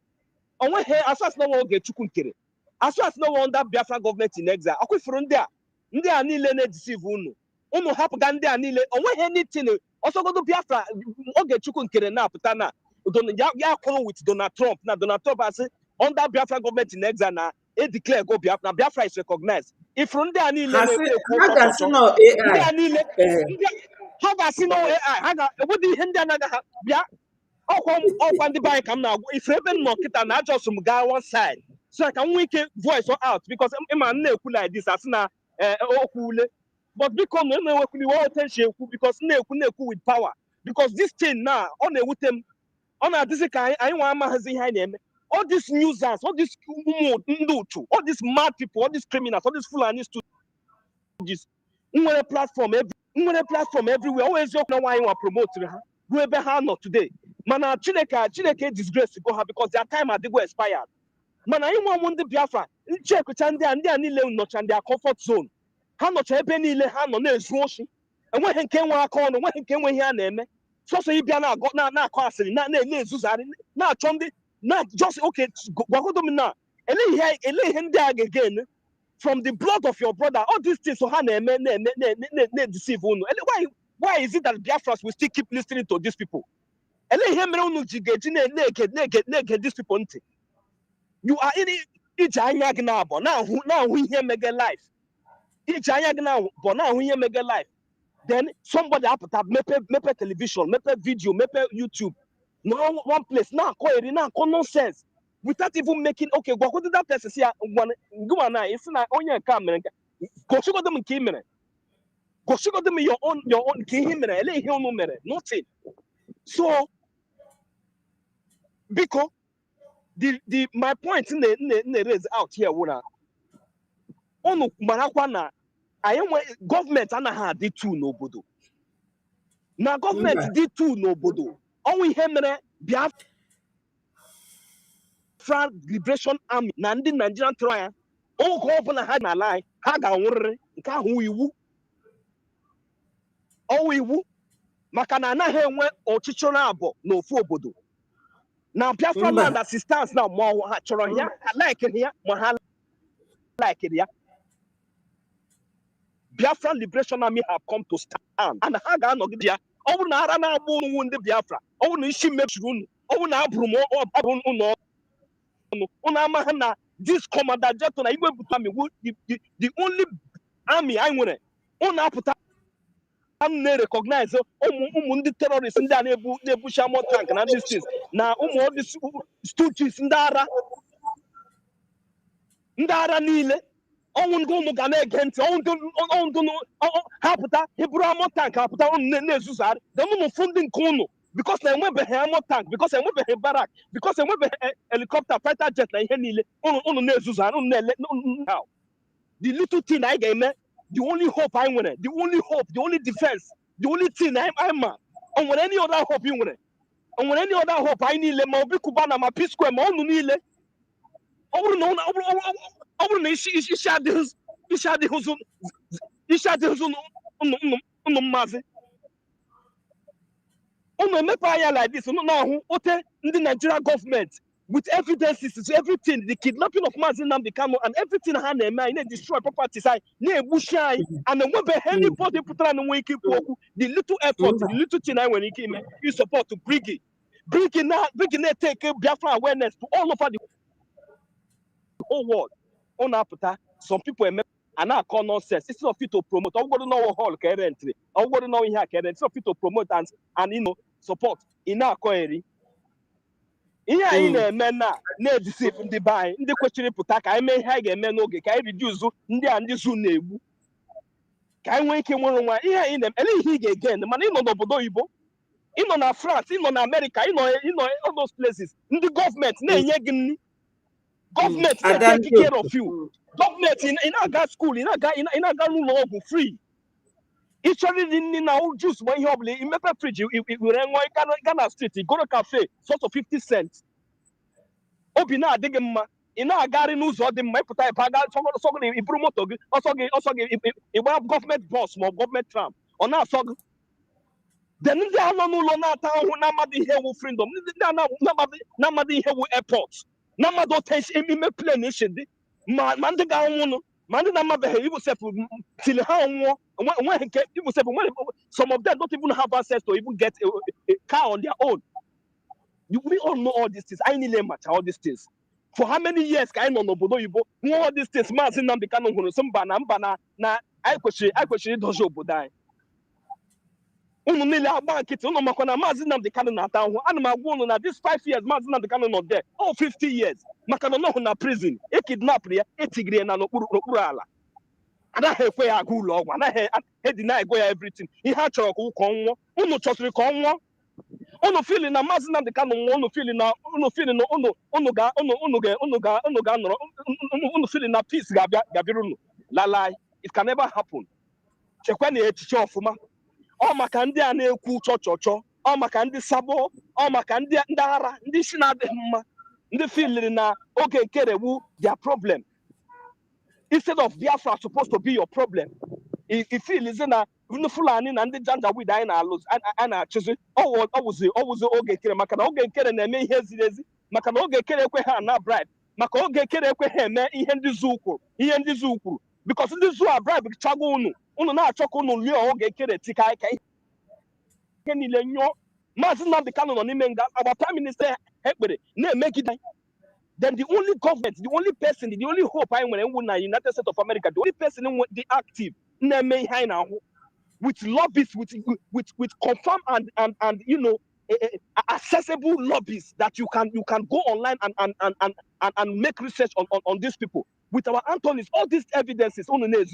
O nweghị asas na Ogechukwu nkere. Asas na under Biafra government in exile. Ọ kwefuru ndị a niile na-edeceive unu hapụga ndị a niile. O nweghị anything ọsọgodo Biafra Ogechukwu nkere na-apụta na ya kwụrụ with Donald Trump na Donald Trump asị under Biafra government in exile na declare go Biafra. Biafra is recognized. Ifuru ndị a niile na-ekwu ha ga-asị na ndị a AI. niile ha ga-asị na AI ha ga-ebudo ihe ndị anaghị ha bịa ọkwa ndị be anyị ka m na-agwa ifuru ebe m nọ kịta na ajọsụ m gaa one side so ka m nwee ike voice out because ịma na-ekwu like this asị na okwu ule but biko m na-enwekwuli iwe otenshi ekwu because na-ekwu with power because this thing na ọ na-ewute m ọ na-adịsị ka anyị nwa amaghịzi ihe anyị na-eme. All these users, all these ndị uchu, all these mad people, all these criminals, all these Fulani students, nwere platform everywhere. Always eziokwu na nwaanyị nwa promote ha ruo ebe ha nọ today. Mana Chineke disgrace go ha because their time adịgo expired. Mana anyị nwa ndị Biafra nchekụcha ndị a niile nọcha ndị comfort zone. Ha nọcha ebe niile ha nọ na-ezu oshi. Enweghị nke nwe aka ọnụ, enweghị nke nwe ihe a na-eme. Sọsọ ịbịa na-akọ asịrị na-ezuzarị na-achọ ndị just okay gwagodo m na ele ihe ndị a ga-again from the blood of your brother. All these things so ha na-eme na-deceive unu. Why is it that Biafras will still keep listening to these people? Ele ihe mere unu ji ga-eji na-ege these people ntị. You are iji anya gị na-abọ na-ahụ ihe mege life. Iji anya gị na-abọ na-ahụ ihe mege life. Then somebody apụta mepe television, mepe video, mepe YouTube. No one place now nonsense without even making okay go to that person see go na it's na onye nke mere go show them nke mere go show them your own nke ihe mere ele ihe unu mere nothing. So because the my point in the raise out here wuna unu marakwa na anyị nwe government anaghị adị tu n'obodo na government dị tu n'obodo. Ọnwụ ihe mere Biafra Liberation Army na ndị Nigerian trial oge ọbụla ha n'ala anyị ha ga-anwụrịrị nke ahụ iwu maka na anaghị enwe ọchịchị na-abụ n'ofu obodo na Biafra land assistance na ma ha chọrọ ya ha like ya ma ha like ya. Biafra Liberation Army have come to stand and ha ga-anọgide ya. Ọ bụrụ na ara na-agba ụnụ ndị Biafra, ọ bụrụ na isi mechiri unu, ọ bụrụ na abụrụ ụnụ ọnụ amaghị na this commander jeto na igwe buta mi the only army anyị nwere ụnụ apụta na-recognize ụmụ ndị terrorists ndị a na-ebu shamo tank na ndị states na ụmụ stooges ndị ara niile ọnwụ ndị ụmụ ga na-ege ntị ha pụta heburu amọ tank apụta ụnụ na-ezuzarị then ụmụ fụ ndị nke ụnụ because na enwebeghị amọ tank because enwebeghị barak because enwebeghị helicopter fighter jet na ihe niile ụnụ na-ezuzarị ụnụ na-ele the little thing anyị ga-eme the only hope anyị nwere the only hope the only defense the only thing anyị ma o nwere any other hope ị nwere o nwere any other hope anyị niile ma Obi Kubana ma Peace Square ma ụnụ niile ọ bụrụ na isi adịghịzụ ụnụ mmazi ụnụ emepe anya like this ụnụ na-ahụ ote ndị Nigeria government with evidences everything the kidnapping of Mazi Nnamdi Kanu and everything ha na-eme anyị na-destroy properties anyị na-egbuchi anyị and enwebeghị anybody pụtara na nwe ike ikwu okwu the little effort the little thing anyị nwere ike ime is support to bring na-take Biafra awareness to all over the whole world. Ụnụ apụta some people eme a na-akọ nonsense instead of it to promote ọgwụgwọdụ n'ọwụ hall ka erentịrị ọgwụgwọdụ n'ọwụ ihe a ka erentịrị instead of it to promote and support ị na-akọ eri ihe anyị na-eme na-edeceive ndị be anyị ndị kwesịrị pụta ka anyị mee ihe anyị ga-eme n'oge ka anyị reduce ndị zu na-egbu ka anyị nwee ike nwere nwa ihe anyị na-eme ele ihe ị ga-ege mana ịnọ n'obodo oyibo in on France, in on America, in on all those places. In the government, government they take care of you. Government in our school, in our law free. Actually, in our juice when you have in paper fridge, you run Ghana Street, you go to cafe, sort of 50 cents. Obina digma in our garden news or the Maputa Paga, so improve government bus, more government tram. On our song. Then they are no longer namadi here with freedom. Namadi here with airports. Namado tense in me plane nation. Man, the guy won. Man, the number he will say till how when he get people say some of them don't even have access to even get a car on their own. We all know all these things. I need much all these things. For how many years can I know Bodo Yubo? All these things, man, I'm the canon who some banana na I question dojo bodai. Nile Abankit, Makona Mazinam the canon at town, Anima Wono, this 5 years, Mazinam the canon not there. Oh, 50 years. Makano na prison, a kidnap here, a tigre and Urala. And I have where I go log, and I had deny go everything. He had to go Congo, Uno Chosri Congo, Ono feeling a Mazinam the canon, Ono feeling Ono feeling a peace, Gabirun. Lalai, it can never happen. Chekwani Chofuma. All my candy and a cool chocho, all my candy sabo, all my candy and dara, this is not the feeling now. Okay, Kerewu, their problem. Instead of Biafra supposed to be your problem. If you feel is in a Fulani and the Janja with Diana lose and I choose it. Oh, was okay, Kere, Makanoge Kere, and may here's Makanoge Kere na bribe. Makoge Kere, he and the Zuku. Because this is a bribe, Chagunu. Una choko leo oge kere tika keni lenyo mazina the canon on imenga our prime minister hekbere na make it. Then the only government, the only person, the only hope I when in United States of America, the only person who the active na me now with lobbies with confirm and you know accessible lobbies that you can go online and make research on these people with our Anthony's all these evidences on the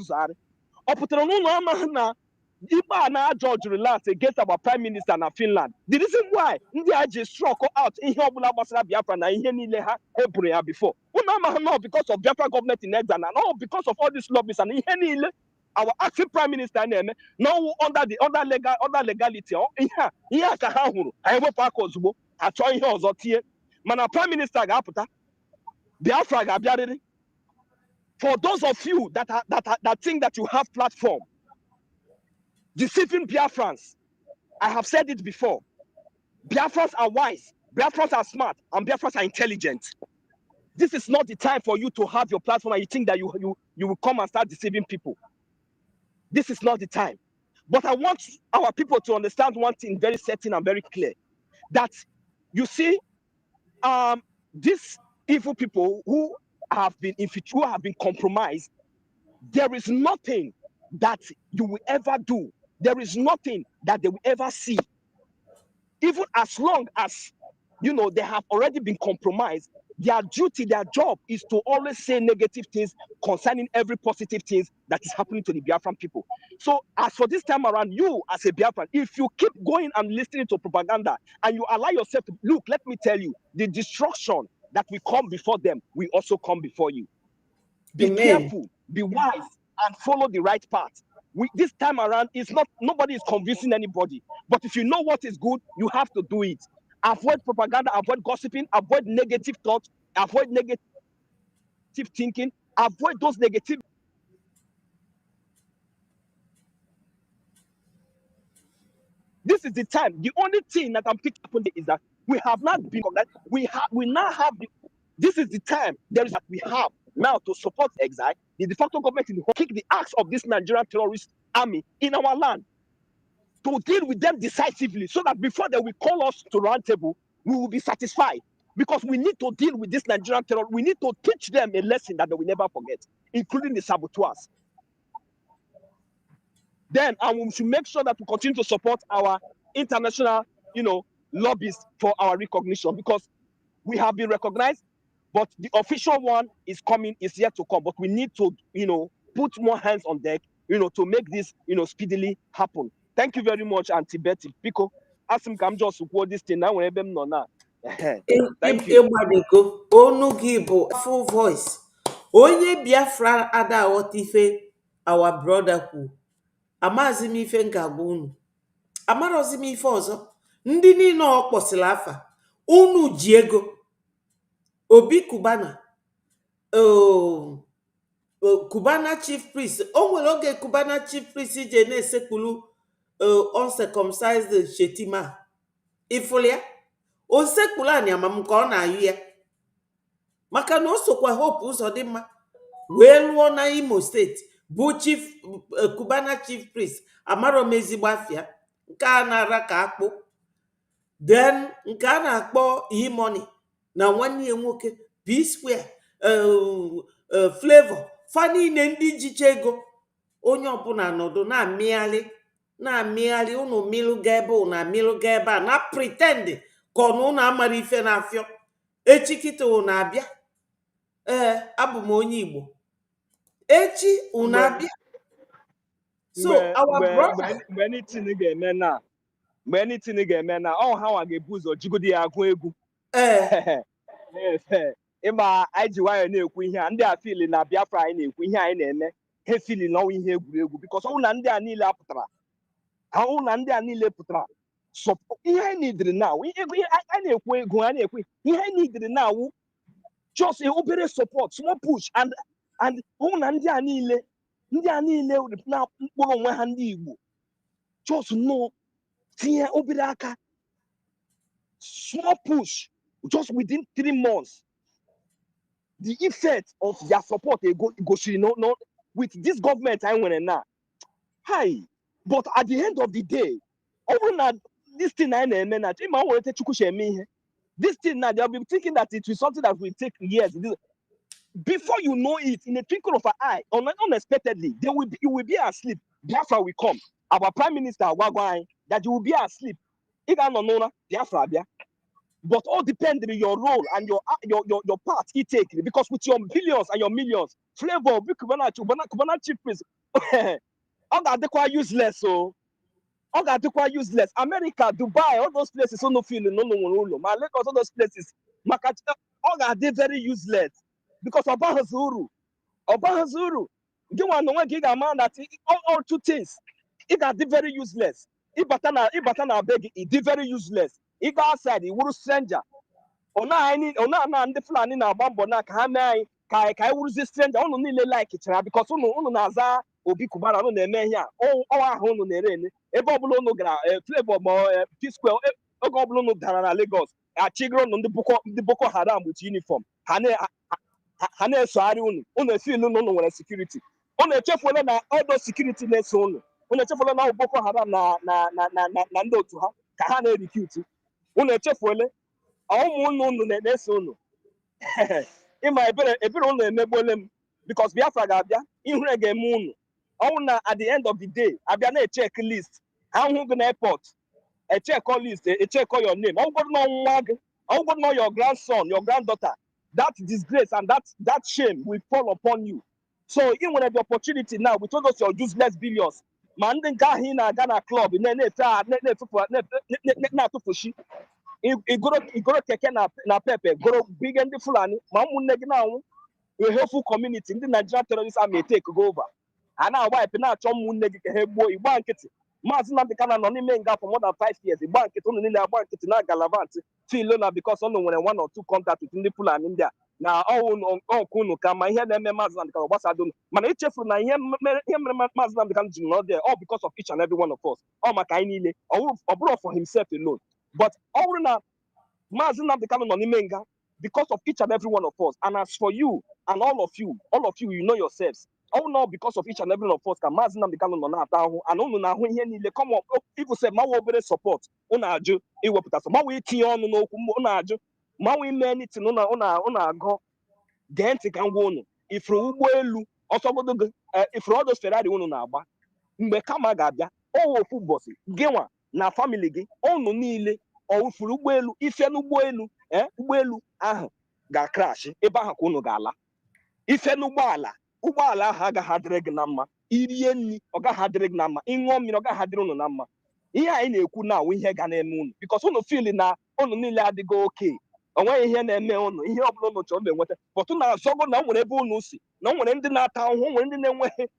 Iba George relax against our prime minister in Finland. The reason why India just struck out in Hobula Basra Biafra na Ihenileha Hebrea before. No, because of Biafra government in exile, no, because of all these lobbies and Ihenile, our acting prime minister name now under the other legality. Here Kahuru, I have a Zubo, I try here Zotie. Mana prime minister Gaputa, Biafra Gabiari. For those of you that think that you have platform, deceiving Biafrans, I have said it before. Biafrans are wise, Biafrans are smart, and Biafrans are intelligent. This is not the time for you to have your platform and you think that you will come and start deceiving people. This is not the time. But I want our people to understand one thing very certain and very clear. That you see, these evil people who have been compromised, there is nothing that you will ever do. There is nothing that they will ever see. Even as long as, you know, they have already been compromised, their duty, their job is to always say negative things concerning every positive things that is happening to the Biafran people. So as for this time around, you as a Biafran, if you keep going and listening to propaganda and you allow yourself to, look, let me tell you, the destruction that will come before them will also come before you. Be careful, be wise, and follow the right path. This time around, it's not, nobody is convincing anybody. But if you know what is good, you have to do it. Avoid propaganda, avoid gossiping, avoid negative thoughts, avoid negative thinking, avoid those negative. This is the time. The only thing that I'm picking up on is that we have not been that we now have this is the time there is that we have now to support exile. The de facto government will kick the axe of this Nigerian terrorist army in our land to deal with them decisively, so that before they will call us to round table, we will be satisfied. Because we need to deal with this Nigerian terror. We need to teach them a lesson that they will never forget, including the saboteurs. Then, and we should make sure that we continue to support our international, you know, lobbies for our recognition, because we have been recognized, but the official one is coming, is yet to come. But we need to, you know, put more hands on deck, you know, to make this, you know, speedily happen. Thank you very much, Auntie Betty. Pico. ask him come just support this thing now when them no na. Thank you. Ịgbalịgo onu gị bụ full voice. Onye Biafra ada aghọta ife our brother kwu. Amaghịzi m ife m ga-agwa unu. Amarọzi m ife ọzọ. Ndị niile ọ kpọsịrị afa. Unu ji ego. Obi Kubana. Kubana chief priest. O nwere oge Kubana chief priest je na-esekpulu uncircumcised Shetima. Ifụlụ ya? O sekpulu anyị amam ka ọ na-ayụ ya. Maka na o sokwa Hope Uzodimma wee lụọ na Imo steeti bụ chief Kubana chief priest amarọ m ezigbo afịa nke a na-ara ka akpụ. Then nke a na-akpọ E-Money na nwanne ya nwoke P-Square Flavor fa niile ndị jicha ego onye ọbụla nọdụ na-amịgharị unu milụga ebe unu amịlụga ebe a na pretend ka ọ na unu amara ife na-afịọ echi kịta unu abịa. Abụ m onye Igbo. Echi unu abịa. So our brother mgbe anything ga-eme na ọ ha nwa ga-ebu ụzọ jigodi ya agụ egwu. Ịma anyị ji nwayọ na-ekwu ihe a ndị a fili na Biafra anyị na-ekwu ihe anyị na-eme ha fili n'ọnwa ihe egwuregwu because ọnwụ na ndị a niile apụtara ihe anyị nidiri na anyị na-ekwu ego anyị na-ekwu ihe anyị nidiri na awụ just obere support small push and ọnwụ na ndị a niile na mkpụrụ onwe ha ndị Igbo just no tinye obere aka small push just within 3 months. The effect of their support no with this government I went now. Hi, but at the end of the day, this thing this thing now they'll be thinking that it is something that will take years. Before you know it, in a twinkle of an eye, unexpectedly, you will be asleep. Biafra will come. Our prime minister Wagwai, that you will be asleep. Biafra. But all depends on your role and your part you take. Because with your billions and your millions, Flavor, Kubana chief priest, all that quite useless. So all that quite useless. America, Dubai, all those places, no feeling, no. My Lagos, all those places, all that they very useless. Because Obahazuru, you want to give a man that all 2 things. It got very useless. Ibatana beg it very useless. He go outside, he will stranger. Ona and the Fulani na bambo na kai will stranger. Ono nile like it because ono naza Obi Kubana no neme here. Ahụ no nere. Ebe obulo no gra Flavor mo P-Square. Ogo obulo no dara na Lagos. Achigro no the Boko Haram with uniform. Hane so ari unu feel no nwere security. Ono echefole na all those security na so unu. Ono echefole na Boko Haram na ndị otu ha ka ha na-recruit. Unu echefuole ụmụ na-eso unu ịma ebere unu emegbole m because Biafra ga-abịa ihure ga-eme unu ọnwụ na at the end of the day abịa na-echeck list ha hụ gị na airport echeck list echeck your name ọgwụgwọ na nwa gị ọgwụgwọ na your grandson your granddaughter that disgrace and that shame will fall upon you. So ị nwere the opportunity now with all those your useless billions ma ndị nke ahụ ị na-aga na club na-atụfushi igoro keke na pepe goro bige ndị Fulani ma ụmụnne gị na-anwụ a helpful community ndị Nigerian terrorist army take go over a na-awipe na-achọ ụmụnne gị ka ha gbuo igba nkịtị Maazị Nnamdi Kanu nọ n'ime nga for more than 5 years igba nkịtị ụnụ niile agba nkịtị na Galavant filo na because ụnụ nwere 1 or 2 contact with ndị Fulani ndị a na ọkụ unu ka ma ihe na-eme Maazị Nnamdi Kanu gbasado unu mana echefuru na ihe mere Maazị Nnamdi Kanu ji nọ there all because of each and every one of us ọ maka anyị niile ọ bụrụ for himself alone but ọ bụrụ na Maazị Nnamdi Kanu nọ n'ime nga because of each and every one of us and as for you and all of you you know yourselves all not because of each and every one of us ka Maazị Nnamdi Kanu nọ na-ata ahụ and unu na-ahụ ihe niile come on people say ma obere support unu ajụ iwepụta so ma wee tinye ọnụ n'okwu unu ajụ ma wee mee anything unu agụ gee ntị ka ngwa unu ifuru ụgbọelu ọsọgodo gị ifuru ọdụ Ferrari unu na-agba mgbe kama ga-abịa ofu ụbọchị gịnwa na family gị unu niile ofuru ụgbọelu ife n'ụgbọelu ụgbọelu ahụ ga-crash ebe ahụ ka unu ga-ala ife n'ụgbọala ahụ agaghị adịrị gị na mma irie nri ọ gaghị adịrị gị na mma ịṅụọ mmiri ọ gaghị adịrị unu na mma ihe anyị na-ekwu na awụ ihe ga na-eme unu because unu feel na unu niile adịgo oke onweghị ihe na-eme unu ihe ọbụla unu chọrọ na-enweta pọtụ na-azọgo na o nwere ebe unu si na o nwere ndị na-ata ahụhụ nwere ndị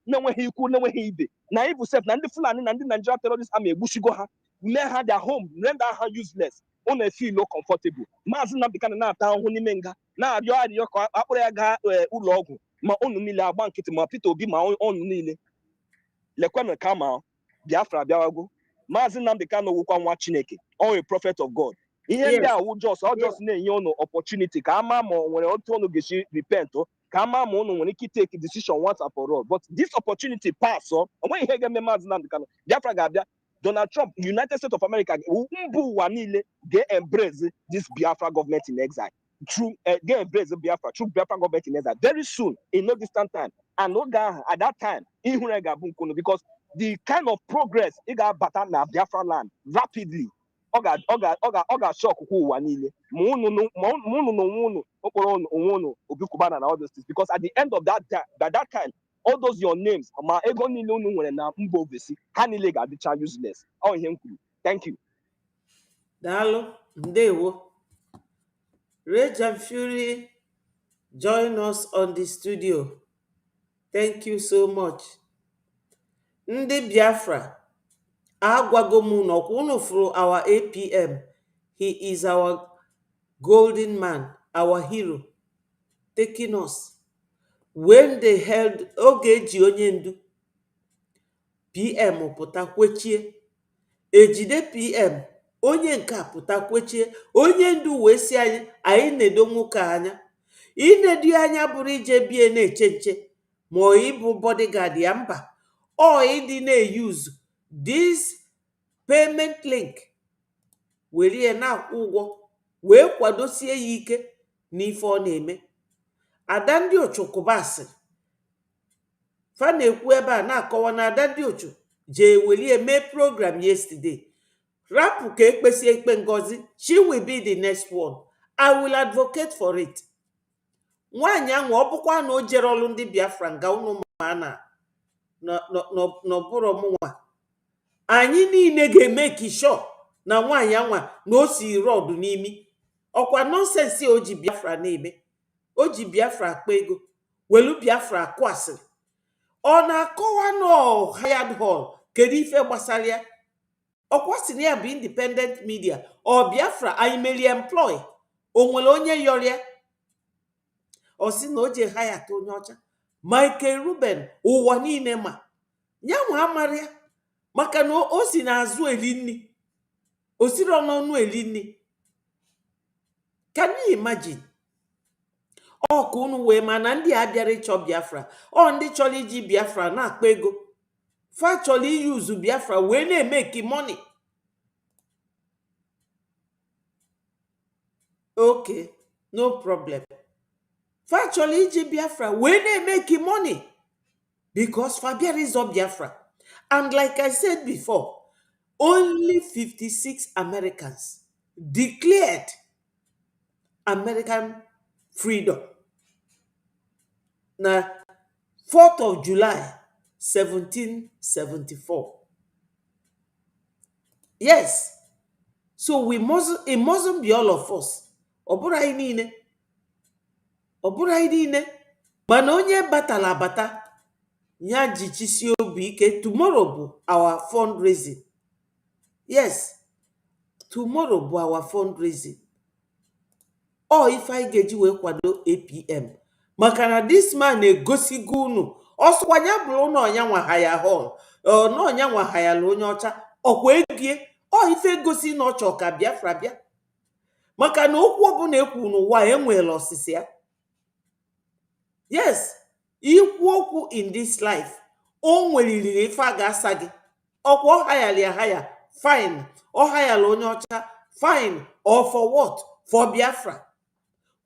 na-enweghị ikwu na-enweghị ibe na ibu sef na ndị Fulani na ndị Nigeria terrorist army egbuchigo ha mee ha their home render ha useless unu efilo comfortable maazị Nnamdi Kanu na-ata ahụhụ n'ime nga na-arịọ arịọ ka akpụrụ ya gaa ụlọ ọgwụ ma unu niile agba nkịtị ma Peter Obi ma unu niile lekwanụ kama Biafra bịawago maazị Nnamdi Kanu wụkwa nwa Chineke a prophet of God ihe ndị a wụ just na-enye unu opportunity ka ama ma nwere otu unu ga-esi repent ka ama ma unu nwere ike take decision once and for all but this opportunity pass onweghị ihe ga-eme maazị Nnamdi Kanu Biafra ga-abịa Donald Trump United States of America mba ụwa niile ga-embrace this Biafra government in exile ga-embrace Biafra true Biafra government in exile very soon in no distant time and oge ahụ at that time ihure ga-abụ nkunu because the kind of progress ị ga-abata na Biafra land rapidly ọ ga-shock ụwa niile ma unu na onwe unu okporo onwe unu Obi Kubana na all those things because at the end of that day, by that time all those your names ma ego niile unu nwere na mba ofesi ha niile ga-adịcha useless ọ ihe m kwuru. Thank you. Daalụ, ndewo. Rage and Fury join us on the studio. Thank you so much. Ndị Biafra agwago m na ọkwa unu fụrụ our APM. He is our golden man, our hero, taking us. When they held oge eji onye ndu PM pụta kwechie, ejide PM onye nke a pụta kwechie, onye ndu wee si anyị na-edo nwoke anya. Inedu anya bụrụ ije bie na-eche nche ma ịbụ bodyguard ya mba ọ ịdị na-use this payment link were na-akwụ ụgwọ wee kwadosie ya ike n'ife ọ na-eme. Ada ndị Ochukwuba asịrị fa na-ekwu ebe a na-akọwa na Ada ndị Ochu jee welie mee program yesterday. Rapụ ka ekpesi ekpe Ngozi, she will be the next one. I will advocate for it. Nwaanyị ahụ ọ bụkwa na o jere ọlụ ndị Biafra nga unu ma na n'ọbụrụ mụnwa anyị niile ga-eme kisho na nwaanyị anwa na o si rọd n'imi. Ọkwa nonsensi o ji Biafra na-eme, o ji Biafra akpa ego welu Biafra akụ asịrị. Ọ na-akọwa na hired hall kedu ife gbasara ya? Ọkwa si na ya bụ independent media ọ Biafra anyị meri employ o nwere onye yọrịa? Ọ sị na o je hayat onye ọcha Michael Ruben ụwa niile ma ya nwa amara ya maka na o si n'azụ eli nni, o siri ọnụ eli nni. Can you imagine? Ọ ka unu wee ma na ndị a bịara ịchọ Biafra ọ ndị chọrọ iji Biafra na-akpa ego, fa chọrọ iyuzu Biafra wee na-emeki money. Okay, no problem. Fa chọrọ iji Biafra wee na-emeki money because fa bịara ịzọ Biafra. And like I said before, only 56 Americans declared American freedom na 4th of July 1774. Yes, so it mustn't be all of us. Ọ bụrụ anyị niile mana onye batala abata ya jichisi obi ike. Tomorrow bụ our fundraising. Yes, tomorrow bụ our fundraising. Ife anyị ga-eji wee kwado APM maka na this man na-egosigo unu ọsụkwanya bụrụ na ọnya nwa haya hall na ọnya nwa hayala onye ọcha ọkwa egie ife gosi na ọchọ ka Biafra bịa maka na okwu ọbụla ekwu n'ụwa enweela ọsịsị ya. Yes, ikwu okwu in this life o nweliriri ife a ga-asa gị. Ọkwa ọ hayala ya haya fine, ọ hayala onye ọcha fine, or for what? For Biafra,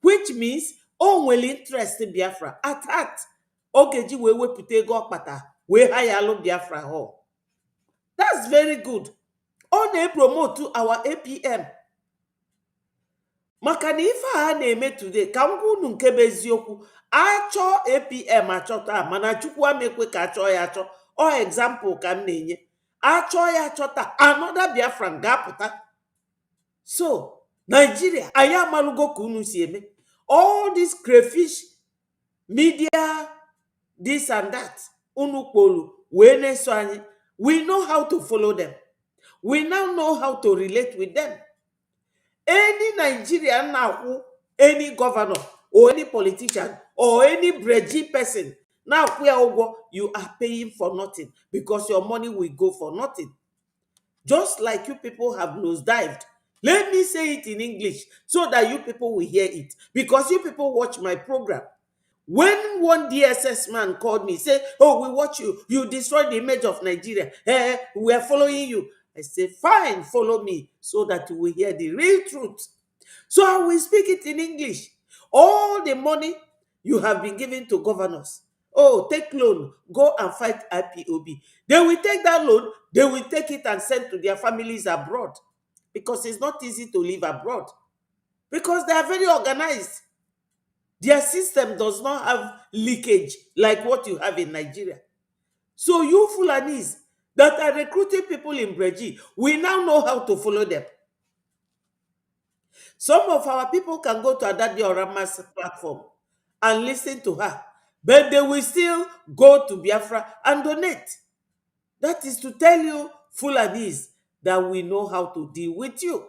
which means o nwere interest Biafra attacked. Ogeji wee wepụta ego ọkpata wee hayalụ Biafra hall. That's very good. Ọ na-promote our APM maka na ife a na-eme today ka m gwa unu nke bụ eziokwu. Achọ APM achọta mana Chukwu amekwe ka achọ ya achọ. Example ka m na-enye. Achọ chọta another Biafran ga-apụta. So Nigeria anyị amalugo ka unu si eme. All this crayfish media, this and that, unu kpolu wee na-eso anyị. We know how to follow them. We now know how to relate with them. Any Nigerian now, any governor or any politician or any breji person, now you are paying for nothing because your money will go for nothing. Just like you people have nosedived. Let me say it in English so that you people will hear it. Because you people watch my program. When one DSS man called me, say, oh, we watch you. You destroyed the image of Nigeria. We are following you. I say, fine, follow me so that you will hear the real truth. So I will speak it in English. All the money you have been given to governors. Oh, take loan, go and fight IPOB. They will take that loan, they will take it and send to their families abroad. Because it's not easy to live abroad. Because they are very organized. Their system does not have leakage like what you have in Nigeria. So you Fulanis that are recruiting people in Breji, we now know how to follow them. Some of our people can go to Adadi Orama's platform and listen to her, but they will still go to Biafra and donate. That is to tell you, Fulanis, that we know how to deal with you.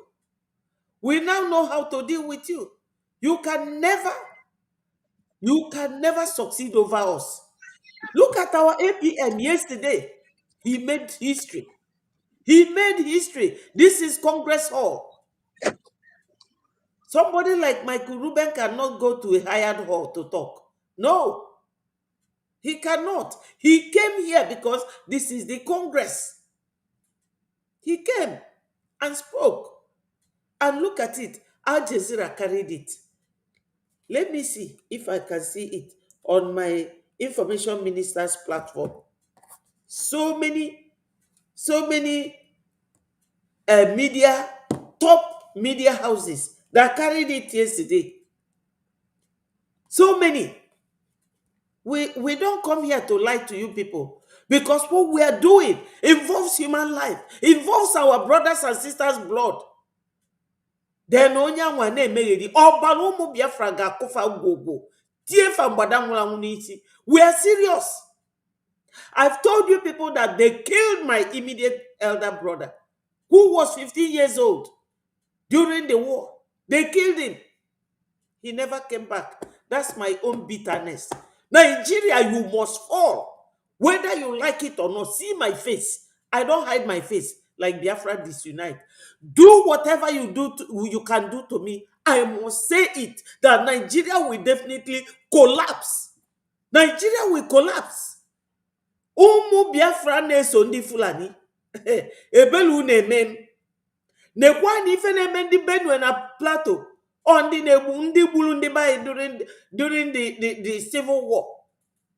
We now know how to deal with you. You can never succeed over us. Look at our APM yesterday. He made history. He made history. This is Congress Hall. Somebody like Michael Ruben cannot go to a hired hall to talk. No, he cannot. He came here because this is the Congress. He came and spoke. And look at it. Al Jazeera carried it. Let me see if I can see it on my information minister's platform. So many media, top media houses that carried it yesterday. So many. We don't come here to lie to you people, because what we are doing involves human life, involves our brothers and sisters' blood. Then onyanwa na-emegheri ọbara ụmụ Biafra ga-akụfa gwogwo tie fa mgbada nwụrụ anwụ n'isi. We are serious. I've told you people that they killed my immediate elder brother, who was 15 years old during the war. They killed him. He never came back. That's my own bitterness. Nigeria, you must fall. Whether you like it or not, see my face. I don't hide my face like Biafra disunite. Do whatever you can do to me. I must say it, that Nigeria will definitely collapse. Nigeria will collapse. Ụmụ Biafra na-eso ndị Fulani. Ebelu na-eme. Nekwa na ife na-eme ndị Benue na Plateau. On the gburu ndị bayi during the Civil War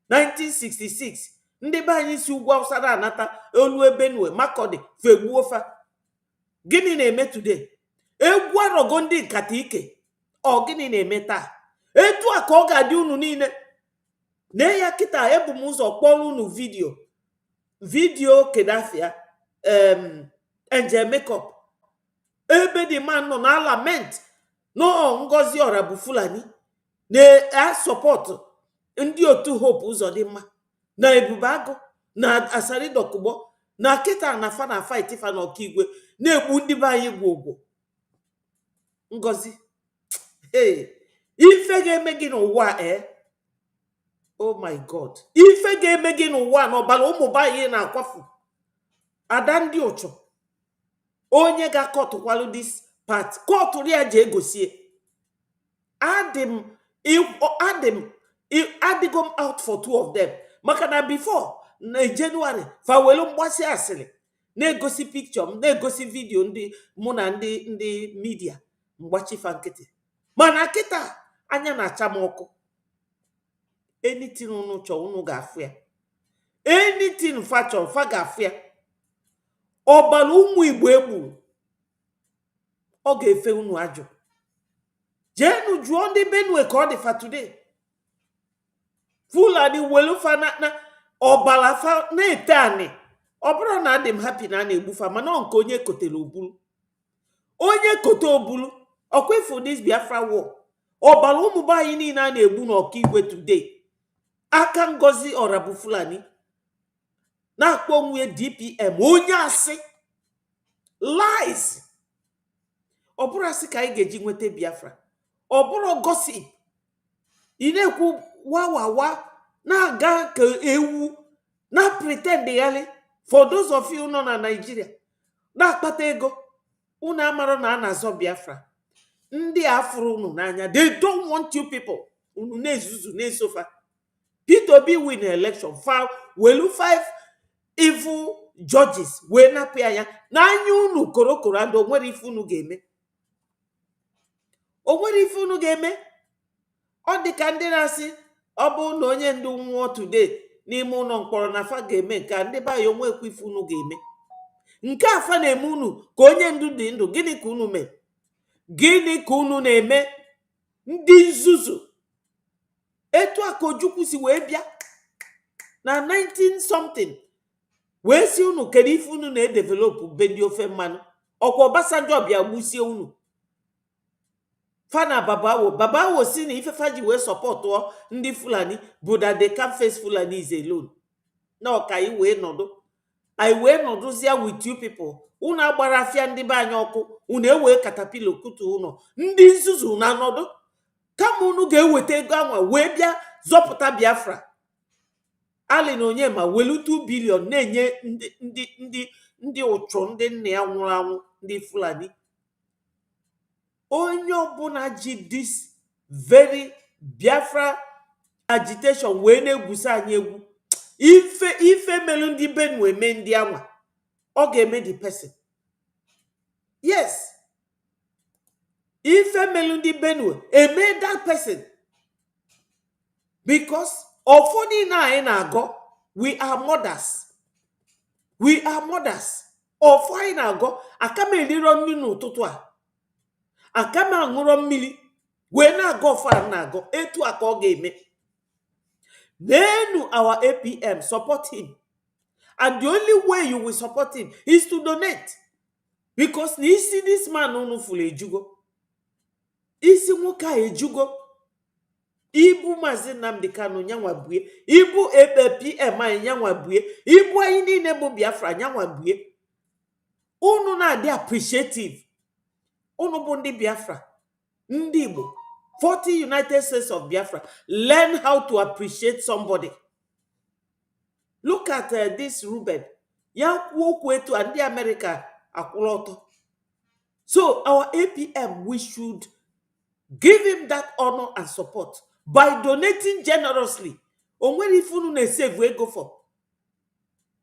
1966. Ndị bayi si ugwu Awụsa na-anata olu Benue, Makodi, Fegbuofa. Gịnị na-eme today? Egwu arọgo ndị nkata ike. Ọ gịnị na-eme taa? Etu a ka ọ ga-adị unu niile. Na ya kịta ebu m ụzọ kpọrọ unu vidio Kedafia Angel Makeup. Ebe the man nọ na lament. No, Ngozi Ora bụ Fulani. Na support ndị otu Hope Uzodimma na Ebubago na Asari Dokubo na kịta na fa na fight fa na Okigwe na-egbu ndị be anyị gwogwo. Ngozi, hey, ife ga-eme gị n'ụwa oh my God, ife ga-eme gị n'ụwa na ọbara ụmụ be anyị na-akwafu. Ada ndị ụchụ onye ga-akọtụkwalụ this part, kọtụrụ ya ji egosie. Adịgo m out for two of them. Maka na before na January fawelu mgbasi asịrị na-egosi picture m, na-egosi video ndị mụ na ndị media mgbachifa nkịtị. Mana kịta anya na-acha m ọkụ. Anything unu chọọ unu ga-afụ ya. Anything fa chọrọ fa ga-afụ ya. Ọbara ụmụ Igbo egbu, ọ ga-efe unu ajụ. Jenu jụọ ndị Benue ka ọ dị fa today. Fulani welu fa na ọbara fa na-ete anị Obro na dem happy na na-egbufa mana nke onye kotere obulu. Onye kote obulu okwefu this Biafra war. Obala ụmụ ba anyị niile a na-egbu n'Ọkigwe today. Aka Ngozi Orabu Fulani na-akpọ onwe DPM onye asị. Lies. Oburu asị ka anyị ga-eji nweta Biafra. Oburu gossip. Ị na-ekwu wa na-aga ka ewu na pretend yali. For those of you nọ na Nigeria na-akpata ego unu amaro na na-azọ Biafra. Ndị afụrụ unu n'anya, they don't want you people. Unu na-ezuzu na-esofa. Peter Obi win election welu 5 evil judges wee napụ ya na anya unu korokoro and onwere ife unu ga-eme. Onwere ife unu ga-eme. Ọ dị ka ndị na-asị ọ bụ na onye ndu nwụọ today n'ime ụlọ mkpọrọ na afa ga-eme nke ndị ba ya onwekwa ife unu ga-eme. Nke afa na-eme unu ka onye ndu dị ndụ, gịnị ka unu mee? Gịnị ka unu na-eme? Ndị nzuzu. Etu a ka Ojukwu si wee bịa na 19 something wee si unu kedu ife unu na-edevelop be ndị ofe mmanụ. Ọkwa Obasanjo bịa gbusie unu. Fana Babawo si na ife faji wee support ndị Fulani bụ that they can't face Fulanis alone. Na ọka anyị wee nọdụ. Anyị wee nọdụzia with you people. Unu agbara afịa ndị be anyị ọkụ. Unu ewee katapilo kutu unu. Ndị nzuzu na nọdụ. Kama unu ga-eweta ego anwa wee bịa zọpụta Biafra. Ali na onye ma welu 2 billion na-enye ndị ụchụ ndị nna ya nwụrụ anwụ ndị Fulani. Onye ọbụla ji this very Biafra agitation wee na-egwusa anyị egwu. Ife melu ndị Benue eme ndị anwa. Ọ ga-eme the person. Yes. Ife melu ndị Benue eme that person. Because ụfọdụ na anyị na-agọ, we are mothers. We are mothers. Ọfọ anyị na-agọ, aka m eliro nri n'ụtụtụ a. Aka m aṅụrọ mmiri wee na-agọ ọfọ a na-agọ. Etu a ka ọ ga-eme. Nenu our APM, support him. And the only way you will support him is to donate. Because na isi this man unu fulu ejugo. Isi nwoke a ejugo. Ibu Mazi Nnamdi Kanu nyanwa bue. Ibu APM anyị nyanwa bue. Ibu anyị niile bụ Biafra nyanwa bue. Unu na-adị appreciative. Unu bụ ndị Biafra. Ndị Igbo. 40 United States of Biafra. Learn how to appreciate somebody. Look at this Ruben. Ya kwuo okwu etu ndị America akwụrụ ọtọ. So our APM, we should give him that honor and support by donating generously. Onwere ife unu na-save ego for.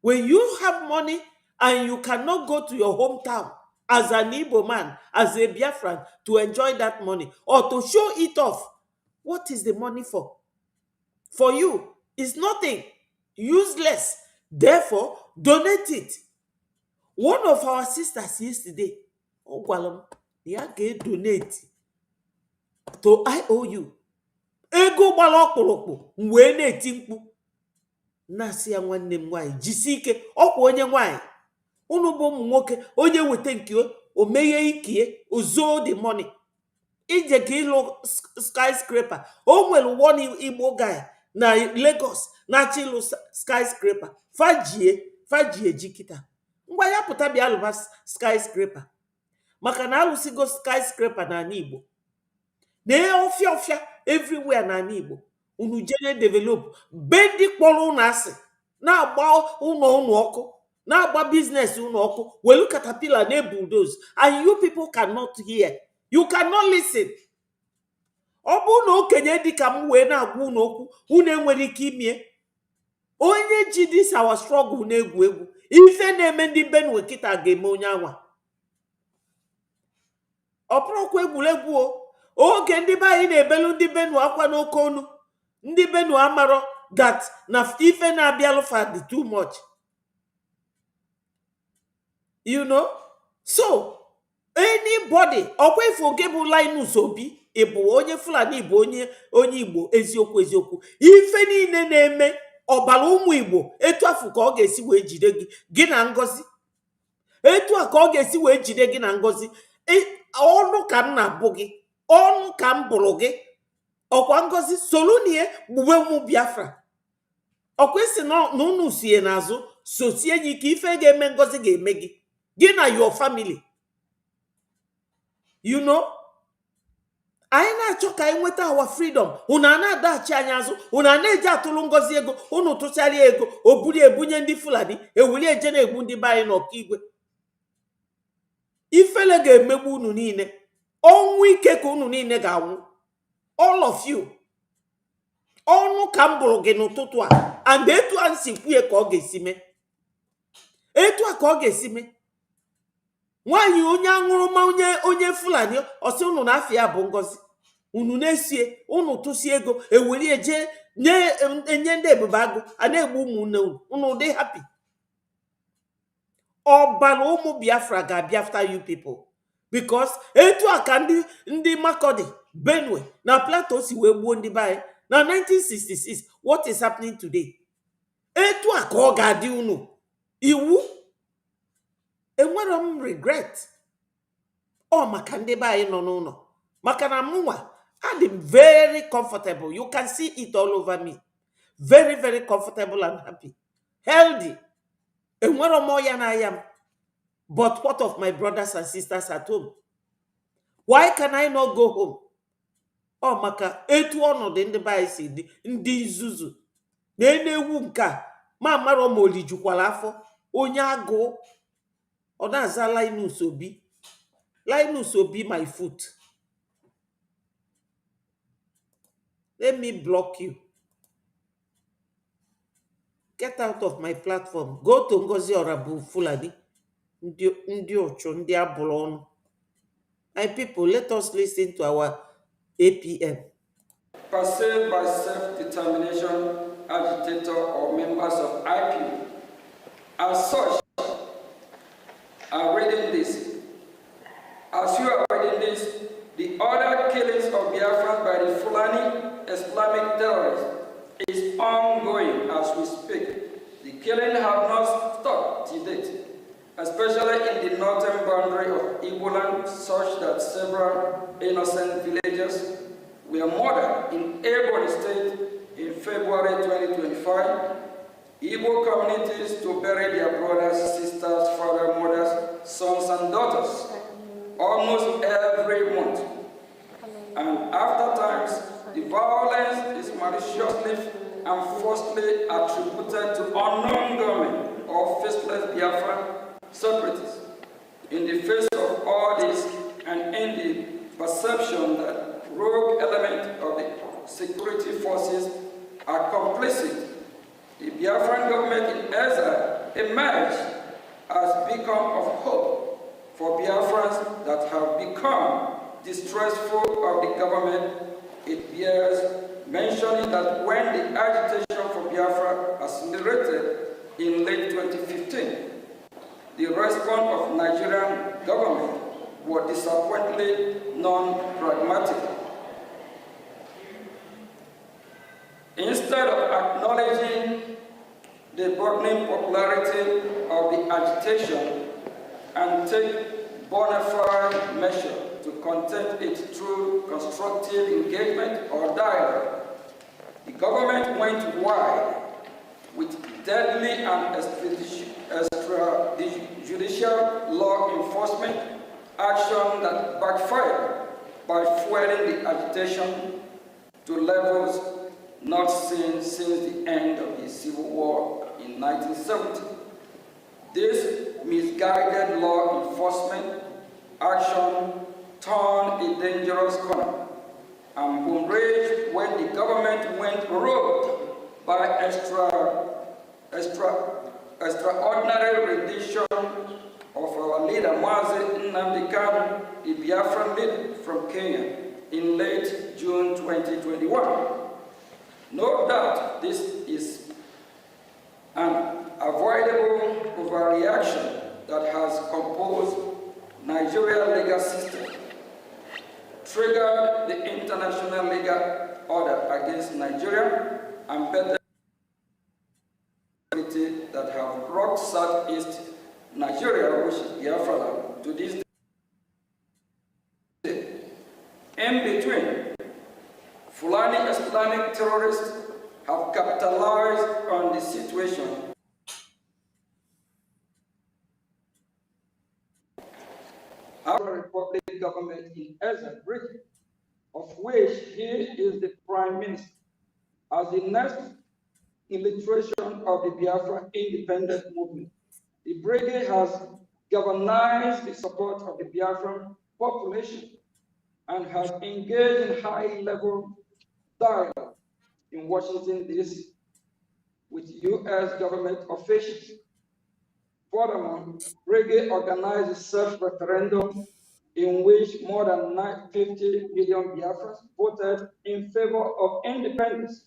When you have money and you cannot go to your hometown as an Igbo man, as a Biafran, to enjoy that money or to show it off, what is the money for? For you, it's nothing. Useless. Therefore, donate it. One of our sisters yesterday, ya donate to IOU. Ego gbala ọkpụrụkpụ wee na-eti mkpu. Na-asị ya nwanne m nwaanyị jisi ike, ọkwa onye nwaanyị. Unu bụ ụmụ nwoke, onye weta nke o meghe ikie, o zoo the money. Ije ka ịlụ skyscraper. O nwere one Igbo guy na Lagos na-achọ ịlụ skyscraper. Fajie jikita. Ngwa ya pụta bịa alụba skyscraper. Maka na alụsigo skyscraper na Igbo. Na ọfịa everywhere na Igbo. Unu jene develop. Bendi kpọrọ unu asị. Na-agba ụnọ ọkụ. Na-agba business unu ọkụ. Welu caterpillar na bulldoze. And you people cannot hear. You cannot listen. Ọ bụ na okenye dịka m wee na-agwa unu okwu, unu enwere ike imie. Onye ji this our struggle na-egwu egwu. Ife na-eme ndị Benue kịta ga-eme onye anwa. Ọ bụrụkwa egwuregwu o. Oge ndị be anyị na-ebelu ndị Benue akwa n'oke onu. Ndị Benue amarọ that na ife na-abịalụ fa dị too much. You know? So, anybody, ọkwa ife oge bụ Linus Obi, ịbụ onye Fulani, ịbụ onye Igbo eziokwu. Ife niile na-eme ọbara ụmụ Igbo etu afụ ka ọ ga-esi wee jide gị na Ngozi, etu a ka ọ ga-esi wee jide gị na Ngozi. Ọnụ ka m na-abụ gị, ọnụ ka m bụrụ gị. Ọkwa Ngozi soro nie gbube ụmụ Biafra, ọkwa isi na unu sie n'azụ sosie ya ike, ife ga-eme Ngozi ga-eme gị na your family. You know, anyị na-achọ ka anyị nweta our freedom. Unu na-adachi anyị azụ, unu na-eji atụrụ Ngozi ego, unu tụchara ego, o buru ebunye ndị Fulani, ewuli eje na-egbu ndị be anyị n'Ọkigwe. Ifele ga-emegbu unu niile, ọnwụ ike ka unu niile ga-anwụ, all of you. Ọnụ ka m bụrụ gị n'ụtụtụ a, and etu a si kwuye ka ọ ga-esi mee, etu a ka ọ ga-esi mee. Nwaanyị onye aṅụrụma onye Fulani ọsị unu na afịa bụ Ngozi, unu na-esie, unu tụsie ego, ewere eje enye ndị Ebube Agụ, a na-egbu ụmụnne unu dị happy. Ọbara ụmụ Biafra ga-abịa after you people, because etu a ka ndị Makodi, Benue na Plateau si wee gbuo ndị be anyị na 1966. What is happening today? Etu a ka ọ ga-adị unu iwu. Enwere m regret maka ndị be anyị nọ n'ụlọ, maka na mụnwa adị m very comfortable. You can see it all over me. Very, very comfortable and happy, healthy. Enwere m ọya na aya m. But what of my brothers and sisters at home? Why can I not go home? Maka etu ọnọdụ ndị be anyị si dị, ndị nzuzu na-ewu nke a ma mara ma olijukwala afọ onye agụụ. Ọ na-aza Linus Obi. Linus Obi, my foot. Let me block you. Get out of my platform. Go to Ngozi Orabu Fulani. Ndị Ocho, ndị abụrụ ọnụ. My people, let us listen to our APM. Perceived by self-determination, agitator, or members of IPU. As such, are reading this. As you are reading this, the other killings of Biafran by the Fulani Islamic terrorists is ongoing as we speak. The killing have not stopped to date, especially in the northern boundary of Igbo land, such that several innocent villagers were murdered in Ebonyi State in February 2025. Igbo communities to bury their brothers, sisters, fathers, mothers, sons, and daughters almost every month. And after times, the violence is maliciously and falsely attributed to unknown government or faceless Biafran separatists. In the face of all this, and in the perception that rogue elements of the security forces are complicit, the Biafran government in exile emerged as a beacon of hope for Biafrans that have become distrustful of the government. It bears mentioning that when the agitation for Biafra accelerated in late 2015, the response of Nigerian government was disappointingly non-pragmatic. Instead of acknowledging the burgeoning popularity of the agitation and take bona fide measures to contain it through constructive engagement or dialogue, the government went wide with deadly and extrajudicial law enforcement action that backfired by fueling the agitation to levels not seen since the end of the Civil War in 1970. This misguided law enforcement action turned a dangerous corner and boomeranged when the government went rogue by extraordinary rendition of our leader, Mazi Nnamdi Kanu, the Biafran leader from Kenya, in late June 2021. No doubt this is an avoidable overreaction that has composed Nigeria's legal system, triggered the international legal order against Nigeria, and better of Southeast Nigeria, which is Biafra, to this day. In between, Fulani Islamic terrorists have capitalized on the situation. Our Republic government in Ezen region, of which he is the Prime Minister, as the next illustration of the Biafra independent movement. The brigade has galvanized the support of the Biafran population and has engaged in high-level dialogue in Washington, D.C. with U.S. government officials. Furthermore, brigade organized a self-referendum in which more than 50 million Biafrans voted in favor of independence.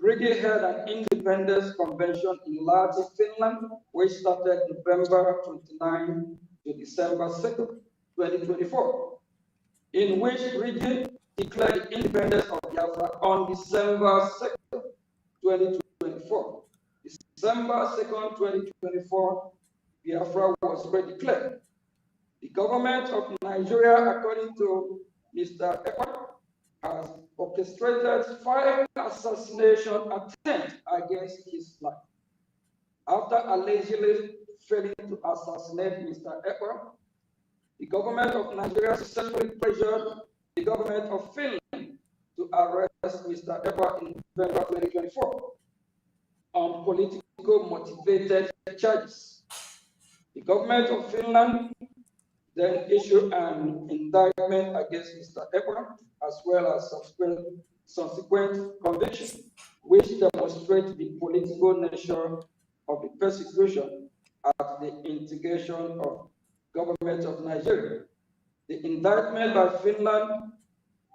Brigade held an independence convention in Lahti, Finland, which started November 29 to December 2nd, 2024, in which Brigade declared the independence of Biafra on December 2nd, 2024. December 2nd, 2024, Biafra was redeclared. The government of Nigeria, according to Mr. Ekpa, has orchestrated 5 assassination attempts against his life. After allegedly failing to assassinate Mr. Ekpa, the government of Nigeria successfully pressured the government of Finland to arrest Mr. Ekpa in November 2024 on political motivated charges. The government of Finland then issued an indictment against Mr. Ekpa, as well as subsequent conviction, which demonstrate the political nature of the persecution at the instigation of government of Nigeria. The indictment by Finland,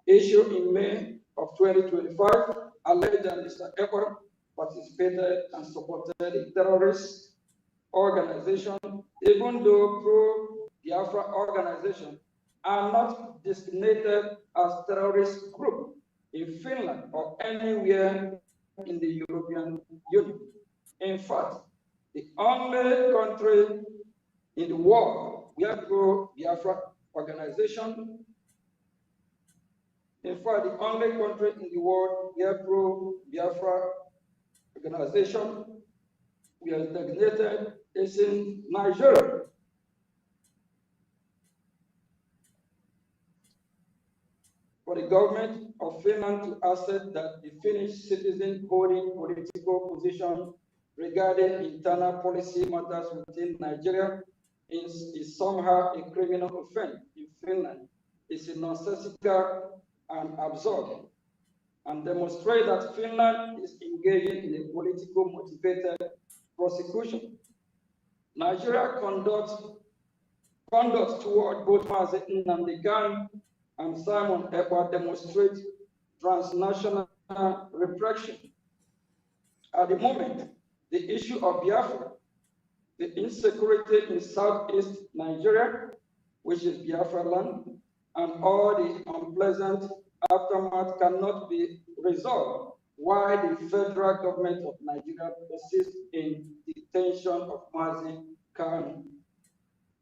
issued in May of 2025, alleged that Mr. Ekpa participated and supported a terrorist organization, even though pro-Biafra organizations are not designated as terrorist group in Finland or anywhere in the European Union. In fact, the only country in the world where pro-Biafra organization, in fact, the only country in the world where pro-Biafra organization we are designated is in Nigeria. For the government of Finland to accept that the Finnish citizen holding political position regarding internal policy matters within Nigeria is somehow a criminal offense in Finland is nonsensical and absurd, and demonstrate that Finland is engaging in a political motivated prosecution. Nigeria conduct toward both Mazi Nnamdi Kanu and Simon Ekpa demonstrate transnational repression. At the moment, the issue of Biafra, the insecurity in southeast Nigeria, which is Biafra land, and all the unpleasant aftermath cannot be resolved, while the federal government of Nigeria persists in detention of Mazi Kanu,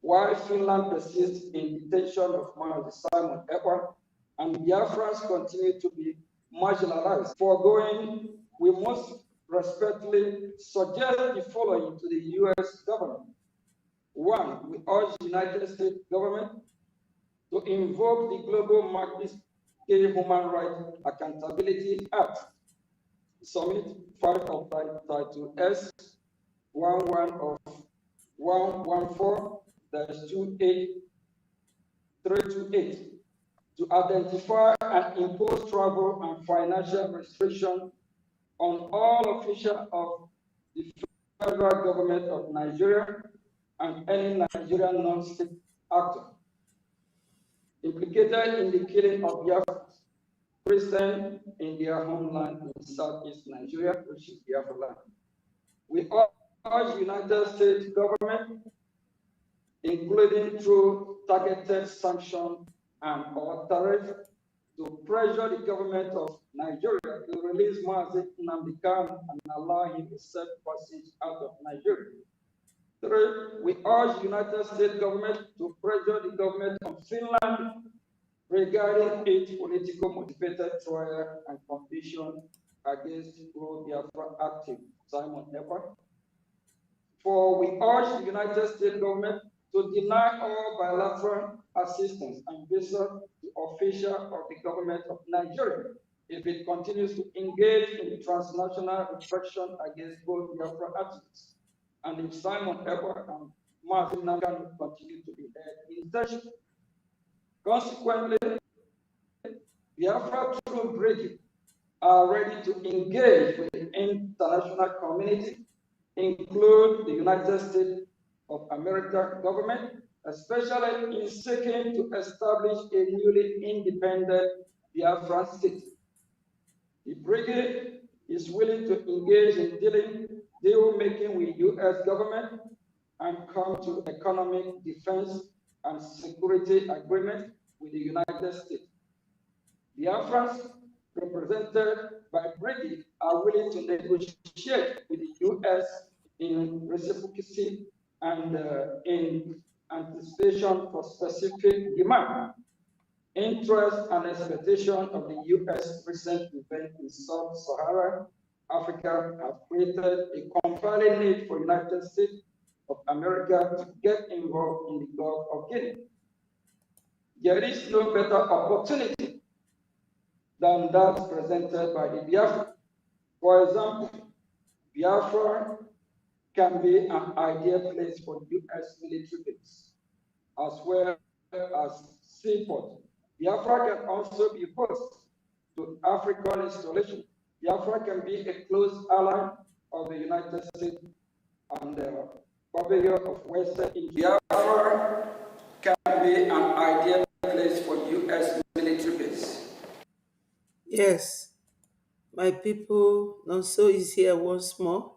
while Finland persists in detention of Mazi Simon Ekpa, and Biafrans continue to be marginalized. Foregoing, we must respectfully suggest the following to the U.S. government. 1, we urge the United States government to invoke the Global Magnitsky Human Rights Accountability Act, Summit 5 of Title S 11 of 114-28328 to identify and impose travel and financial restrictions on all officials of the federal government of Nigeria and any Nigerian non-state actor implicated in the killing of Biafrans present in their homeland in southeast Nigeria, which is Biafra land. We urge United States government, including through targeted sanctions and or tariff, to pressure the government of Nigeria to release Mazi Nnamdi Kanu and allow him a safe passage out of Nigeria. Three, we urge the United States government to pressure the government of Finland regarding its political motivated trial and conviction against pro-Biafra active Simon Ekpa. For we urge the United States government to deny all bilateral assistance and visa to officials of the government of Nigeria if it continues to engage in transnational repression against both Biafra activists, and if Simon Ekpa and Martin Nangan continue to be held in detention. Consequently, Biafra troop brigade are ready to engage with the international community, include the United States of America government, especially in seeking to establish a newly independent Biafran state. The brigade is willing to engage in deal making with U.S. government and come to economic defense and security agreement with the United States. Biafrans represented by brigade are willing to negotiate with the U.S. in reciprocity and in anticipation for specific demand, interest, and expectation of the U.S. recent event in Sub-Saharan Africa have created a compelling need for United States of America to get involved in the Gulf of Guinea. There is no better opportunity than that presented by the Biafra. For example, Biafra can be an ideal place for U.S. military base, as well as seaport. Biafra can also be host to African installation. Biafra can be a close ally of the United States and the pavilion of Western India. Biafra can be an ideal place for U.S. military base. Yes, my people, Nonso is here once more.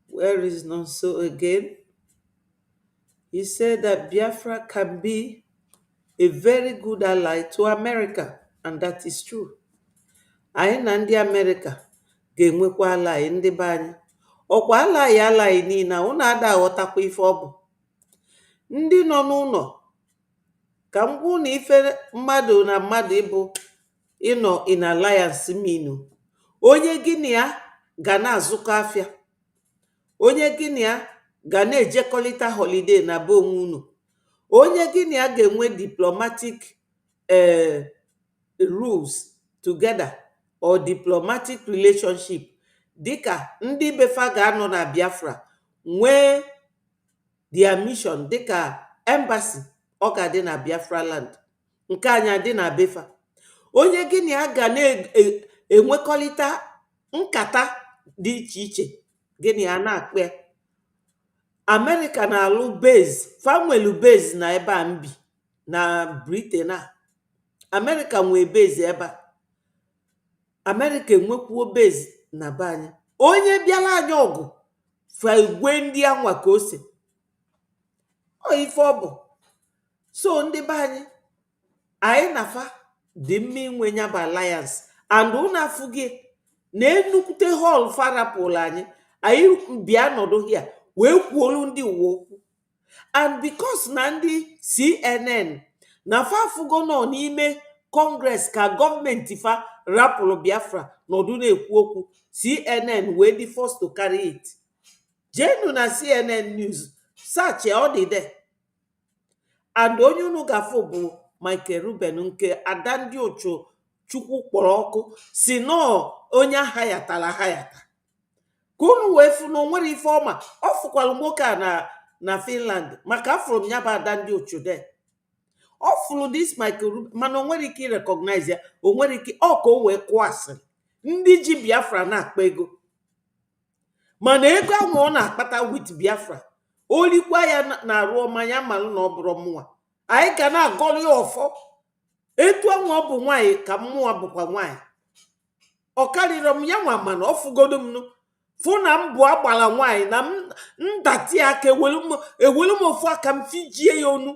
Where is Nonso again? He said that Biafra can be a very good ally to America, and that is true. Anyị na ndị Amerịka ga-enwekwa alaị ndị be anyị. Ọkwa alaị niile unu ada aghọtakwa ife ọ bụ. Ndị nọ n'ụlọ ka m gwa na ife mmadụ na mmadụ ịbụ ịnọ in alliance minu. Onye gị na ya ga na-azụkọ afịa, onye gị na ya ga na-ejekọrịta holiday na be onwe unu, onye gị na ya ga-enwe diplomatic rules together or diplomatic relationship, dịka ndị befa ga-anọ na Biafra nwee their mission dịka embassy ọ ga-adị na Biafra land, nke anyị adị na befa. Onye gị na ya ga na-enwekọrịta nkata dị iche iche, gị na ya na-akpa ya. America na-alụ base, fanwelu base na ebe a mbi na Britain a. America nwee base ebe a. America enwekwuo base na be anyị. Onye bịala anyị ọgụ fa igwe ndị anwa ka ose. Ọ ife ọ bụ. So ndị be anyị na-afa dị mma inwe nya bụ alliance, and unu afụghị na enukwute hall farapụlụ anyị bịa nọdụ hia wee kwuolu ndị uwe okwu. And because na ndị CNN na fa afụgo nọ n'ime Congress ka gọọmenti fa rapụrụ Biafra nọdụ na-ekwu okwu, CNN wee dị forced to carry it. Jenu na CNN news search ọ dị there. And onye unu gafụ bụ Michael Ruben nke ada ndị ochu Chukwu kpọrọ ọkụ si nọọ onye ahayatara ahayata. Ka unu wee fụ na onwere ife ọma. Ọ fụkwalụ nwoke a na Finland maka afụrụ m ya bụ ada ndị ochu there. Ọ fụrụ this Michael Ruben mana onwere ike recognize ya, onwere ike ọ ka o wee kụọ asịrị ndị ji Biafra na-akpa ego. Mana ego ahụ ọ na-akpata with Biafra, olikwa ya na-arụ ọma ya malụ na ọ bụrụ mmụọ. Anyị ga na-agọrọ ya ọfọ. Etu ahụ ọ bụ nwaanyị ka mmụọ bụkwa nwaanyị. Ọ karịrị m ya nwa, mana ọ fụgodo m fụ na m bụ agbara nwaanyị na m ndati aka ewelu m ofu aka m fijie ya onu.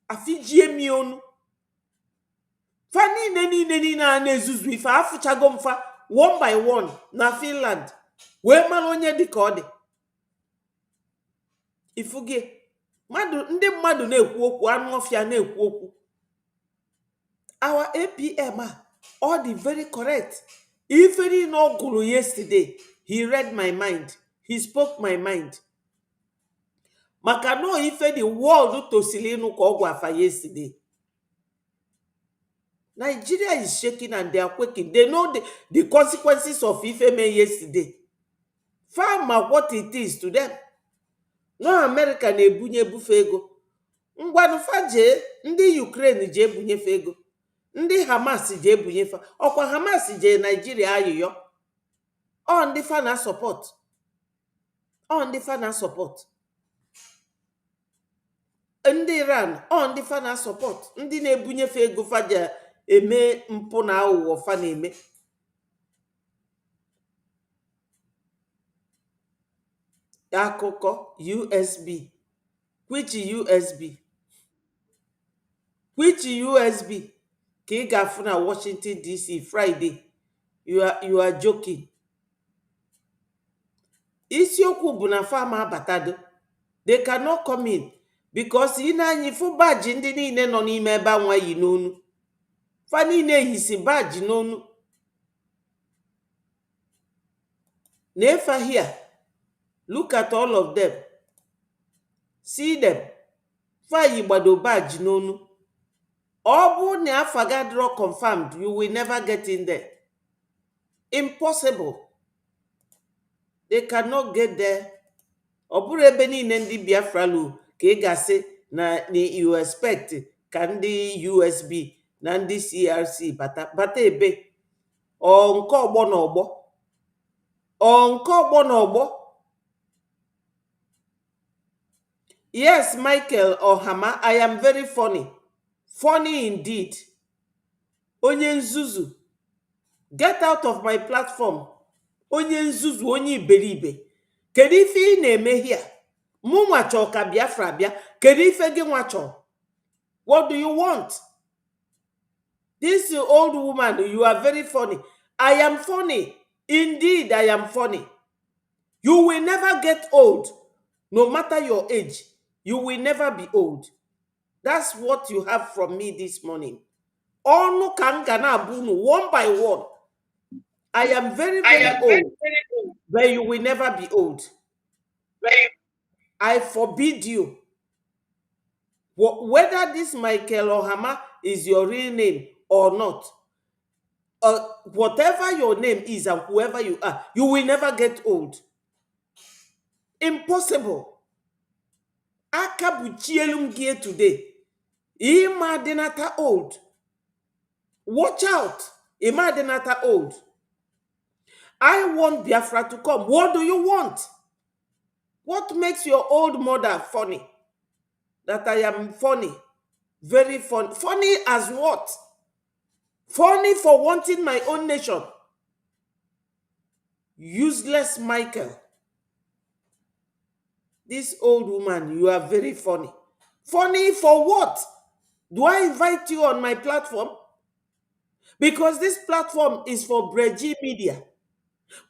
Afijie m ya onu. Fa niile a na-ezuzu ife afụchago mfa one by one na Finland wee mara onye dị ka ọ dị. ifuge ndị mmadụ na-ekwu okwu, anụ ọfịa na-ekwu okwu. Our APM all the very correct. Even no guru yesterday, he read my mind. He spoke my mind. Maka no ife the world to silinu ko ogwafa yesterday. Nigeria is shaking and they are quaking. They know the consequences of ife me yesterday. Farmer what it is to them. No America na-ebunye bufe ego. Ngwanu faje ndị Ukraine je ebunye fe ego. Ndị Hamas je ebunye fa. Ọkwa Hamas je Nigeria ayoyo. Ọ ndị fa na support. Ọ ndị fa na support. Ndị Iran ọ ndị fa na support. Ndị na-ebunye fe ego faje eme mpụ na aghụghọ fa na-eme. Akụkọ USB. Which USB? Which USB? Ka ị ga-afụ na Washington DC Friday. You are joking. Isiokwu bụ na fama abatado. They cannot come in because ị na-anya ifu baji ndị niile nọ n'ime ebe anwa yi n'onu. Fa niile yisi baji n'onu. Nefa here. Look at all of them. See them. Fa yi gbado baji n'onu. Ọ bụ na afagadro confirmed, you will never get in there. Impossible. They cannot get there. Ọ bụrụ ebe niile ndị Biafra lu ka ị ga-asị na you expect ka ndị USB na ndị CRC bata ebe. Ọ nke ọgbọ na ọgbọ. Ọ nke ọgbọ na ọgbọ. Yes, Michael Ohama, I am very funny. Funny indeed. Onye nzuzu. Get out of my platform. Onye nzuzu, onye iberibe. Kedu ife ị na-eme here? Mụ nwacho ka Biafra bịa. Kedu ife gị nwacho? What do you want? This old woman, you are very funny. I am funny. Indeed, I am funny. You will never get old. No matter your age, you will never be old. That's what you have from me this morning. Onu kangana bunu one by one. I am very, very old. But you will never be old. I forbid you. Whether this Michael Ohama is your real name or not, whatever your name is and whoever you are, you will never get old. Impossible. Akabuchielum gear today. Ima denata old. Watch out. Ima denata old. I want Biafra to come. What do you want? What makes your old mother funny? That I am funny. Very funny. Funny as what? Funny for wanting my own nation. Useless Michael. This old woman, you are very funny. Funny for what? Do I invite you on my platform? Because this platform is for Breji Media,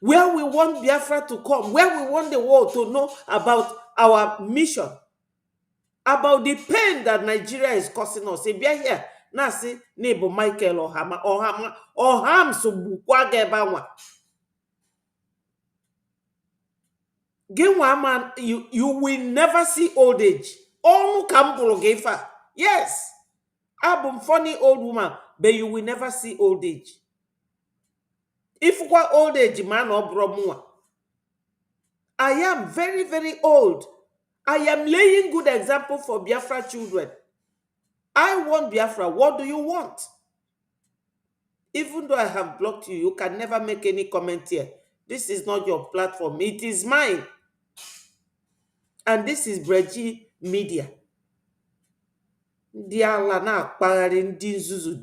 where we want Biafra to come, where we want the world to know about our mission, about the pain that Nigeria is causing us. If you're here, Nasi, Nebo Michael Oham Subukwa Gebawa. Man, you will never see old age. Onu Kambulo Gefa. Yes. I'm funny old woman, but you will never see old age. If you are old age, man or bromua. I am very, very old. I am laying good example for Biafra children. I want Biafra. What do you want? Even though I have blocked you, you can never make any comment here. This is not your platform. It is mine. And this is Breji Media.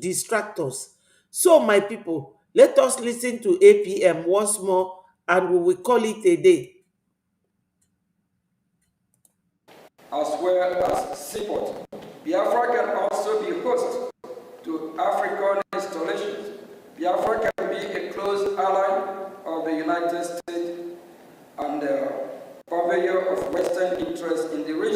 Distractors. So, my people, let us listen to APM once more and we will call it a day. As well as seaport. Biafra can also be host to African installations. Biafra can be a close ally of the United States and purveyor of Western interests in the region.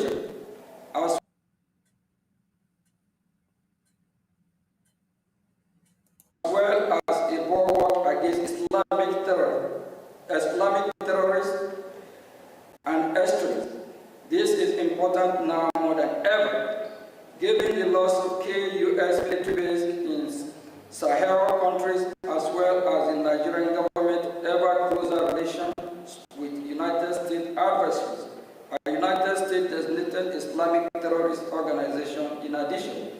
Sahel countries, as well as the Nigerian government, ever closer relations with United States adversaries, a United States designated Islamic terrorist organization. In addition,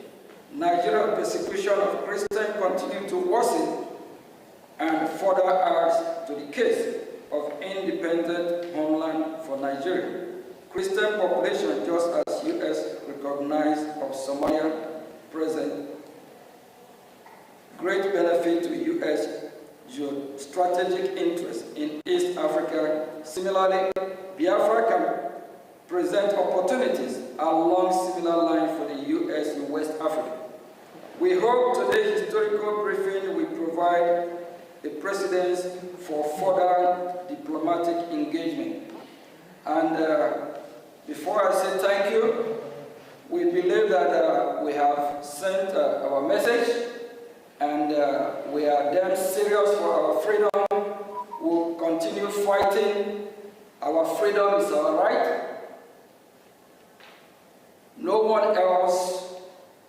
Nigeria's persecution of Christians continues to worsen and further adds to the case of independent homeland for Nigeria. Christian population, just as U.S. recognized of Somalia, present great benefit to U.S. strategic interest in East Africa. Similarly, Biafra can present opportunities along similar lines for the U.S. in West Africa. We hope today's historical briefing will provide the precedents for further diplomatic engagement. And before I say thank you, we believe that we have sent our message, and we are damn serious for our freedom. We'll continue fighting. Our freedom is our right. No one else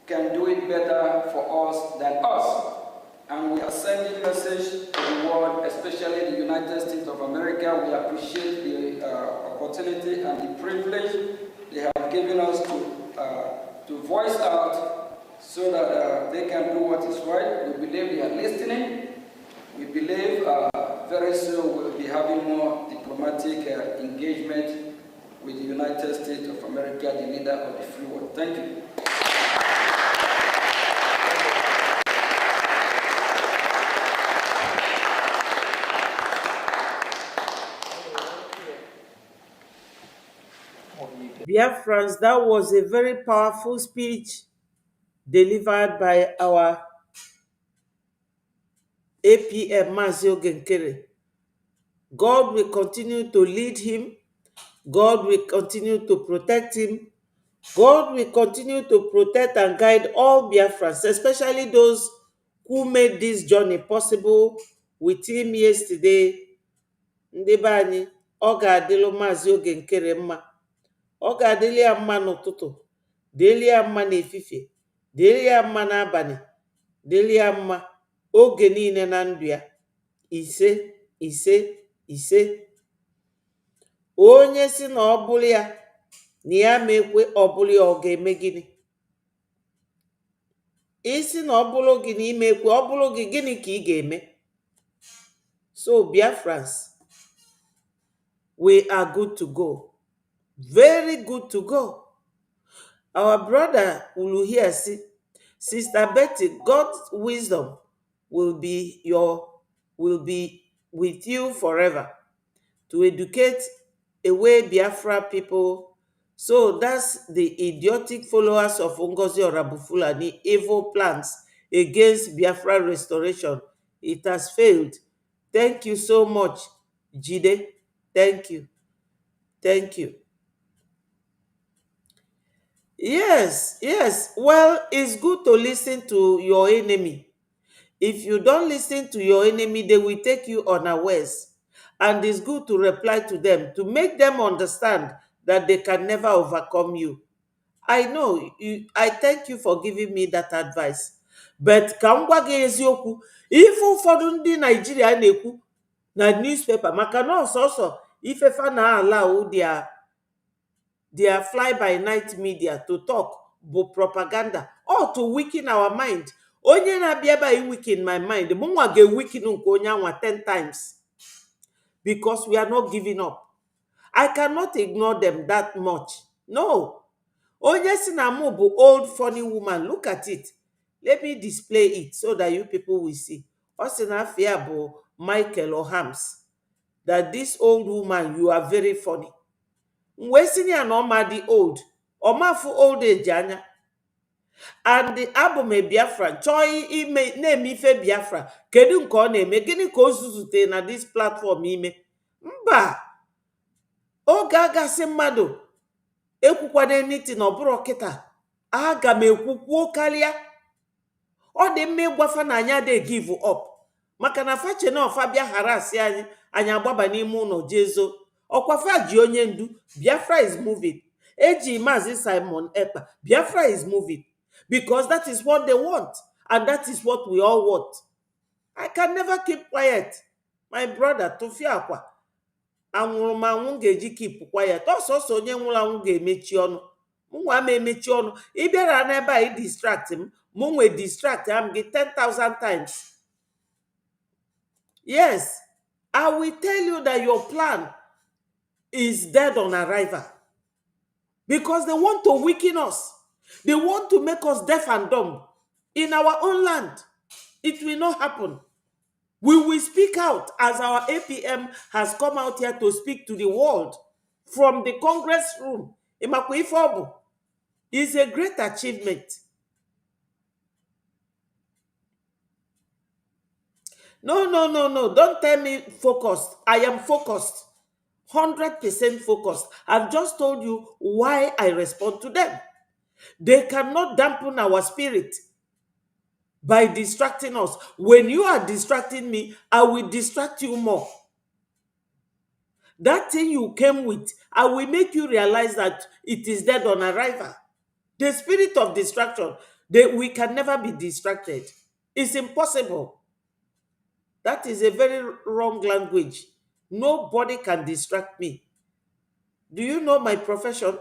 can do it better for us than us. And we are sending a message to the world, especially the United States of America. We appreciate the opportunity and the privilege they have given us to voice out so that they can do what is right. We believe they are listening. We believe very soon we'll be having more diplomatic engagement with the United States of America, the leader of the free world. Thank you. Biafrans, that was a very powerful speech delivered by our APM Mazio Genkere. God will continue to lead him. God will continue to protect him. God will continue to protect and guide all Biafrans, especially those who made this journey possible with him yesterday. Ndị be anyị, ọ ga-adịlụ Maazị Oge Nkere mma. Ọ ga-adịlị ya mma n'ụtụtụ, dịlị ya mma n'efifie, dịlị ya mma n'abalị, dịlị ya mma oge niile na ndụ ya. Ise, ise, ise. Onye si na ọ bụrụ ya na ya mekwe ọ bụrụ ya, ọ ga-eme gịnị? Isi na ọ bụrụ gị na imekwe ọ bụrụ gị, gịnị ka ị ga-eme? So Biafrans, we are good to go. Very good to go. Our brother Ulu here see, Sister Betty, God's wisdom will be with you forever to educate away Biafra people. So that's the idiotic followers of Ngozi Orabufulani evil plans against Biafra restoration. It has failed. Thank you so much, Jide. Thank you. Thank you. Yes, yes. Well, it's good to listen to your enemy. If you don't listen to your enemy, they will take you unawares. And it's good to reply to them, to make them understand that they can never overcome you. I know, I thank you for giving me that advice. But ka m gwa gị eziokwu, ife ụfọdụ ndị Nigeria na-ekwu na newspaper, maka na ọsọsọ ifefa na allow their fly-by-night media to talk bụ propaganda, or to weaken our mind. Onye na-abịa ebe a weaken my mind, mụnwa ga-weaken nke onye anwa 10 times. Because we are not giving up. I cannot ignore them that much. No. Onye si na mụ bụ old funny woman. Look at it. Let me display it so that you people will see. Ọ sị na afia bụ Michael Ohams. That this old woman, you are very funny. Mgbe si ya na ọma dị old. Ọmafu old age anya. And the album Biafra, chọọ ime na-eme ife Biafra. Kedu nke ọ na-eme? Gịnị ka o zuzute na this platform ime? Mba. Oge agasị mmadụ ekwukwana anything na ọbụrụ kịta. Aga m ekwukwuo karịa. Ọ dị mma ịgwafa na anya dey give up. Maka na fache na ọfa bịa harasị anyị, anyị agbaba n'ime ụlọ jezo. Ọkwafa ji onye ndu, Biafra is moving. Eji Maazị Simon Ekpa, Biafra is moving. Because that is what they want. And that is what we all want. I can never keep quiet. My brother, Tofiakwa, anwụrụ m anwụ ga-eji keep quiet. Ọsọsọ onye nwụrụ anwụ ga-emechi ọnụ. Mụnwa m emechi ọnụ. Ị bịara n'ebe a ị distract m, mụ nwe distract am gị 10,000 times. Yes, I will tell you that your plan is dead on arrival. Because they want to weaken us. They want to make us deaf and dumb in our own land. It will not happen. We will speak out as our APM has come out here to speak to the world from the Congress room. Imakwifobu is a great achievement. No. Don't tell me focused. I am focused. 100% focused. I've just told you why I respond to them. They cannot dampen our spirit by distracting us. When you are distracting me, I will distract you more. That thing you came with, I will make you realize that it is dead on arrival. The spirit of distraction, we can never be distracted. It's impossible. That is a very wrong language. Nobody can distract me. Do you know my profession?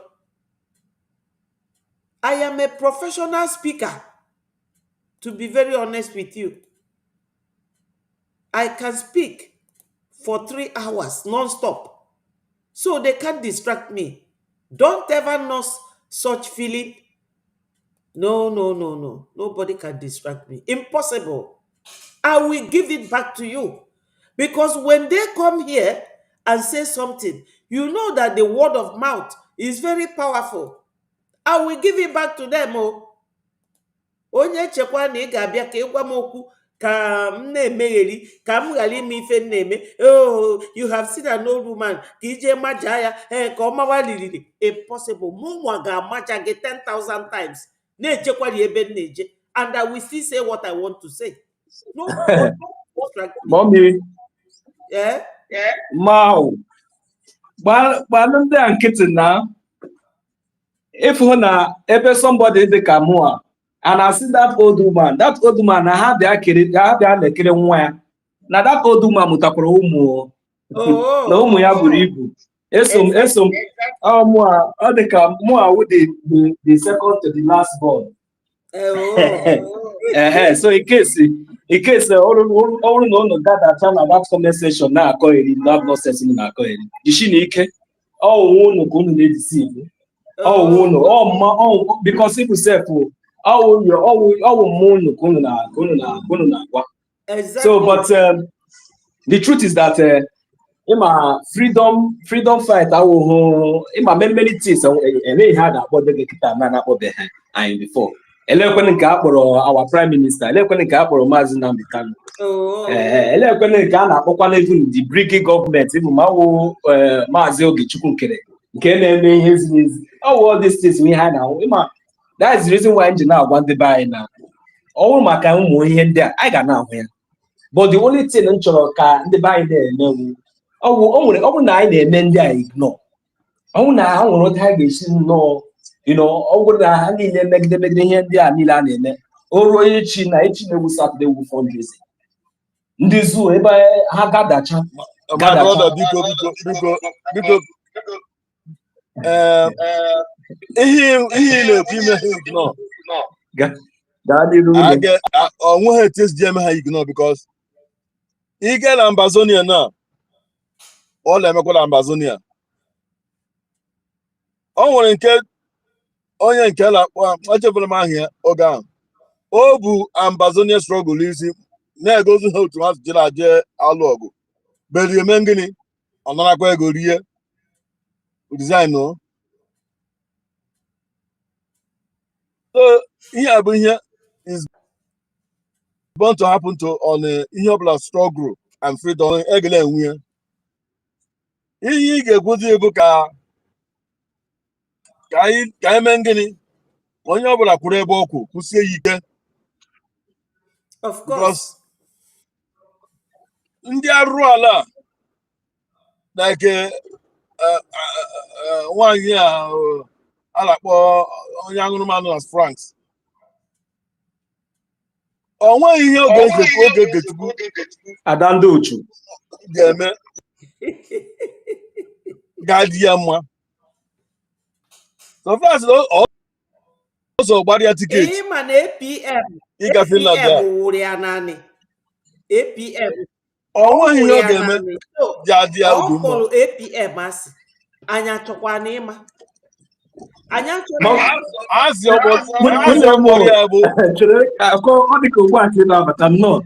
I am a professional speaker, to be very honest with you. I can speak for 3 hours non-stop. So they can't distract me. Don't ever know such feeling. No. Nobody can distract me. Impossible. I will give it back to you. Because when they come here and say something, you know that the word of mouth is very powerful. I will give it back to them. Onye chekwa na ị ga-abịa ka ịgwa m okwu ka m na-emegheri ka m ghara ime ife m na-eme. Oh, you have seen an old woman ka ije maja ya ka ọ mawa liriri. Impossible. Mụnwa ga-amaja gị 10,000 times na-ejekwari ebe m na-eje, and I will still say what I want to say. No. Mommy. Yeah. Mau. But ndị a nkịtị na if na ebe somebody dị ka mụ a, and I see that old woman na ha bịa lekere nwa ya, na that old woman mụtakwara ụmụ na ụmụ ya buru ibu. Eso m ọ dị ka mụ a wụ the second to the last born. So in case ọrụ na ụnụ gadacha na that comment section na-akọ eri that nonsense na-akọ eri jishi na ike ọwụwa ụnụ ka ụnụ na-edisive ọwụwa ụnụ because people self ọwụ mụ ụnụ ka ụnụ na-agwa. So but the truth is that ịma freedom fight awụhụ ịma many things enweghị ha ga-akpọ dịgị kịta na-akpọbeghị anyị before. Elekwene nke a kpọrọ our prime minister, elekwene nke a kpọrọ Maazị Nnamdi Kanu, elekwene nke a na-akpọkwana even the brigade government ịbụ mawụ Maazị Ogechukwu nke na-eme ihe ziri ezi. All these things we ha na ịma that is the reason why nji na-agwa ndị be anyị na ọwụ maka ụmụ ihe ndị a anyị ga na-ahụ ya, but the only thing m chọrọ ka ndị be anyị na-emewu ọ bụ na anyị na-eme ndị a ignore, ọwụ na ha nwere otu ha ga-esi nnọọ ọ bụrụ na ha niile megide ihe ndị a niile a na-eme o ruo echi na-ewu Saturday wu fundraising ndị zoo ebe ha gadacha biko ihe na-ekwu ime ha ignore onweghị etu esi eme ha ignore because ị gaa na Ambazonia na ọ na-emekwa na Ambazonia o nwere nke onye nke na-akpọ echefere m ahụ ya oge ahụ o bu Ambazonia struggle isi na-egozi ha otu ha jiri aje alụ ọgụ beri eme gịnị ọ narakwa ego rie design o. So ihe a bụ ihe is bound to happen to on ihe ọbụla struggle and freedom egele enwe ya. Ihe ị ga-ekwuzi ego ka anyị mee gịnị onye ọbụla kwuru ebe ọkwụ kwụsie ya ike. Of course. Ndị arụrụ ala like nwaanyị a na-akpọ onye aṅụrụmanụ na France onwe ihe oge Okechukwu Adando Uchu ga-eme ga-adị ya mma. So fast also gbara tiketi. Ịma na Ịga Finland ya. wụrụ ya naanị. APM. Onwe ihe ọ ga-eme ga-adị ya obi Ọ mma. kpọrọ APM asị. Anyị achọkwa n'ịma. Anyị achọrọ Asị ọgbọrọ ya bụ. chere ọ dị ka ugbu a ka ị na-abata nnọọ.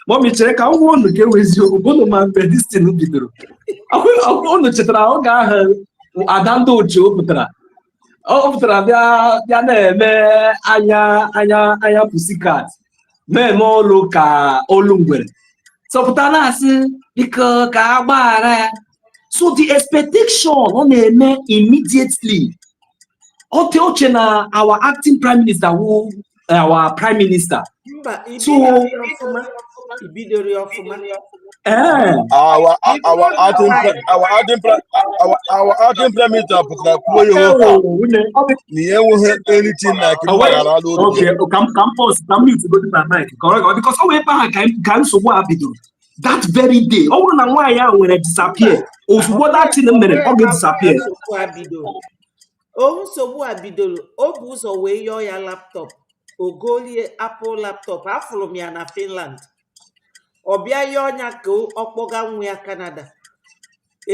Mọmi chere ka ngwa unu ka eweziokwu bụnụ ma mgbe destin bidoro. Unu chetara oge ahụ Adando Uchu pụtara. Ọ pụtara bịa na-eme anya pusikat na-eme olu ka olu ngwere. Sọpụta na-asị biko ka agbaghara ya. So the expectation ọ na-eme immediately. Oche na our acting prime minister who our prime minister. Mba, ibidoro ọfụma. Our acting prime minister pụtara kwuo ya okwu na ihe enweghị anything like mgbaghara n'obi. Okay, come pause, come mute go to my mic. Correct, because ọ wee pa ka nsogbu a bidoro. That very day, ọ bụrụ na nwaanyị ahụ nwere disappear, ozugbo that thing mere ọ ga-disappear. Nsogbu a bidoro, o bụ ụzọ wee yọọ ya laptop, ogolie Apple laptop, afụrụ m ya na Finland. Ọ bịa yọọ ọnya ka ọ kpọga nwa ya Canada.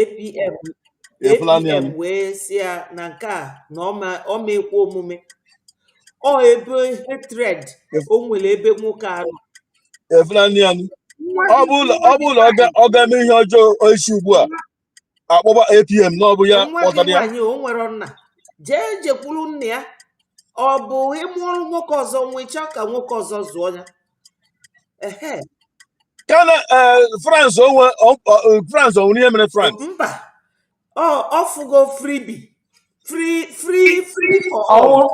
APM wee si ya na nke a na ọ mekwa omume. Ọ ebe hatred o nwere ebe nwoke arụ. Ọ bụ ụlọ ọ ga-eme ihe ọjọọ isi ugbu a akpọba APM na ọ bụ ya kpọtara ya. Nwaanyị o nwere nna jekwuru nna ya, ọ bụ ịmụọrụ nwoke ọzọ nwechaa ka nwoke ọzọ zụọ ya. Kana France onwe ihe mere France. Mba, ọ fụgo free for all.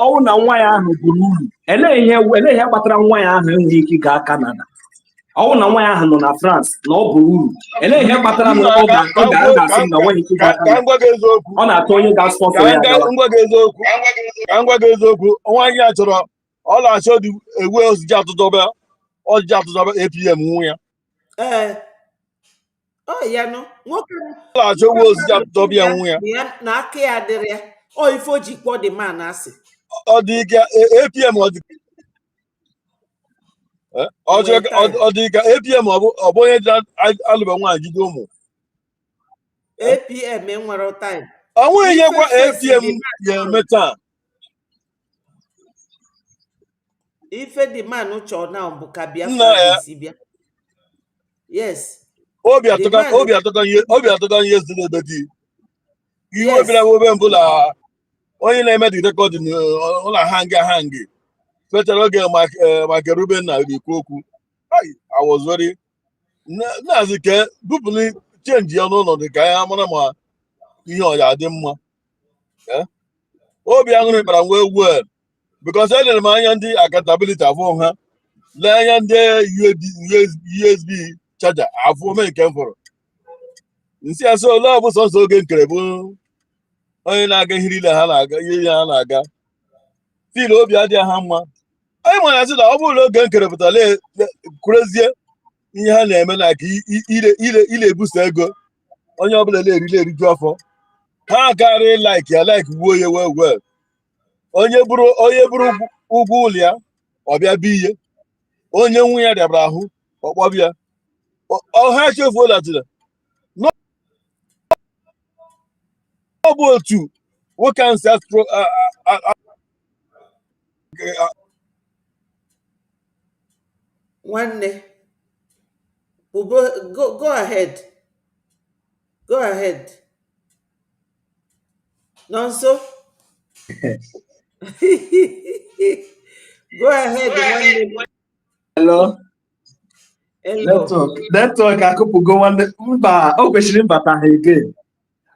Ọwụ na nwa ya ahụ buru uru. Elee ihe kpatara nwa ya ahụ enweghị ike gaa Canada. Ọwụ na nwa ya ahụ nọ na France na ọ buru uru. Elee ihe kpatara na ọ ga-asị na nweghị ike gaa Canada. Ọ na-atọ onye ga-sponsor ya. Ka m gwa gị eziokwu, nwaanyị a chọrọ ọ na-achọ dị ewe ojiji atụtọba APM nwụ ya. Ya nọ nwoke ọ na-achọ ewe ojiji atụtọba ya nwụ ya. Na aka ya dịrị ya. Ọ ife o ji kpọ dị man asị. Ọ dị ka APM ọ dị ka APM ọ bụ onye dị alụba nwaanyị jide ụmụ. APM enwere time. Onwe ihe kwa APM ga-eme taa. Ife dị man chọrọ na bụ ka Biafra si bịa. Yes. Obi atụka ihe si n'ebe dị. Ihe obi na obe mbụla onye na-eme dị rekọdị ụlọ hangi fetara oge maka Ruben na ekwu okwu. I was very na-azị ka bupụli chenji ya n'ụlọ ka ya mara ma ihe ọya dị mma. Obi aṅụrị kpara wee well because elere m anya ndị accountability afọ ha lee anya ndị USB chaja afọ ome nke m fọrọ nsi ya so ole ọ bụ sọsọ oge nkere bụ onye na-aga ihe niile ha na-aga ihe ha na-aga fil obi adịghị ha mma. Anyị mara sị na ọ bụrụ oge nkere pụtara kwurezie ihe ha na-eme na ka ile ebusa ego onye ọbụla eriju afọ ha karịrị like gbuo ya well onye bụrụ ụgwọ ụlọ ya ọ bịa bi ihe onye nwe ya dịabara ahụ ọkpọbịa ha chefuolatịra ọ bụ otu nwoke ancestral nwanne go ahead Nonso. Go ahead nwanne. Hello. Network akụpụgo nwanne mba o kwesịrị mbata ha again.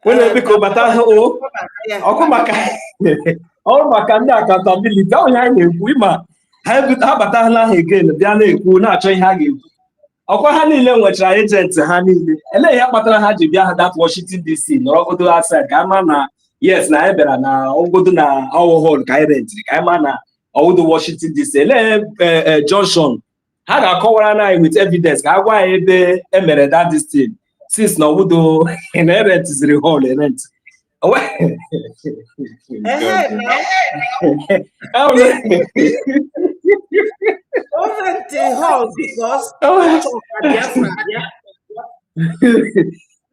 Onye biko bata ha ọkụ maka ndị accountability onye anyị na-ekwu ịma ha bata ha ha again bịa na-ekwu na-achọ ihe ha ga-ekwu. Ọkwa ha niile nwechara agent ha niile. Elee ihe kpatara ha ji bịa ha that Washington DC nọrọgodo aside ka ama na yes na anyị bịara na ogodo na our hall ka anyị rentiri ka anyị ma na or the Washington DC, Johnson, had a cover with evidence. I why the emirate that this thing. Since now we do inherit is the whole rent. Over the hall because much of Biafra.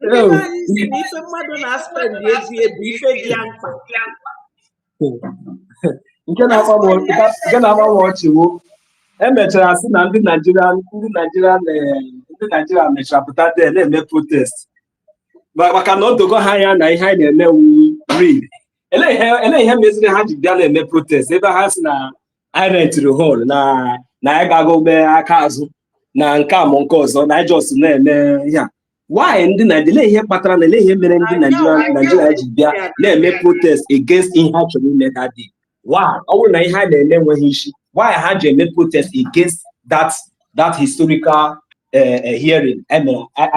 Ndị be anyị si na ife mmadụ na-aspend ego ebu ife dị ya mkpa. Nke na-agba m ọchị wo emechara sị na ndị Naijiria mechara pụta dị na-eme protest maka na odogo ha ya na ihe anyị na-eme wu real. Ele ihe meziri ha ji bịa na-eme protest ebe ha si na anyị rentịrị hall na anyị ga-aga mee aka azụ na nke a ma nke ọzọ na anyị just na-eme ihe a. Why ndị Naijiria ihe kpatara na ele ihe mere ndị Naijiria ji bịa na-eme protest against ihe ha chọrọ ime that day? Why? Ọ bụrụ na ihe a na-eme enweghị isi, why ha ji eme protest against that historical hearing I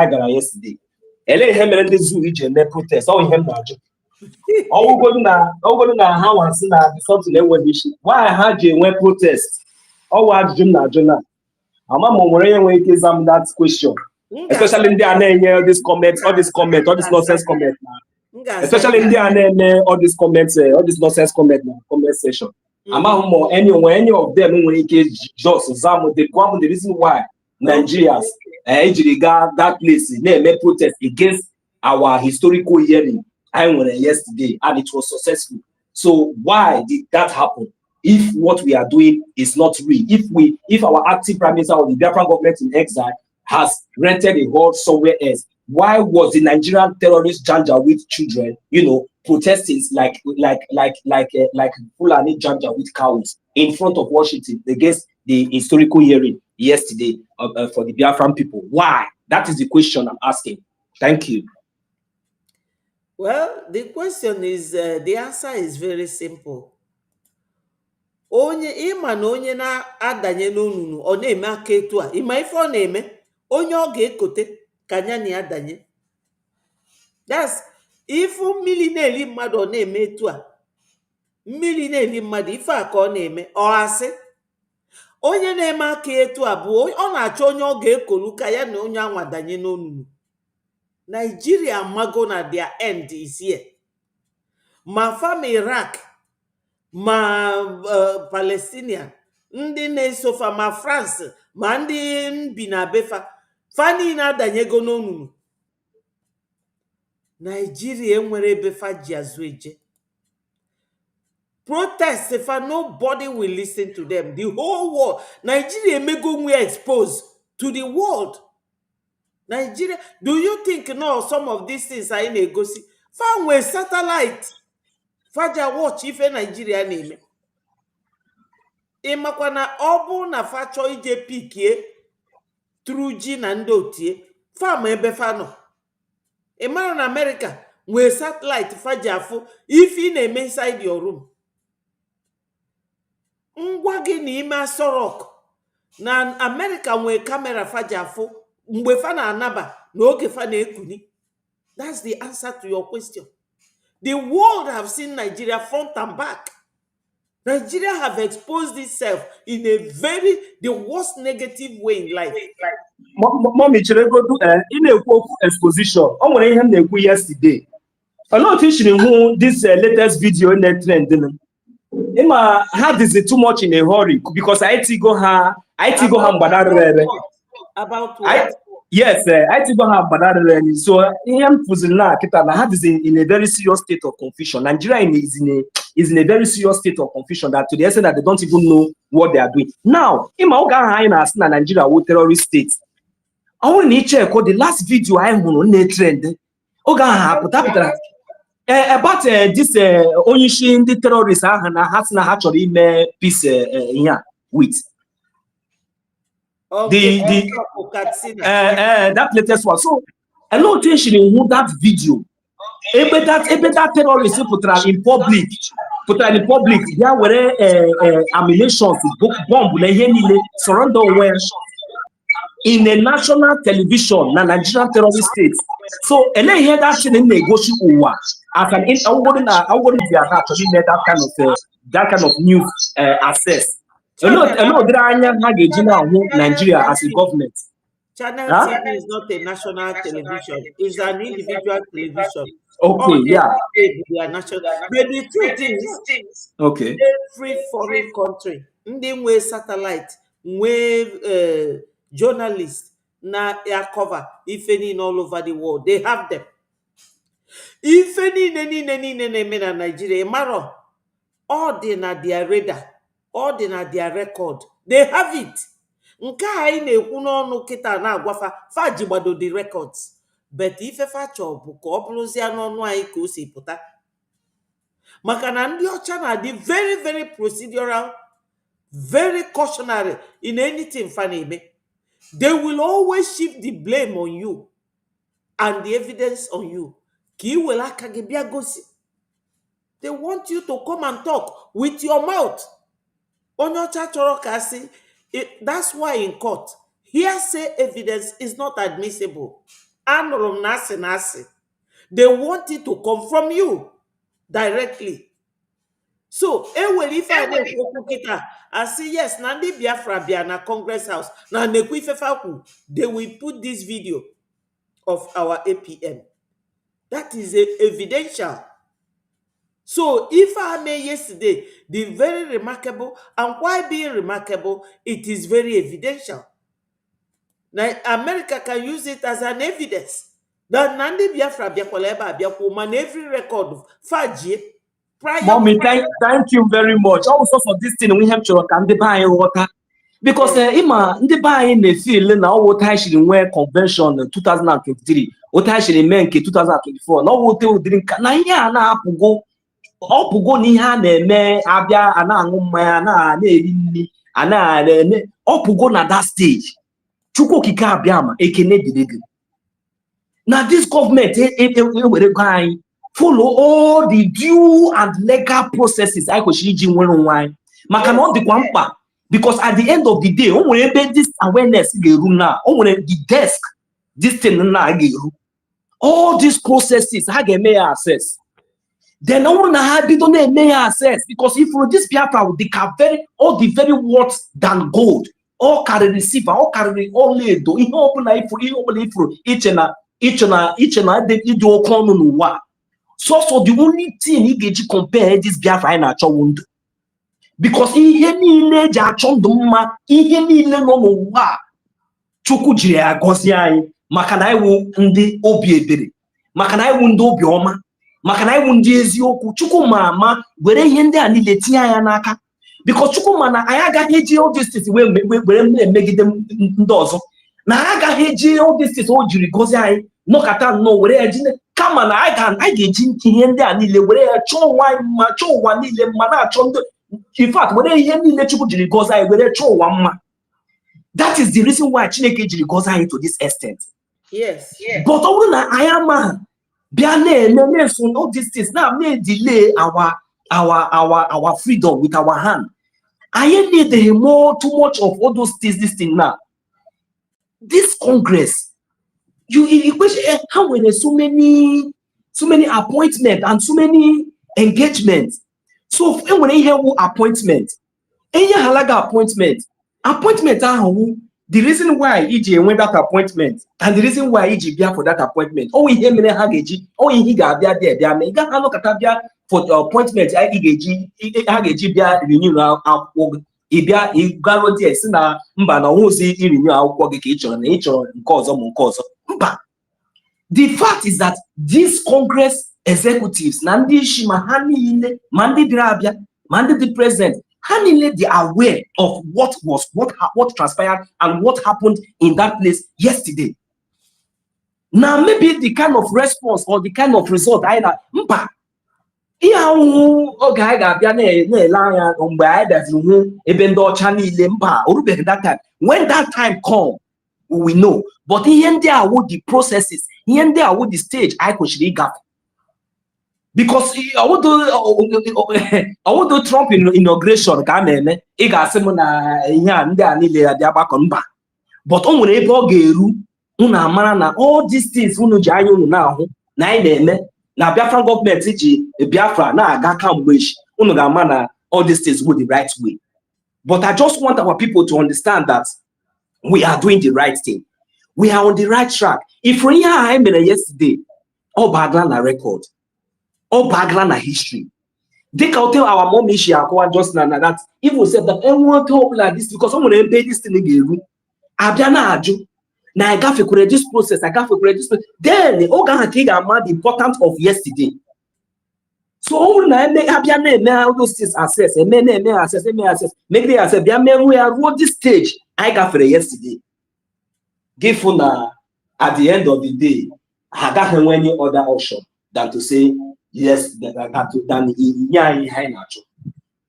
gara yesterday? Ele ihe mere ndị zoo iji eme protest? Ọ ihe m na-ajụ. Ọgwụgodu na ha nwasị na something enweghị isi, why ha ji enwe protest? Ọwụ ajụjụ m na-ajụ na ama m nwere ihe nwere ike ịza m that question. Especially ndị a na-enye all this nonsense comment especially ndị a na-eme all this nonsense comment na comment section. Amaghị m any of them nwere ike just zam the reason why Nigerians ejiri gaa that place na-eme protest against our historical hearing I nwere yesterday and it was successful. So why did that happen? If what we are doing is not real, if our acting prime minister or the Biafran government in exile has rented a hall somewhere else, why was the Nigerian terrorist Janja with children, protesting like Fulani Janja with cows in front of Washington against the historical hearing yesterday for the Biafran people? Why? That is the question I'm asking. Thank you. Well, the question is, the answer is very simple. Onye ịma na onye na-adanye n'onunu ọ na-eme aka etu a, ịma ife ọ na-eme onye ọ ga-ekote ka anya na ya danye. That's ifu mmiri na-eli mmadụ ọ na-eme etu a, mmiri na-eli mmadụ ife a ka ọ na-eme ọ asị. Onye na-eme aka etu a bụ ọ na-achọ onye ọ ga-ekolu ka ya na onye anwa danye n'onunu. Nigeria amago na their end is here. Ma fam Iraq ma Palestinian, ndị na-esofa ma France ma ndị bi na befa fani na-adanyego n'onunu. Nigeria enwere ebe fa ji azụ eje. Protest fa nobody will listen to them. The whole world, Nigeria emego we exposed to the world. Nigeria, do you think no some of these things are in egosi? Fa nwe satellite faja watch ife Nigeria na-eme. Ịmakwa na ọ bụ na fa chọọ ije pikie through ji na ndị otie fa ma ebe fa nọ. Ịmara na America nwee satellite faja afụ ife ị na-eme inside your room. Ngwa gị na ime Aso Rock na America nwee kamera faja afụ mgbe fa na-anaba na oge fa na-ekuni. That's the answer to your question. The world have seen Nigeria front and back. Nigeria have exposed itself in the worst negative way in life. Mommy, in a exposition, I want to hear them yesterday. A lot of teaching who this latest video in the trend. Emma had this too much in a hurry because I go her about what? Yes, I go have banana. So him Fuzila Kitana had is in a very serious state of confusion. Nigeria is in a very serious state of confusion that to the extent that they don't even know what they are doing. Now, in my Highness Nigeria with terrorist states. I want to check the last video I am on the trend. About this Onyishin the terrorists has not actually made peace here with. That latest one. So a lot of attention in that video. Even that terrorist put in public. There were ammunition bomb surrender where in a national television, na Nigerian terrorist state. So ele here that thing in negotiate uwa as an in I wouldn't be actually let that kind of news access. Channel Nigeria as a government. Channel Huh? TV is not a national television. It's an individual television. Okay, All yeah. they are national. But the truth is, Okay. every foreign country, ndị nwe satellite, nwe journalists, na air cover, ife niile all over the world, they have them. Ife niile na-eme na Nigeria, maro, all dị na their radar, all dị na their record, they have it. Nke a anyị na-ekwu n'ọnụ kịta na-agwafa faji gbado the records, but ife facho bụ ka ọ bụrụzie n'ọnụ anyị ka o si pụta, maka na ndị ọcha na-adị very very procedural, very cautionary in anything fa na-eme. They will always shift the blame on you and the evidence on you. Ka i were aka gị bịa gosi. They want you to come and talk with your mouth. Onye ọcha chọrọ ka asị. That's why in court, hearsay evidence is not admissible. Anụrụ m na asị. They want it to come from you directly. So, will if I na-ekwu kita, I say yes, na ndị Biafra bịa na Congress House, na nekwu ifefa kwu, they will put this video of our APM. That is evidential. So, if I may yesterday, the very remarkable, and why being remarkable, it is very evidential. Now, America can use it as an evidence that Nandi Biafra Biakwaleba Biakwoman every record of Faji prior. Mommy, thank you very much. Also for this thing, we have to can buy water. Because Ima, the buying the field now what I should wear convention 2023, what I should make 2024. Now what they drink na go. Ọ pụgo n'ihe a na-eme abịa ana-aṅụ mmanya na-eri nri ọ pụgo na that stage. Chukwu okike abịa ma ekene dịrị gị. Na this government ewere go anyị follow all the due and legal processes anyị kwesịrị iji nwere onwe anyị maka na ọ dịkwa mkpa because at the end of the day o nwere ebe this awareness ga-eru na o nwere the desk this thing na ga-eru all these processes ha ga-eme ya access. Then all na have don't may access because if for this Biafra they can all the very words than gold, all carry receiver, all carry all lead do in open each and they do common one. So the only thing he get to compare this Biafra in a child because he any jachon duma he any no wa chukujiri agoziai makanai wu ndi obi ebere makanai wu ndi obi ọma maka na iwu ndị eziokwu Chukwuma ama were ihe ndị a niile tinye anya n'aka because Chukwuma na anyị agaghị eji all this things were megide ndị ọzọ na anyị agaghị eji all this things o jiri gozi anyị nọkata nnọọ were ya jine kama na anyị ga-eji ihe ndị a niile were ya chọọ ụwa mma chọọ ụwa niile mma na-achọ ndị in fact were ihe niile Chukwu jiri gozi anyị were chọọ ụwa mma. That is the reason why Chineke jiri gozi anyị to this extent. Yes. But ọ bụrụ na anyị ama all these things now may delay our freedom with our hand. I need too much of all those things. This thing now. This Congress, you question how were there so many appointments and so many engagements. So when I hear appointment, any halaga appointment are the reason why EJ went that appointment and the reason why EJ bear for that appointment. Oh, he mene hageji. Oh, he got there. There may get no katabia for the appointment. I hageji bear renew our work. He guarantee sina mba na who's renew our work. Nature cause mba. The fact is that these Congress executives, Nandi Shimahani ile, Mandi Dirabia, Mandi the president. Hanile they are aware of what transpired and what happened in that place yesterday. Now maybe the kind of response or the kind of result I that time. When that time comes, we know. But here there would the processes, here there would the stage I could gap. Because I would do Trump inauguration, but on able unu amara na all these things unu ji anya unu na-ahụ na anyị na-eme na Biafran gọọmenti ji Biafra na-aga kamgbe echi, unu ga-ama na all these things go the right way. But I just want our people to understand that we are doing the right thing. We are on the right track. If we are yesterday, all bagla na record, all bagla na history. They can tell our mom she just now that if we said that everyone talk like this because someone pay this thing again. Abiana aju. Now I got to create this process. I got to create this process. Then the organ take the importance of yesterday. So all those things access, access, make the access. We are at this stage. I got for yesterday. Give at the end of the day, I got any other option than to say yes,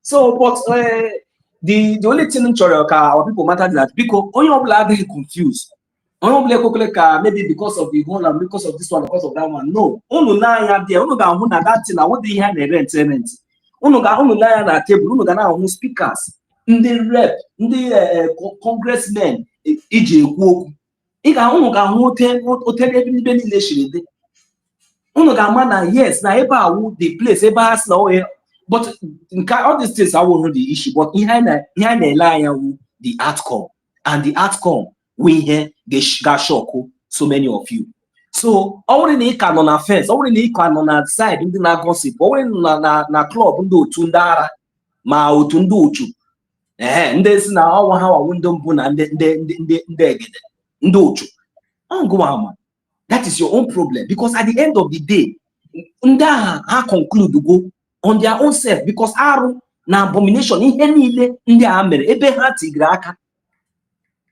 so, but the only thing our people matter that because only people are confused. Maybe because of the whole and because of this one, because of that one. No, only there, only that thing. I want to hear the rent. Only na table, only na speakers, the rep, the congressmen, EJ. Yes, now the place but all these things I won't know the issue, but behind the outcome, and the outcome we hear they got shock so many of you. So already can on offense, already can on that side, in the gossip, already na club ndo tundara ma utundu uchu. And there's now how I wouldn't bun and ndo uchu. That is your own problem, because at the end of the day, I conclude to go on their own self, because aru na abomination in any ndị a mere ebe ha tigre aka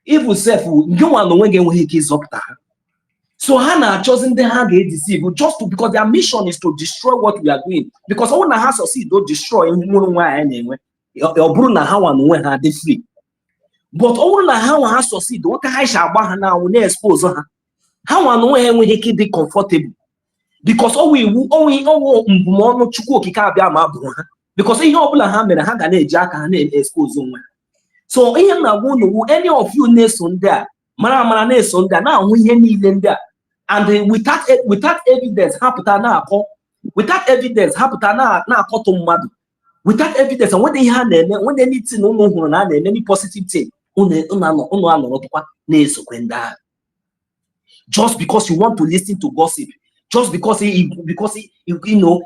evil self you want to when so ha na chosen ndị ha ga-deceive just to, because their mission is to destroy what we are doing, because all na ha succeed don't destroy nwụrụ nwa anyị na-enwe ọ bụrụ na ha nwa n'onwe ha dị free, but all na ha nwa ha succeed what ha sha agba ha na we expose ha ha nwa n'onwe ha enweghị ike dị comfortable, because mbumọnụ Chukwu okike abịa ma bụ ha, because ihe ọbụla ha mere ha ga na-eji aka ha na-expose onwe ha. So ihe na-agwa unu, any of you na-eso ndị a mara na-eso ndị a na-ahụ ihe niile ndị a, and without evidence hapụta na-akọ, without evidence hapụta na-akọtụ mmadụ, without evidence when ihe ha na-eme, when anything unu hụrụ na na-eme any positive thing unu anọrọtụkwa na-esokwe ndị a, just because you want to listen to gossip, just because you know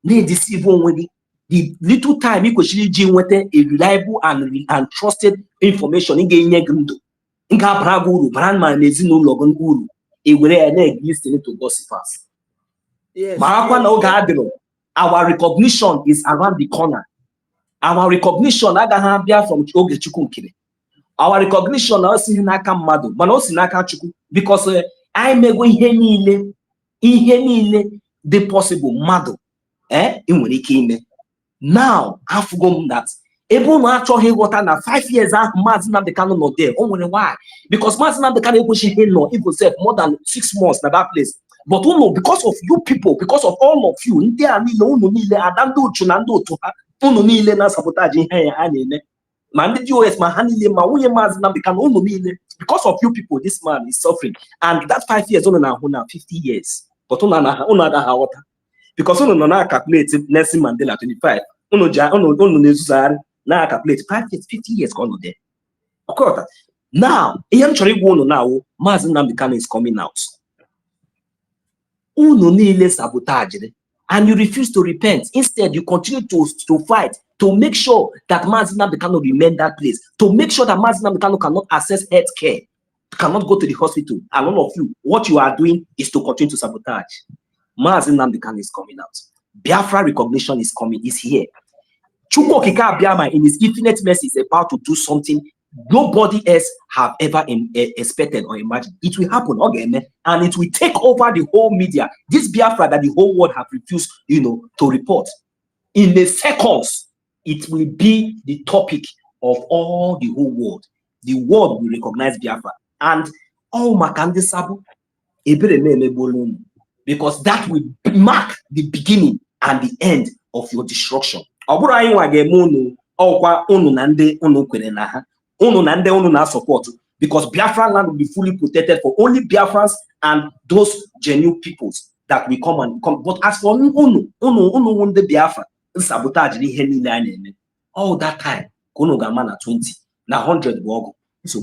deceive onwe. The little time you could a reliable and trusted information in getting gundo. Inka braguru, brandman nezino logon guru. A way listening to gossipers. Yes. Our recognition is around the corner. Our recognition from Oge Chukunkile. Our recognition also in Naka Madu, but also in Naka Chuku, because I may go ihe niile the possible Madu. Now, I've gone that. Able actually water na 5 years Mazina the canon not there. Oh, why? Because Mazina the canon pushing him no, it will say more than 6 months in that place. But no, because of you people, because of all of you, there are no adando chunando to her, na sabotage in her. Man, the US, my honey, my way, Mazina become because of you people, this man is suffering. And that 5 years on now 50 years. But on another water. Because on na calculate Nelson Mandela 25. Ono nezuzari na calculate 5 years, 50 years gone there. Okay. Now, now, Mazi Nnamdi is coming out. Uno niile sabotage, and you refuse to repent. Instead, you continue to fight to make sure that Mazi Nnamdi cannot remain that place, to make sure that Mazi Nnamdi cannot access health care, cannot go to the hospital. And all of you, what you are doing is to continue to sabotage. Mazi Nnamdi is coming out. Biafra recognition is here. Chukwu Okike Abiama in his infinite mercy is about to do something nobody else have ever expected or imagined. It will happen again, and it will take over the whole media. This Biafra that the whole world have refused, to report. In the seconds, it will be the topic of all the whole world. The world will recognize Biafra. And Makande Sabu, because that will mark the beginning and the end of your destruction. Support, because Biafran land will be fully protected for only Biafrans and those genuine peoples that we come and come. But as for unu the Biafra, sabotage the henny all that time, kono gama na 20, na 100 bogo. So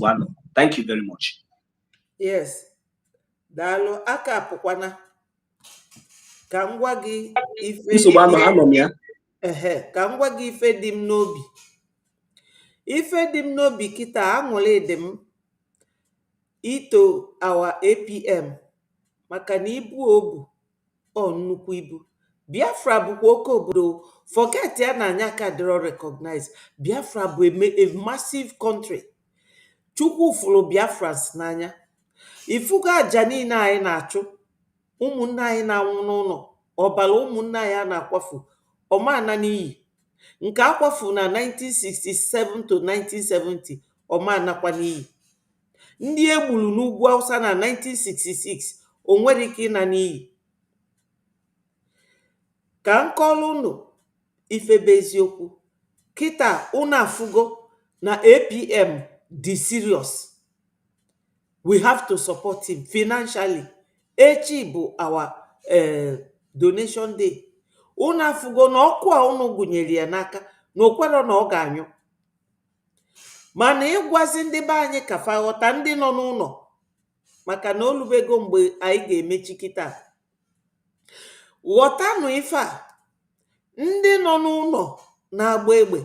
thank you very much. Yes. Dalo aka apụkwana ka m gwa gị ife ka m gwa gị ife dị m n'obi. Ife dị m n'obi kịta aṅụrị dị m ito our APM maka na ibu obu ọ nnukwu ibu. Biafra bụkwa oke obodo, forget ya na anya ka dịrọ recognize. Biafra bụ a massive country. Chukwu fụrụ Biafrans n'anya. Ifuga aja niile anyị na-achụ, ụmụnne anyị na-anwụ n'ụlọ, ọbara ụmụnne anyị a na-akwafu ọmana n'iyi. Nke akwafu na 1967 to 1970 ọmanakwa n'iyi. Ndị egburu n'ugwu Hausa na 1966 o nwere ike ịna n'iyi. Ka nkọlụ unu ifebe eziokwu kịta unu afụgo na APM dị serious. We have to support him financially. Echi bụ our donation day. Unu afụgo na ọkụ a unu gụnyere ya n'aka na okwero na ọ ga-anyụ. Mana ịgwazi ndị be anyị ka fa ghọta ndị nọ n'ụlọ maka na olubego mgbe anyị ga-emechi kịta. Ghọtanụ ife a, ndị nọ n'ụlọ na-agba egbe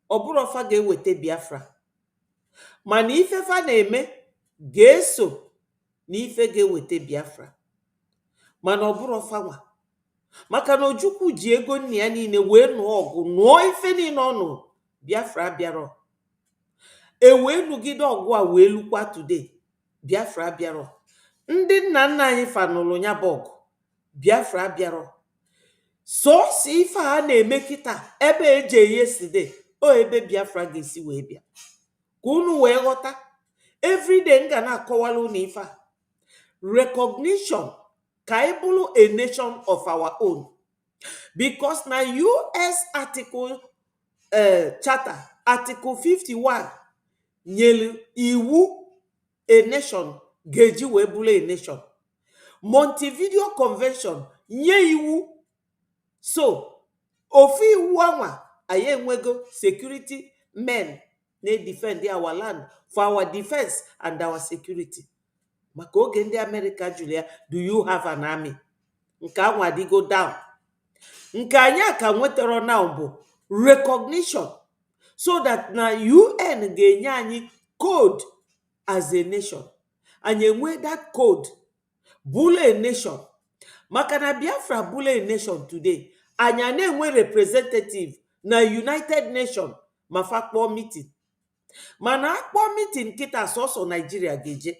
ọ bụrụ fa ga-eweta Biafra. Mana ife fa na-eme ga-eso na ife ga-eweta Biafra. Mana ọ bụrụ fa nwa. Maka na Ojukwu ji ego nna ya niile wee nụọ ọgụ, nụọ ife niile ọnụ, Biafra bịarọ. Wee nụgide ọgụ a wee lukwa today, Biafra bịarọ. Ndị nna nna anyị fanụlụ ya bụ ọgụ, Biafra bịarọ. Sọọsọ ife a na-eme kịta ebe eje yesterday o ebe Biafra ga-esi wee bịa. Ka unu wee ghọta, everyday nga na-akọwala unu ife a. Recognition ka anyị bụrụ a nation of our own. Because na US article charter article 51 nyere iwu a nation ga-eji wee bụrụ a nation. Montevideo Convention nye iwu. So ofu iwu anwa anyị enwego security men na defend our land for our defense and our security. Maka oge ndị America jụrụ ya, do you have an army? Nke anwa adịgo down. Nke anyị aka nwetara now bụ recognition, so that na UN ga-enye anyị code as a nation. Anyị enwe that code bụrụ a nation. Maka na Biafra bụrụ a nation today, anyị na-enwe representative na United Nations ma fa kpọọ meeting. Mana akpọ meeting kịta sọsọ Nigeria ga-eje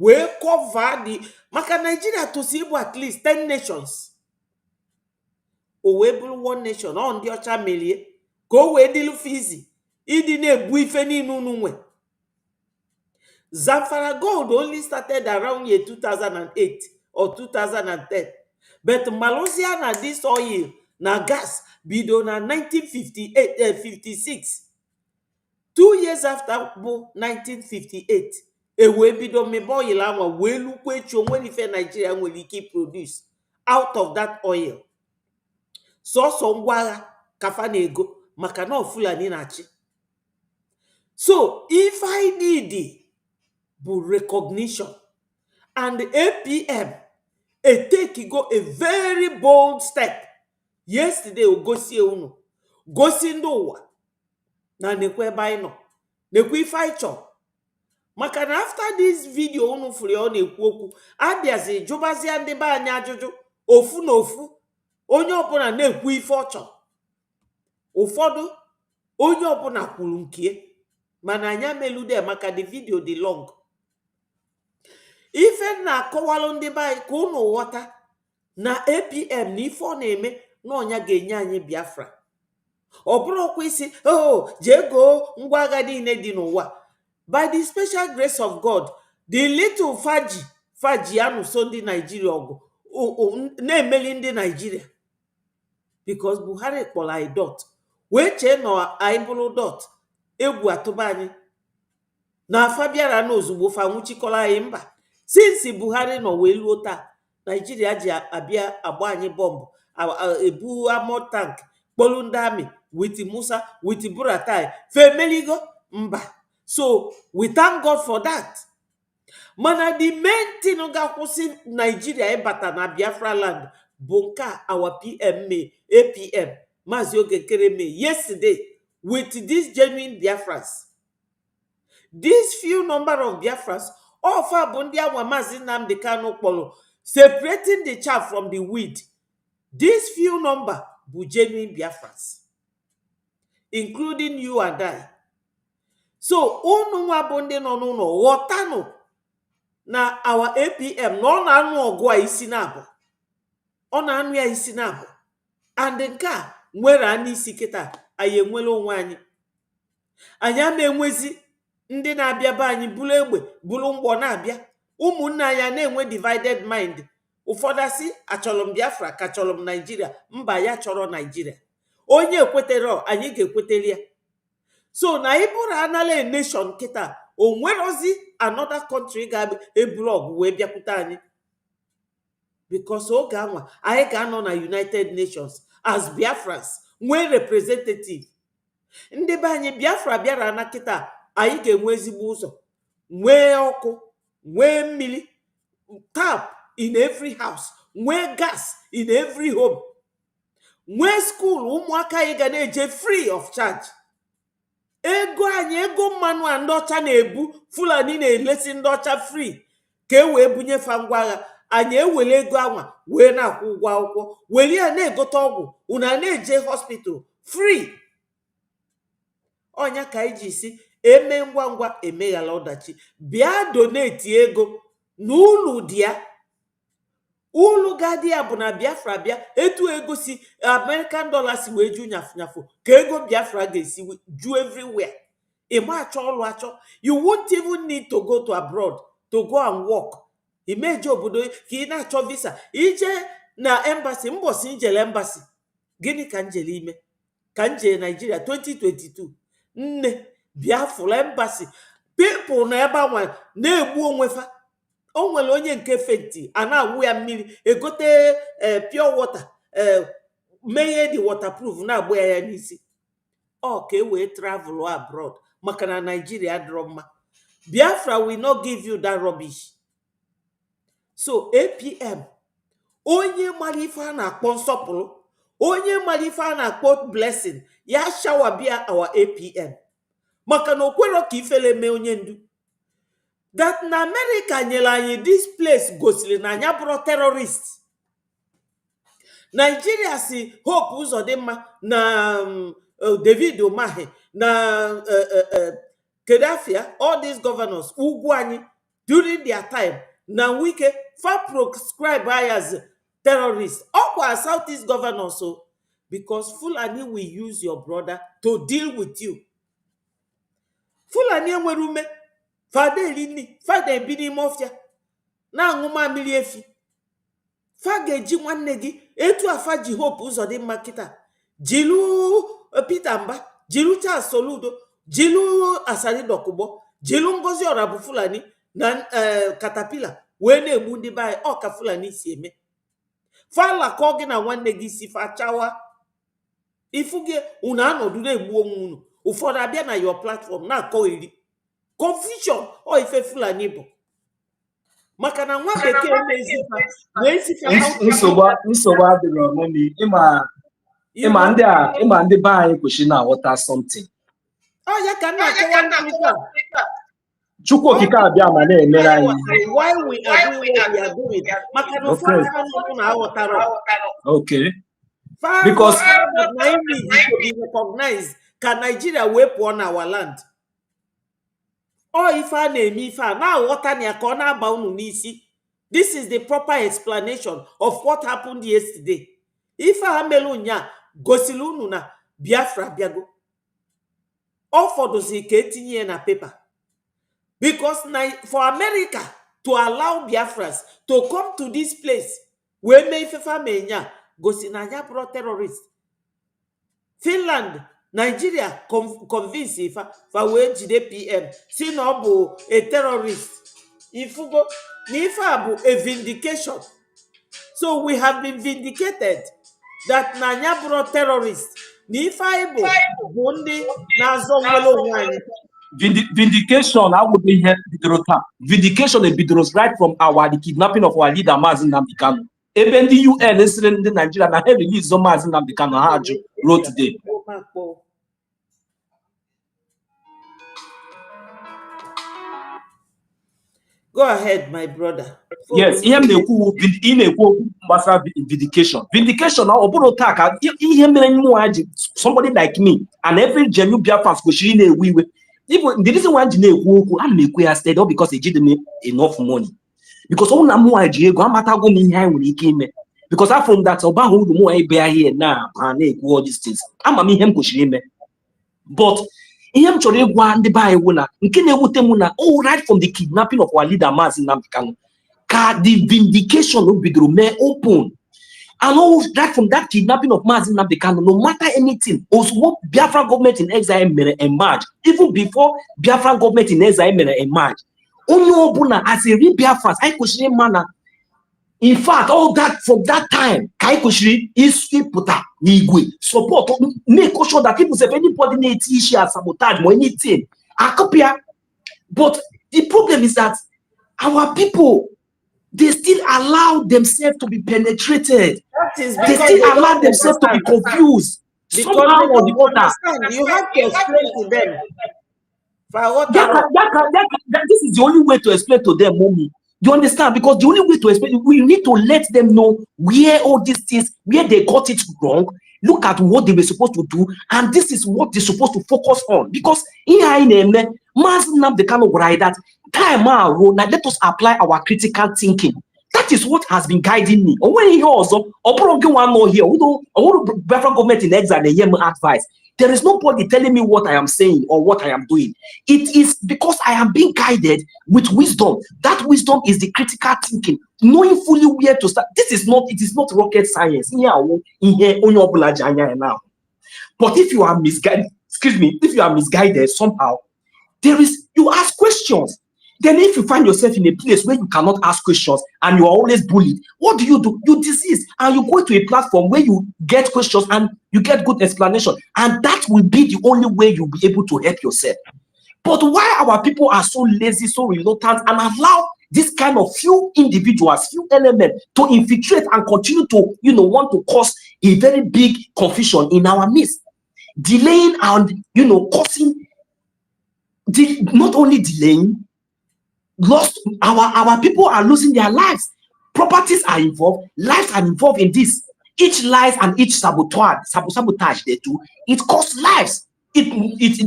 wee cover the, maka Nigeria tosi ịbụ at least 10 nations. O wee bụrụ one nation, ọ ndị ọcha merie ka o wee dịlụ fizi ịdị na-ebu ife niile unu nwe. Zamfara gold only started around year 2008 or 2010. But Malaysia na this oil na gas bido na 1956. 2 years after bụ 1958. Wee bido mebe oil anwa wee lukwa echi onwe ife Nigeria nwere ike produce out of that oil. Sọsọ ngwa agha kafa na ego maka na Fulani na-achị. So if I need bụ recognition, and APM take go a very bold step yesterday o gosi unu, gosi ndị ụwa na nekwe ebe anyị nọ, nekwe ife anyị chọrọ. Maka na after this video unu fụrụ ọ na-ekwu okwu, abịazi jụbazia ndị be anyị ajụjụ ofu na ofu, onye ọbụla na-ekwu ife ọ chọrọ. Ụfọdụ onye ọbụla kwuru nke, mana anyị amelude maka the video dị long. Ife na-akọwalụ ndị be anyị ka unu ghọta na APM na ife ọ na-eme na ọnya ga-enye anyị Biafra. Ọ bụrụkwa isi jee goo ngwa agha niile dị n'ụwa. By the special grace of God, the little faji anụso ndị Nigeria ọgụ na-emeli ndị Nigeria. Because Buhari kpọrọ anyị dot wee chee na anyị bụrụ dot, egwu atụba anyị. na afa bịara n'ozugbo fa nwụchikọrọ anyị mba. Since Buhari nọ wee luo taa, Nigeria ji abịa agba anyị bọmbụ, ebu amọ tank, kpolu ndị amị with Musa with Buratai femeligo mba. So we thank God for that. Mana the main thing ga-akwụsị Nigeria ịbata na Biafra land bụ nke our PM APM Maazị Ogekere yesterday with these genuine Biafrans. These few number of Biafrans, offer Bundia Wamazi Nnamdi Kanu Kpolo, separating the chaff from the weed. These few number bu genuine Biafrans, including you and I. So, unu wabonde no wotano na our APM no na anu ogwa isi nabo. Ona anu ya isi nabo. And nka nwere ani isi kita aye nwele onwe anyị. Anyị ama enwezi ndị na-abịa be anyị bulu egbe bulu mgbọ na-abịa. Ụmụnne anyị na-enwe divided mind. Ụfọdụ asị achọrọ m Biafra ka chọrọ m Nigeria, mba ya chọrọ Nigeria. Onye ekwetere anyị ga-ekwetere ya. So na ịbụrụ anala nation kita, o nwerozi another country ga-eburu ọgụ wee bịakwute anyị. Because oge anwa anyị ga-anọ na United Nations as Biafrans nwee representative. Ndị be anyị Biafra bịara na kita, anyị ga-enwe ezigbo ụzọ, nwee ọkụ, nwee mmiri, tap in every house, nwee gas in every home, nwee school ụmụaka anyị ga na-eje free of charge. Ego anyị, ego mmanụ a ndị ọcha na-ebu, Fulani na-elesi ndị ọcha free ka e wee bunye fa ngwa agha. Anyị ewele ego anwa wee na-akwụ ụgwọ akwụkwọ, were ya na-egote ọgwụ, una na-eje hospital free. Onya ka anyị ji si eme ngwa ngwa emeghala ọdachi. Bịa donate ego n'ụlọ dị ya. Ụlọ gadi ya bụ na Biafra bịa etu ego si American dollars wee ju nyafu ka ego Biafra ga-esi ju everywhere. Ịma achọ ọrụ achọ. You won't even need to go to abroad to go and work. Imeje obodo ka ị na-achọ visa. Ije na embassy, mbosi njele embassy. Gịnị ka njele ime? Ka njele Nigeria 2022. Nne Biafra embassy. People na ebe anwa na-egbu onwe fa. O nwere onye nke fenti a na-awụ ya mmiri, egote pure water, meghe the waterproof na-agba ya n'isi. Ọ ka e wee travel abroad maka na Nigeria adịrọ mma. Biafra will not give you that rubbish. So APM, onye mara ife a na-akpọ nsọpụrụ, onye mara ife a na-akpọ blessing, ya shawa bịa our APM. Maka na okwero ka ifele mee onye ndu. That na America nyere anyị this place gosiri na anya bụrụ terrorist. Nigeria si Hope Uzodimma na David Umahi na Kedafia, all these governors ugwu anyị during their time na Wike fa proscribe as terrorists. Okwa Southeast governors so because Fulani will use your brother to deal with you. Fulani enwere ume fada elini, fada ebi n'ime ọfịa na-aṅụ mamiri efi. Fa ga-eji nwanne gị etu afa ji Hope Uzodimma kịta, jilu Peter Mba, jilu Charles Soludo, jilu Asari Dokubo, jilu Ngozi Orabu Fulani na Caterpillar wee na-egbu ndị be anyị. Ọ ka Fulani si eme. Fa lakọ gị na nwanne gị si fa chawa. Ifu gị unu anọdụ na-egbu onwe unu. Ụfọdụ abịa na your platform na-akọ iri. Confusion o ife Fulani bụ. Maka na nwa bekee na-ezifa wee sifa nsogbu adịrọ mami. Ịma ndị be anyị kwesịrị na-aghọta something. Ọ ya ka na-akọwa Chukwu okike abịa ma na-emere anyị. Why we are doing what we are doing. Maka na ụfọdụ na-aghọtara. Okay. Because to be recognized ka Nigeria wee pụọ na our land. Ọ ife a na-eme ife a na-aghọta na ya ka ọ na-aba unu n'isi. This is the proper explanation of what happened yesterday. Ife a mere ụnya gosiri unu na Biafra bịago. Ọ fọdụzi ka etinye na paper. Because for America to allow Biafrans to come to this place wee mee ife fa menya gosi na ya bụrụ terrorist. Finland Nigeria convince if fa we jide PM si na bụ a terrorist. Ifugo n'ife bụ a vindication. So we have been vindicated that Nanya brought terrorists. N'ife bụ ndị na-azọ nwere onwe anyị. Vindication, I would be here. Vindication is right from the kidnapping of our leader, Mazi Nnamdi Kanu. Even the UN incident in Nigeria, na release some Mazi Nnamdi Kanu wrote today. Go ahead, my brother. Yes, in a vindication. Vindication, somebody like me and every genuine Biafran we even the reason why I'm because they didn't make enough money. Because all I'm more because I found that Obahu the more I bear here now and all these things. I'm a him but him to one the buy winner, all right from the kidnapping of our leader Mazi Nnamdi Kanu. The vindication will be open. And all right from that kidnapping of Mazi Nnamdi Kanu, no matter anything, also what Biafra government in exile emerge, even before Biafra government in exile emerge. Only as a real Biafra, I could see manner. In fact, all that from that time, Kaikushiri is puta nigwe support make sure that people say anybody need share sabotage or anything. But the problem is that our people, they still allow themselves to be penetrated. They still allow themselves to be confused. Because somehow or the other. You have to explain to them. This is the only way to explain to them, mommy. You understand? Because the only way to explain, we need to let them know where all these things, where they got it wrong. Look at what they were supposed to do, and this is what they're supposed to focus on. Because in Mazi Nnamdi Kanu write that time now, let us apply our critical thinking. That is what has been guiding me. Or when he also, or one more here, Biafra government in exile, they hear my advice. There is nobody telling me what I am saying or what I am doing. It is because I am being guided with wisdom. That wisdom is the critical thinking, knowing fully where to start. It is not rocket science. But if you are misguided, if you are misguided somehow, you ask questions. Then if you find yourself in a place where you cannot ask questions and you are always bullied, what do? You desist and you go to a platform where you get questions and you get good explanation. And that will be the only way you'll be able to help yourself. But why our people are so lazy, so reluctant, and allow this kind of few individuals, few elements to infiltrate and continue to, want to cause a very big confusion in our midst, delaying and, causing, not only delaying, our people are losing their lives. Properties are involved, lives are involved in this. Each lies and each sabotage they do, it costs lives. It's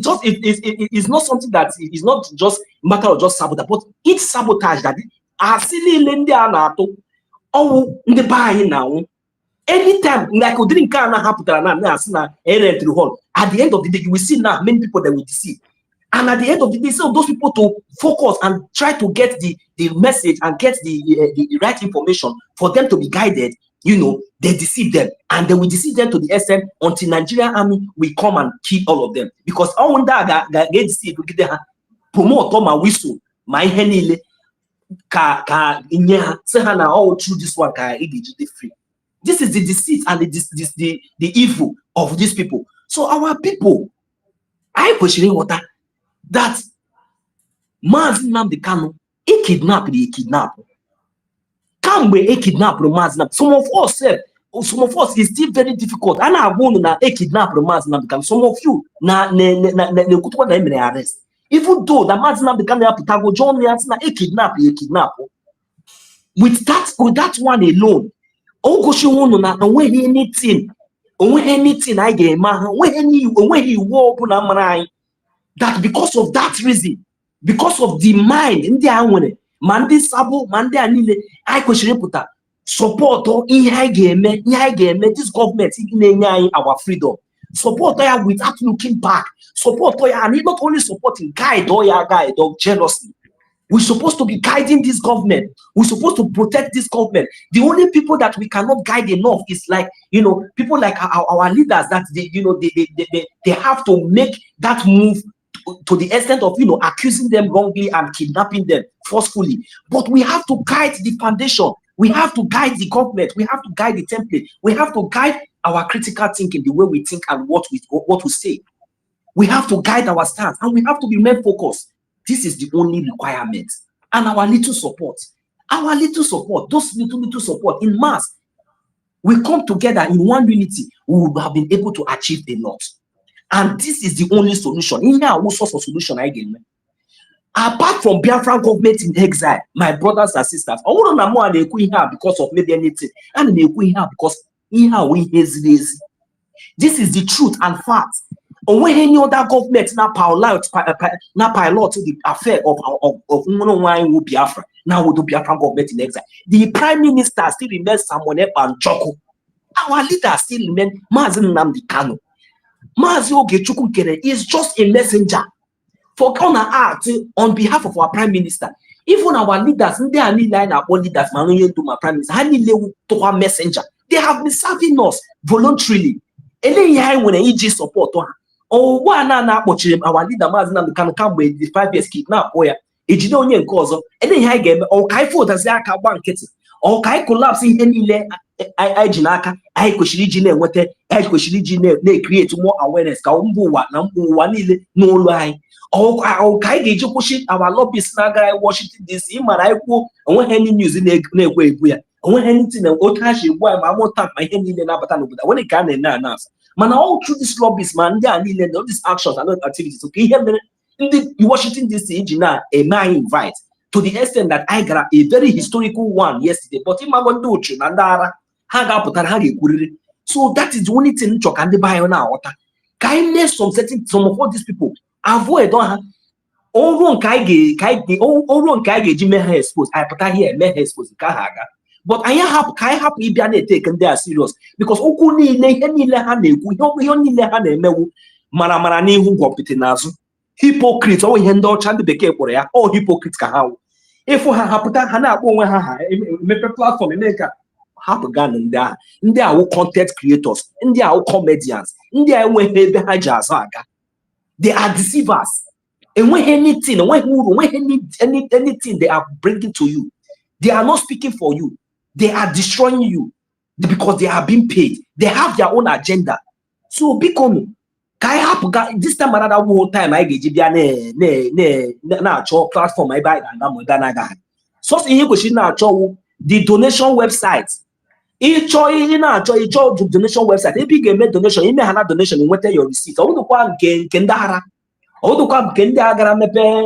not something that is not just matter of just sabotage, but each sabotage that are silly in the buying now. Anytime like drink happen at the end of the day, you will see now many people that will deceive. And at the end of the day, so those people to focus and try to get the message and get the right information for them to be guided, they deceive them. And they will deceive them to the extent until Nigerian army will come and kill all of them. Because all that get deceived, promote my whistle, my henile, all through this one, free. This is the deceit and the evil of these people. So our people, I question water. That Mazi Nnamdi Kanu, he kidnap. Come where he kidnap Mazi Nnamdi. Some of us is still very difficult. And I want to kidnap Mazi Nnamdi Kanu. Some of you na arrest. Even though the Mazi Nnamdi Kanu have to John Leanna, he kidnap. With that one alone, oh gosh, you want to when anything I get when he walk on that because of that reason, because of the mind in the Mande Sabo, Mande Anile, I question support this government in our freedom. Support without looking back. Support and not only supporting guide jealously. We're supposed to be guiding this government. We're supposed to protect this government. The only people that we cannot guide enough is like, people like our leaders that they have to make that move to the extent of, accusing them wrongly and kidnapping them forcefully. But we have to guide the foundation. We have to guide the government. We have to guide the template. We have to guide our critical thinking, the way we think and what we say. We have to guide our stance and we have to be men focused. This is the only requirement. And our little support, those little support in mass, we come together in one unity, we will have been able to achieve a lot. And this is the only solution. In here, what source of solution I get? Apart from Biafran government in exile, my brothers and sisters, I want to know they here because of maybe anything, and they here because here we lazy. This is the truth and fact. Or when any other government now pilot the affair of Biafra, now we do Biafran government in exile. The prime minister still remains Samuel Banjoko. Our leader still remains Mazi Nnamdi Kanu. Mazi Ogechukwu Kere is just a messenger for counter act on behalf of our prime minister. Even our leaders, they are line our leaders, to my prime minister, to our messenger. They have been serving us voluntarily. And then when EG support or one our leader Mazi can come with the 5 years kidnap boy. Ejide onye nke ọzọ ene ihe anyị ga-eme ọ kai fotazi aka gba nkịtị ọ kai collapse ihe niile anyị ji n'aka anyị kwesịrị iji na-enweta anyị kwesịrị iji na-create more awareness ka mba ụwa niile n'olu anyị ọ kai ga-eji kwụsị our lobbies na-agara Washington DC ịmara anyị kwuo onweghị any news na-ekwo ekwu ya onweghị anything na otu ha ji egbu anyị ma mụta ma ihe niile na-abata n'obodo onye ka a na-ene announce mana all through this lobbies ma ndị a niile all these actions and activities okay ihe mere the Washington DC engineer a invite to the extent that I got a very historical one yesterday. But in my so that is the only thing you can buy on our water. Kindness some of all these people avoid all wrong kaige expose. I put here me expose kahaga. But I have Ibiane taken there serious because okuni ne ha na-ekwu mara n'ihu gwọpụta n'azụ. Hypocrites or hendo chandi beke for ya all hypocrites ka how if ha haputa ha na akpọ onwe ha mepe platform emeka hapụ gan ndị a content creators ndị a comedians ndị a enweghị ebe ha ji azụ aga. They are deceivers. Enweghị anything anything they are bringing to you. They are not speaking for you. They are destroying you because they are being paid. They have their own agenda. So become this time another whole time I get na platform I buy and so the donation website. Each donation website. If you get donation, you may have donation and your receipt. All the one kendara. All the one kendara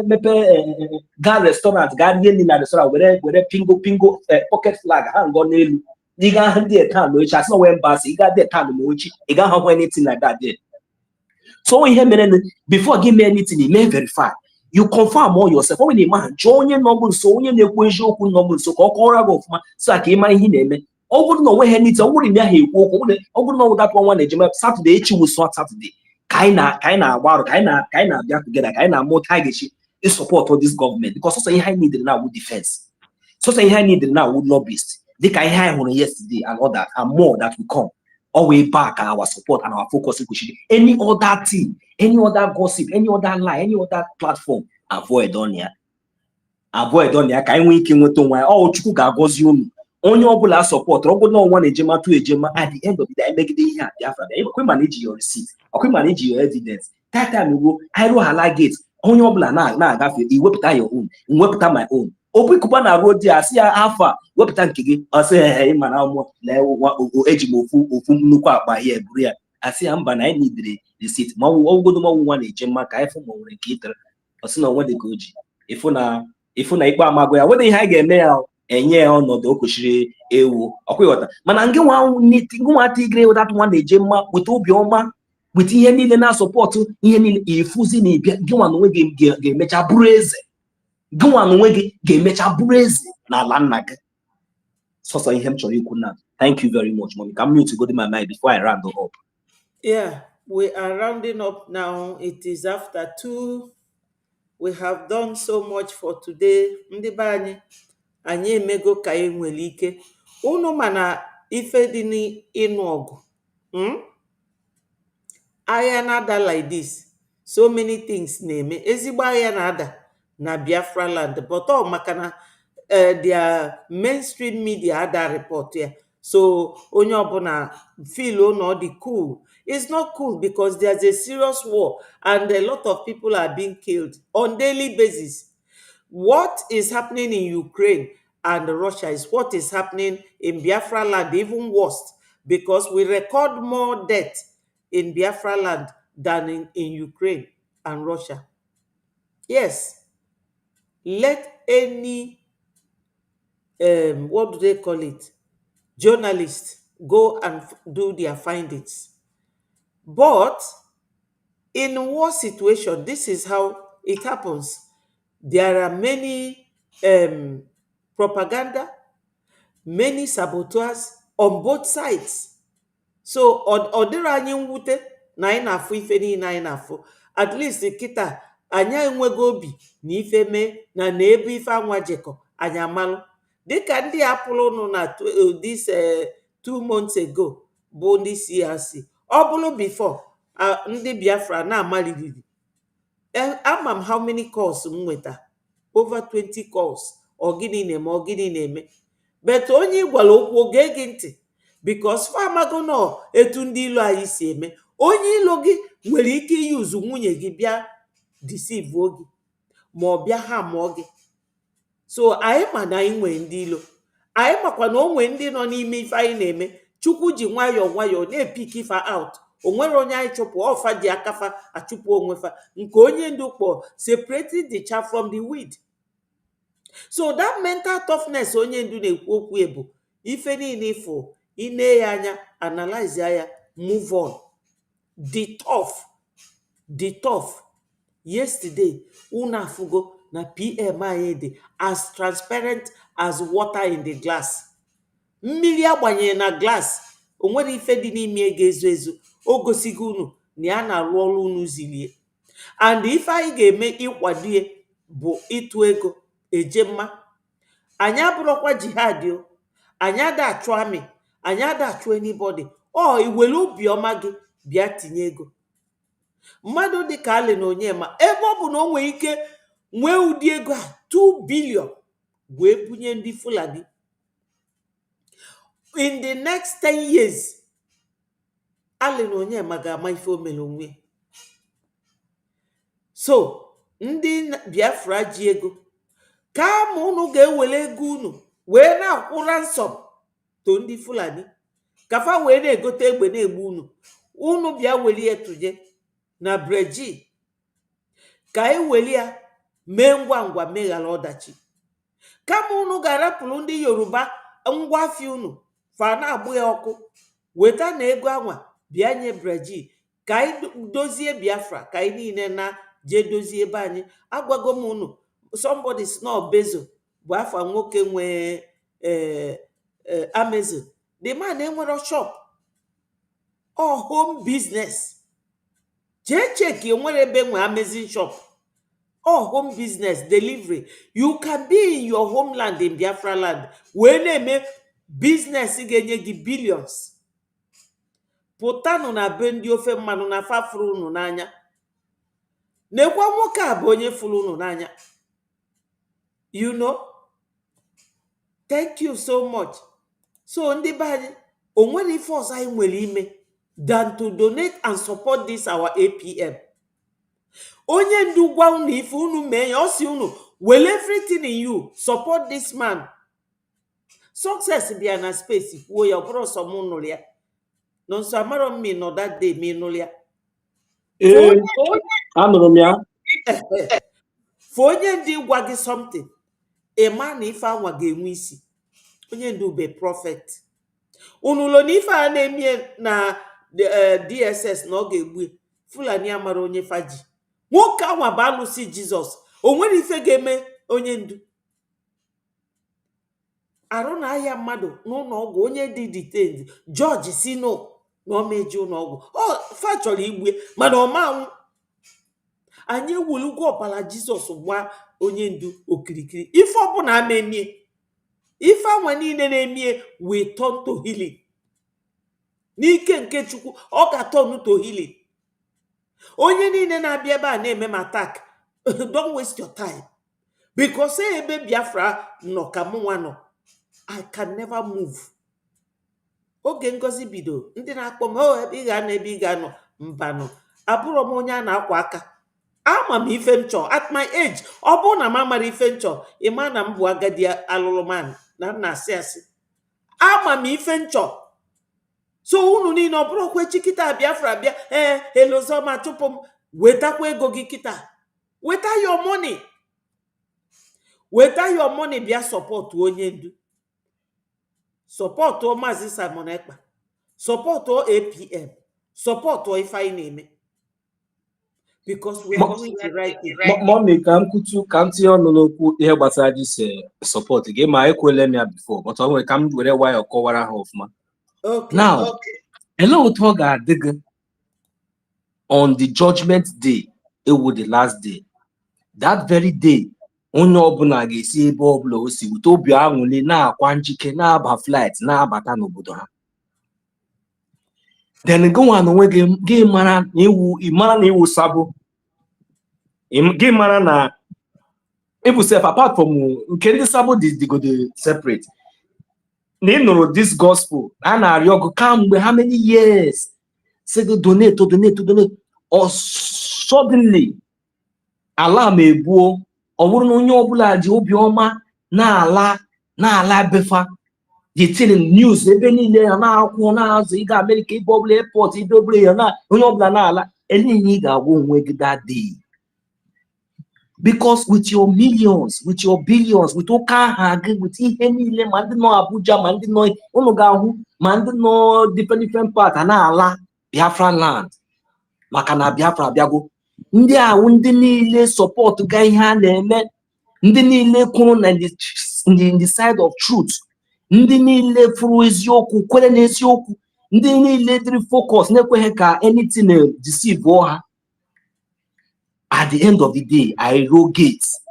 mepe ga restaurant, guardian in a restaurant where pingo pocket flag hang on you got the time which has no embassy, you got the time which you got have anything like that there. So before give me anything, you may verify. You confirm all yourself. When you man join your noble so you noble so call so I came my name. I wouldn't know where anything. I wouldn't know he walk. I wouldn't know that one Saturday. She was Saturday. Kaina get together. Kaina more tigeshi is support for this government because also I need now with defense. So I need now with lobbyists. They can hire on yesterday and all that and more that will come. All way back our support and our focus. Any other thing, any other gossip, any other lie, any other platform, avoid on here. Avoid on here. Can we keep with one? Oh, Chuka goes you. Only all support. Robo no one ejema to ejema. At the end of the day, make it here. Biafra. You can manage your receipt. Or can manage your evidence. That time you go. I don't have it. Only all na gafe. You whip your own. You whip my own. Open kupana road there. See alpha. Whip tanki. I say hey man, I'm ejimo ofu nukwa by here. Bria. I say I'm ban. I need the receipt. Ma wo go do ma one ejema. Ka ifo mo renkiter. Osi na what they go ji. Ifo na ikpa amagoya. What they hide get now. Enye ọnọdụ okwesịrị ewu ọkwịghọta mana ngị nwa tigre that one na-eje mma weta obiọma weta ihe niile na sọpọtụ ihe niile ifuzi na ibia gị nwa n'onwe gị ga-emecha bụrụ eze gị nwa n'onwe gị ga-emecha bụrụ eze n'ala nna gị sọsọ ihe m chọrọ ikwu na. Thank you very much, mommy. Can mute to go to my mind before I round up. Yeah, we are rounding up now. It is after 2. we have done so much for today. Ndị be anyị emego ka anyị nwere ike. Unu mana ife dị n'ịnụ ọgụ. Agha na-ada like this. So many things na-eme. Ezigbo agha na-ada na Biafra land. But maka na their mainstream media ada report ya. So onye ọbụla feel no dị cool. It's not cool because there's a serious war and a lot of people are being killed on daily basis. What is happening in Ukraine and Russia is what is happening in Biafra land, even worse, because we record more death in Biafra land than in Ukraine and Russia. Yes, let any, what do they call it, journalists go and do their findings. But in war situation, this is how it happens. There are many propaganda, many saboteurs on both sides. So ọ dịrị anyị mwute na anyị na-afụ ife niile anyị na-afụ. At least kịta anyị enwego obi na ife mee na ebe ife anwa jekọ anyị amalụ. Dịka ndị apụrụ nụ na this 2 months ago bụ ndị CRC. Ọ bụrụ before ndị Biafra na-amaliriri. Ama m how many calls m nweta? Over 20 calls. Ọ gịnị na-eme, ọ gịnị na-eme. But onye gwara okwu oge gị ntị. Because famago no etu ndị ilo anyị si eme. Onye ilo gị nwere ike iyuzu nwunye gị bịa deceive ogi ma ọ bịa ha ma gị. So anyị ma na anyị nwee ndị ilo. Anyị makwa na o nwee ndị nọ n'ime ife anyị na-eme. Chukwu ji nwayọọ nwayọọ na-epik ife out. O nwere onye anyị chụpụ ọfa ji akafa achụpụ onwefa. Nke onye ndu kpọ separating the chaff from the weed. So that mental toughness onye ndu na-ekwu okwu ebu ife niile ifo ine ya anya, analyze ya, move on. The tough. Yesterday, una fugo na PM dị as transparent as water in the glass. Mmiri agbanye na glass, o nwere ife dị n'ime ga-ezo ezo. O gosigo unu na ya na-arụ ọrụ unu zilie. And ife anyị ga-eme ịkwadie bụ ịtụ ego eje mma. Anyị abụrụkwa jihad o. Anyị ada achụ amị. Anyị ada achụ anybody. Iwere obiọma gị bịa tinye ego. Mmadụ dịka Ali na Onyema, ebe ọ bụ na o nwere ike nwee ụdị ego a 2 billion wee bunye ndị Fulani. In the next 10 years, Ali na Onyema ga-ama ife o mere onwe. So, ndị Biafra ji ego. Kama unu ga-ewere ego unu wee na-akwụ ransom to ndị Fulani. Kafa wee na-egote egbe na-egbu unu. Unu bịa weli ya tụnye na breji. Ka eweli ya mee ngwa ngwa meghara ọdachi. Kama unu ga-arapụrụ ndị Yoruba ngwa afị unu fa na-agbụ ya ọkụ. Weta na ego anwa bịa nye breji. Ka anyị dozie Biafra. Ka anyị niile na je dozie ebe anyị. Agwago m unu. Somebody snow Bezo bụ afa nwoke nwee Amazon. The man enwere shop or home business. Check nwere ebe nwe Amazon shop or home business delivery. You can be in your homeland in Biafra land wee na-eme business ga-enye gị billions. Pụtanụ na be ndị ofe mmanụ na fafuru unu n'anya. Nekwa nwoke a bụ onye furu unu n'anya. You know? Thank you so much. So ndị be anyị, o nwere ife ọzọ anyị nwere ime than to donate and support this our APM. Onye ndu gwa unu ife unu mee ya, ọ si unu well everything in you support this man. Success bịa na space kwuo ya, ọ bụrụ sọ mụ nụrụ ya. No nso amara m nọ that day me nụrụ ya. Anụrụ m ya. For onye ndị gwa gị something, a man na ife anwa ga-enwe isi. Onye ndu be prophet. Unulo na ife a na-eme na DSS na ọ ga-egbu Fulani amara onye faji. Nwoke anwa bụ alụsị Jizọs. O nwere ife ga-eme onye ndu. Arụ na ahịa mmadụ n'ụlọ ọgwụ onye dị detained. George si no na ọ meje ụlọ ọgwụ. Fa chọrọ igbu mana ọ manwụ. anyị ewulugo ọbara Jizọs gba onye ndu okirikiri. Ife ọbụla ama emie, ife anwa niile na-emie we turn to healing. N'ike nke Chukwu ọ ga-turn to healing. Onye niile na-abịa ebe a na-eme m attack, don't waste your time, because ebe Biafra nọ ka mụnwa nọ, I can never move. Oge ngozi bido, ndị na-akpọ m ebe ị ga-anọ, ebe ị ga-anọ, mbanụ, abụrụ m onye a na-akwa aka. Ama m ife m chọọ at my age. Ọ bụrụ na m amara ife m chọọ, ịma na m bụ agadi alụlụman na m na-asị asị. Ama m ife m chọọ. So unu niile ọ bụrụ kwe chikita Biafra bịa elozoma chụpụ m, wetakwa ego gị kịta. Weta your money. Weta your money bịa support onye ndu. Support Maazị Simon Ekpa. Support APM. Support ife anyị na-eme. Because we are doing the right thing. Mommy, ka m tinye ọnụ n'okwu ihe gbasara dis support gị ma ekwele m ya before, but ọ nwere ka m were nwayọ kọwara ha ọfụma. Now, ele otu ọ ga-adị gị on the judgment day, ewu the last day. That very day, onye ọbụla ga-esi ebe ọbụla o si wute obi aṅụrị na-akwa njike na-aba flight na-abata n'obodo ha. Then go on onwe gị mara na iwu sabo. Gị mara na ibu self apart from nke ndị sabo dị go dey separate. Na ị nụrụ this gospel a na-arịọ ọgụ kamgbe how many years? Say donate. Or suddenly ala ma ebuo, ọ bụrụ na onye ọbụla ji obiọma na-ala befa. The telling news ebe niile ya na-akwụ na-azụ ịga America ibe ọbụla airport ibe ọbụla ya na onye ọbụla na-ala enyi ga-agwụ onwe gị that day. Because with your millions, with your billions, with ụka aha gị, with ihe niile ma ndị nọ Abuja ma ndị nọ unu ga-ahụ ma ndị nọ different part na-ala Biafran land maka na Biafra abịago. Ndị ahụ ndị niile support ga ihe a na-eme, ndị niile kwuru na the side of truth, ndị niile furu eziokwu kwere n'eziokwu, ndị niile dịrị focus na-ekweghị ka anything deceive ha. At the end of the day, I roll gates.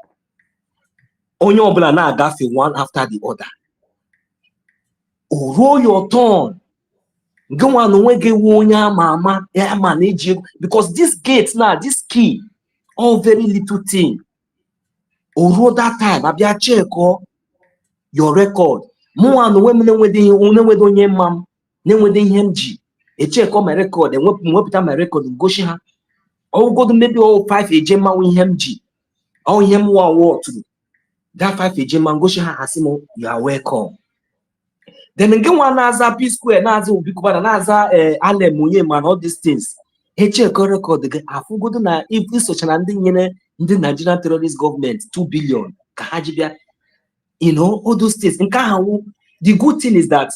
Onye ọbụla na-agafe one after the other. Roll your turn. Go on onwe gị onye ama na-eji, because this gate now, this key, all very little thing. Roll that time, abịa check your record. Mụnwa na onwe m na-enwede onye mma m na-enwede ihe m ji echekọ my record, wepụta my record gosi ha. Ọgụgodu maybe all 5 ejema ihe m ji, all ihe m wa tụrụ that 5 ejema gosi ha asị m you are welcome. Then nke nwa na-aza P Square na-aza Obikubana na-aza Alem onye man all these things echekọ record gị afụgodu na if isochana ndị nyere ndị Nigerian terrorist government 2 billion ka ha ji bịa. You know, all those things. The good thing is that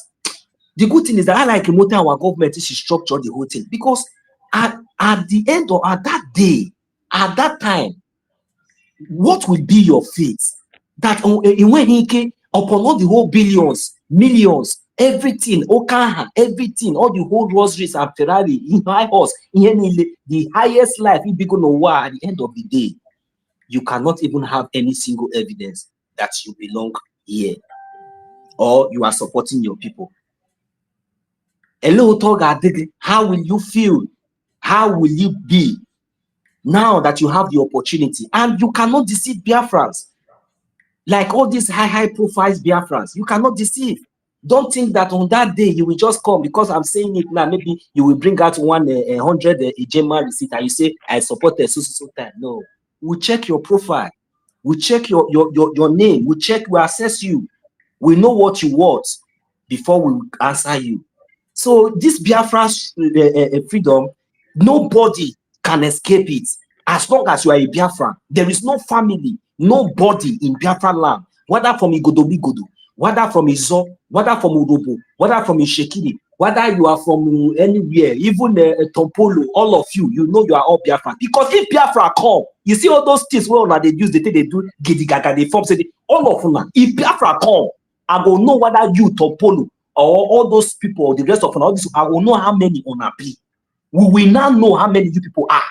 I like emoting our government to structure the whole thing, because at the end or at that day, at that time, what will be your fate? That upon all the whole billions, millions, everything, everything, all the whole Rolls-Royce and Ferrari, in my house, the highest life will be going to war at the end of the day. You cannot even have any single evidence that you belong here or you are supporting your people. Hello, Toga, how will you feel? How will you be now that you have the opportunity? And you cannot deceive Biafrans. Like all these high profile Biafrans, you cannot deceive. Don't think that on that day you will just come because I'm saying it now. Maybe you will bring out 100 Ejema receipt and you say, I support the so time. No, we check your profile. We check your name. We assess you. We know what you want before we answer you. So this Biafra freedom, nobody can escape it. As long as you are a Biafran, there is no family, nobody in Biafra land, whether from Igodo, whether from Izo, whether from Udobo, whether from Ishekiri, whether you are from anywhere, even Tompolo, all of you, you know you are all Biafra. Because if Biafra come, you see all those things where they use, they do Gidigaga, they form, say all of them. If Biafra come, I will know whether you Tompolo or all those people, or the rest of all this, I will know how many on a be. We will now know how many you people are.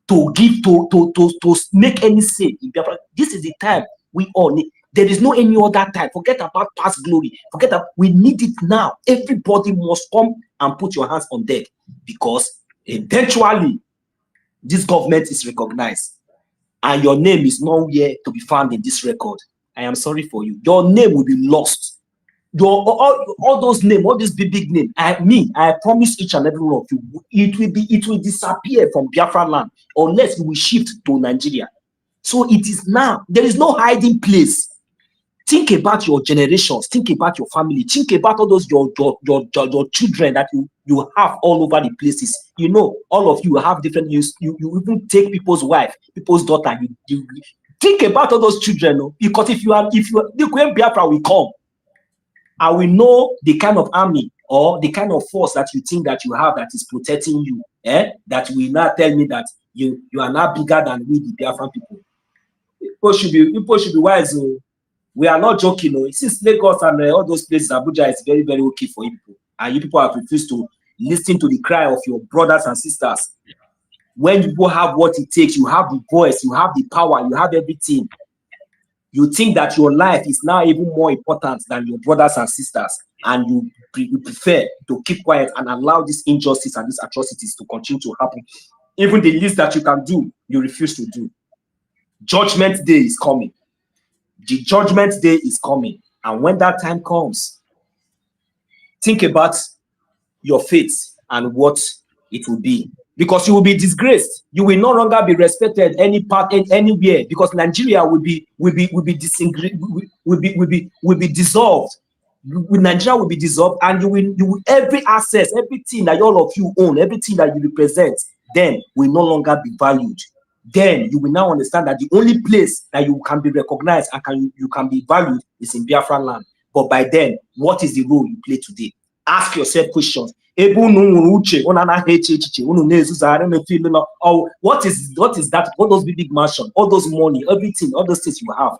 to give to make any say in Biafra. This is the time we all need. There is no any other time. Forget about past glory. Forget that we need it now. Everybody must come and put your hands on deck, because eventually this government is recognized and your name is nowhere to be found in this record. I am sorry for you. Your name will be lost. Your all those names, all this big name. I promise each and every one of you, it will disappear from Biafra land unless you will shift to Nigeria. So it is now. There is no hiding place. Think about your generations. Think about your family. Think about all those your children that you have all over the places. You know, all of you have different. You even take people's wife, people's daughter. You think about all those children, no? Because if you the Biafra will come, I will know the kind of army or the kind of force that you think that you have that is protecting you. That will not tell me that you are not bigger than we, the Biafran people. People should be wise. We are not joking. No. Since Lagos and all those places, Abuja is very, very okay for you people. And you people have refused to listen to the cry of your brothers and sisters. When you have what it takes, you have the voice, you have the power, you have everything. You think that your life is now even more important than your brothers and sisters, and you prefer to keep quiet and allow this injustice and these atrocities to continue to happen. Even the least that you can do, you refuse to do. Judgment Day is coming. The Judgment Day is coming. And when that time comes, think about your fate and what it will be. Because you will be disgraced. You will no longer be respected anywhere, because Nigeria will be dissolved. Nigeria will be dissolved, and you will every access, everything that all of you own, everything that you represent, then will no longer be valued. Then you will now understand that the only place that you can be recognized and you can be valued is in Biafra land. But by then, what is the role you play today? Ask yourself questions. What is that? All those big mansions, all those money, everything, all those things you have.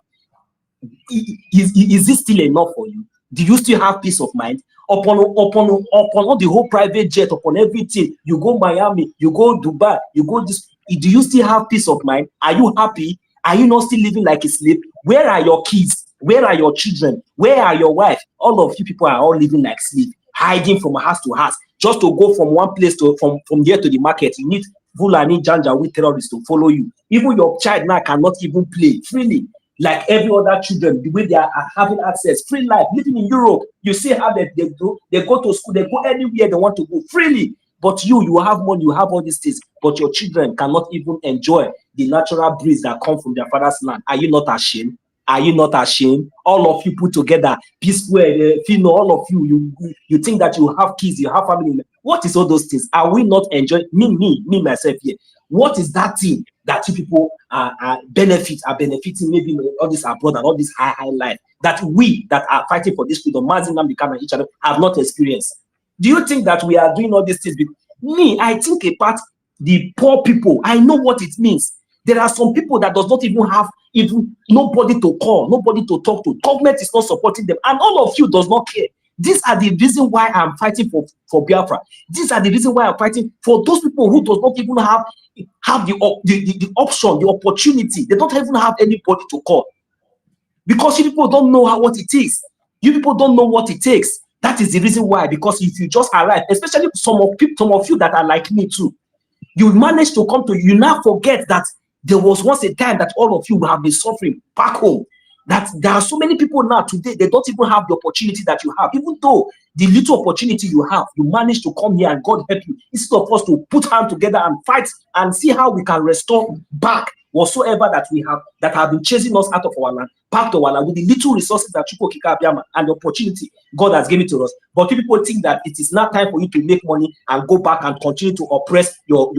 Is this still enough for you? Do you still have peace of mind? Upon all the whole private jet, upon everything, you go Miami, you go Dubai, you go this. Do you still have peace of mind? Are you happy? Are you not still living like a slave? Where are your kids? Where are your children? Where are your wife? All of you people are all living like slaves, hiding from house to house. Just to go from one place to from here to the market, you need Fulani Janjaweed terrorists to follow you. Even your child now cannot even play freely like every other children, the way they are having access, free life, living in Europe. You see how they go to school, they go anywhere they want to go freely. But you have money, you have all these things, but your children cannot even enjoy the natural breeze that come from their father's land. Are you not ashamed? Are you not ashamed? All of you put together, peaceful, all of you think that you have kids, you have family. What is all those things? Are we not enjoying? Me, myself here. What is that thing that you people are benefiting? Maybe all this abroad and all this high life that we that are fighting for this freedom, Mazin Namdekan and each other, have not experienced. Do you think that we are doing all these things? Me, I think about the poor people. I know what it means. There are some people that does not even have nobody to call, nobody to talk to. Government is not supporting them, and all of you does not care. These are the reason why I'm fighting for Biafra. These are the reason why I'm fighting for those people who does not even have the option, the opportunity. They don't even have anybody to call, because you people don't know what it is. You people don't know what it takes. That is the reason why. Because if you just arrive, especially some of you that are like me too, you manage to come to, you now forget that there was once a time that all of you have been suffering back home. That there are so many people now today, they don't even have the opportunity that you have. Even though the little opportunity you have, you manage to come here and God help you. Instead of us to put hands together and fight and see how we can restore back whatsoever that we have, that have been chasing us out of our land, back to our land with the little resources that Chuko Kika Abiyama and the opportunity God has given to us. But people think that it is not time for you to make money and go back and continue to oppress your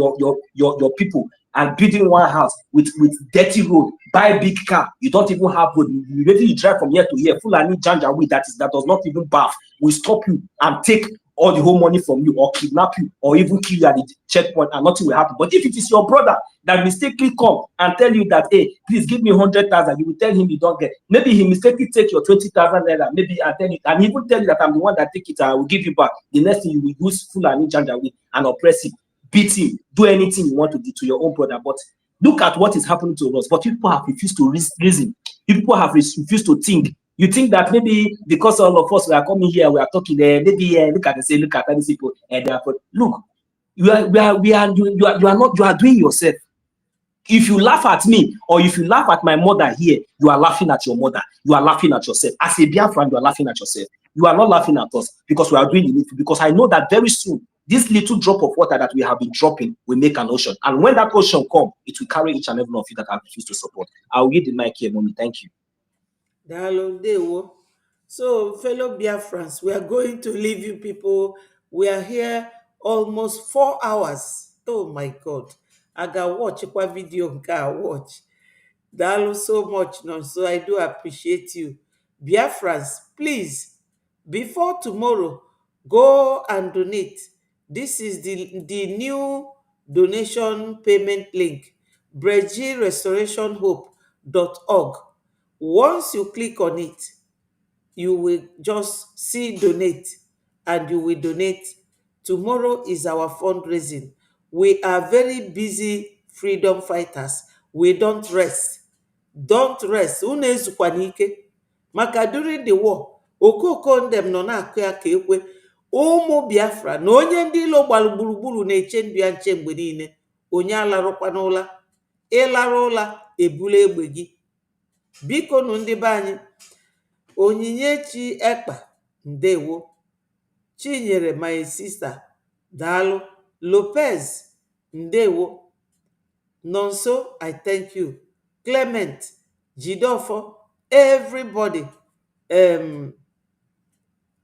people and building one house with dirty road, buy a big car. You don't even have road. You drive from here to here. Fulani Janjaweed that does not even bath will stop you and take all the whole money from you, or kidnap you, or even kill you at the checkpoint, and nothing will happen. But if it is your brother that mistakenly come and tell you that, hey, please give me 100,000, you will tell him you don't get. Maybe he mistakenly take your 20,000 naira. Maybe I tell you, and he will tell you that I'm the one that take it and I will give you back. The next thing you will use Fulani Janjaweed and oppress him. beat him, do anything you want to do to your own brother. But look at what is happening to us. But people have refused to reason. People have refused to think. You think that maybe because all of us we are coming here, we are talking there, maybe look at these people, and look, you are doing yourself. If you laugh at me or if you laugh at my mother here, you are laughing at your mother. You are laughing at yourself. As a Biafran, you are laughing at yourself. You are not laughing at us because we are doing the needful. Because I know that very soon, this little drop of water that we have been dropping will make an ocean. And when that ocean comes, it will carry each and every one of you that have refused to support. I will give the mic here, Mommy. Thank you. So, fellow Biafrans, we are going to leave you people. We are here almost 4 hours. Oh my God. I got watch a video watch. Dalo so much no, so I do appreciate you. Biafrans, please, before tomorrow, go and donate. This is the new donation payment link, brejirestorationhope.org. Once you click on it, you will just see donate and you will donate. Tomorrow is our fundraising. We are very busy freedom fighters. We don't rest. Don't rest. Unu ezukwana ike. Maka during the war, okoko ndem nọ na-akụ ya ka ekwe. Ụmụ Biafra na onye ndị ilo gbalụ gburugburu na-eche ndụ ya nche mgbe niile. Onye alarụkwana ụla. Ịlarụ ụla ebula egbe gị. Biko nụ ndị be anyị, Onyinyechi Ekpa, ndewo. Chinyere, my sister, daalụ. Lopez, ndewo. Nonso, I thank you. Clement, Jidofo, everybody.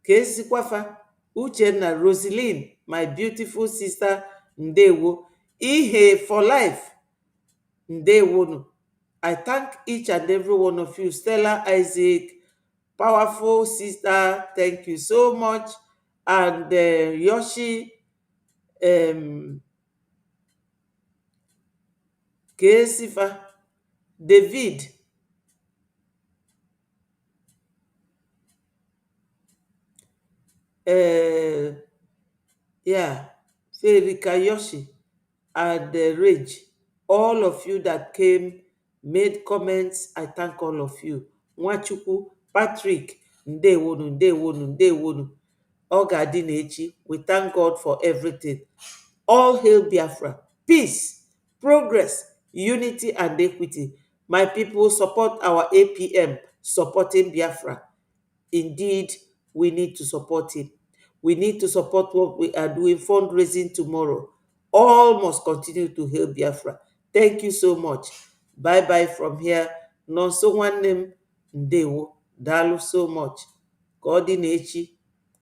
Kesikwafa, Uchenna, Roseline, my beautiful sister, ndewo. Ihe for life, ndewo. I thank each and every one of you. Stella, Isaac, powerful sister, thank you so much. And Yoshi, Kesifa, David, Ferika Yoshi, and Rage, all of you that came, made comments, I thank all of you. Nwachukwu, Patrick, ndewonu, ndewonu, ndewonu. Ogadinachi, we thank God for everything. All hail Biafra. Peace, progress, unity, and equity. My people, support our APM, supporting Biafra. Indeed, we need to support it. We need to support what we are doing, fundraising tomorrow. All must continue to hail Biafra. Thank you so much. Bye-bye from here. Nonso nwanne m, ndewo. Daalụ so much. Ka ọ dị n'echi.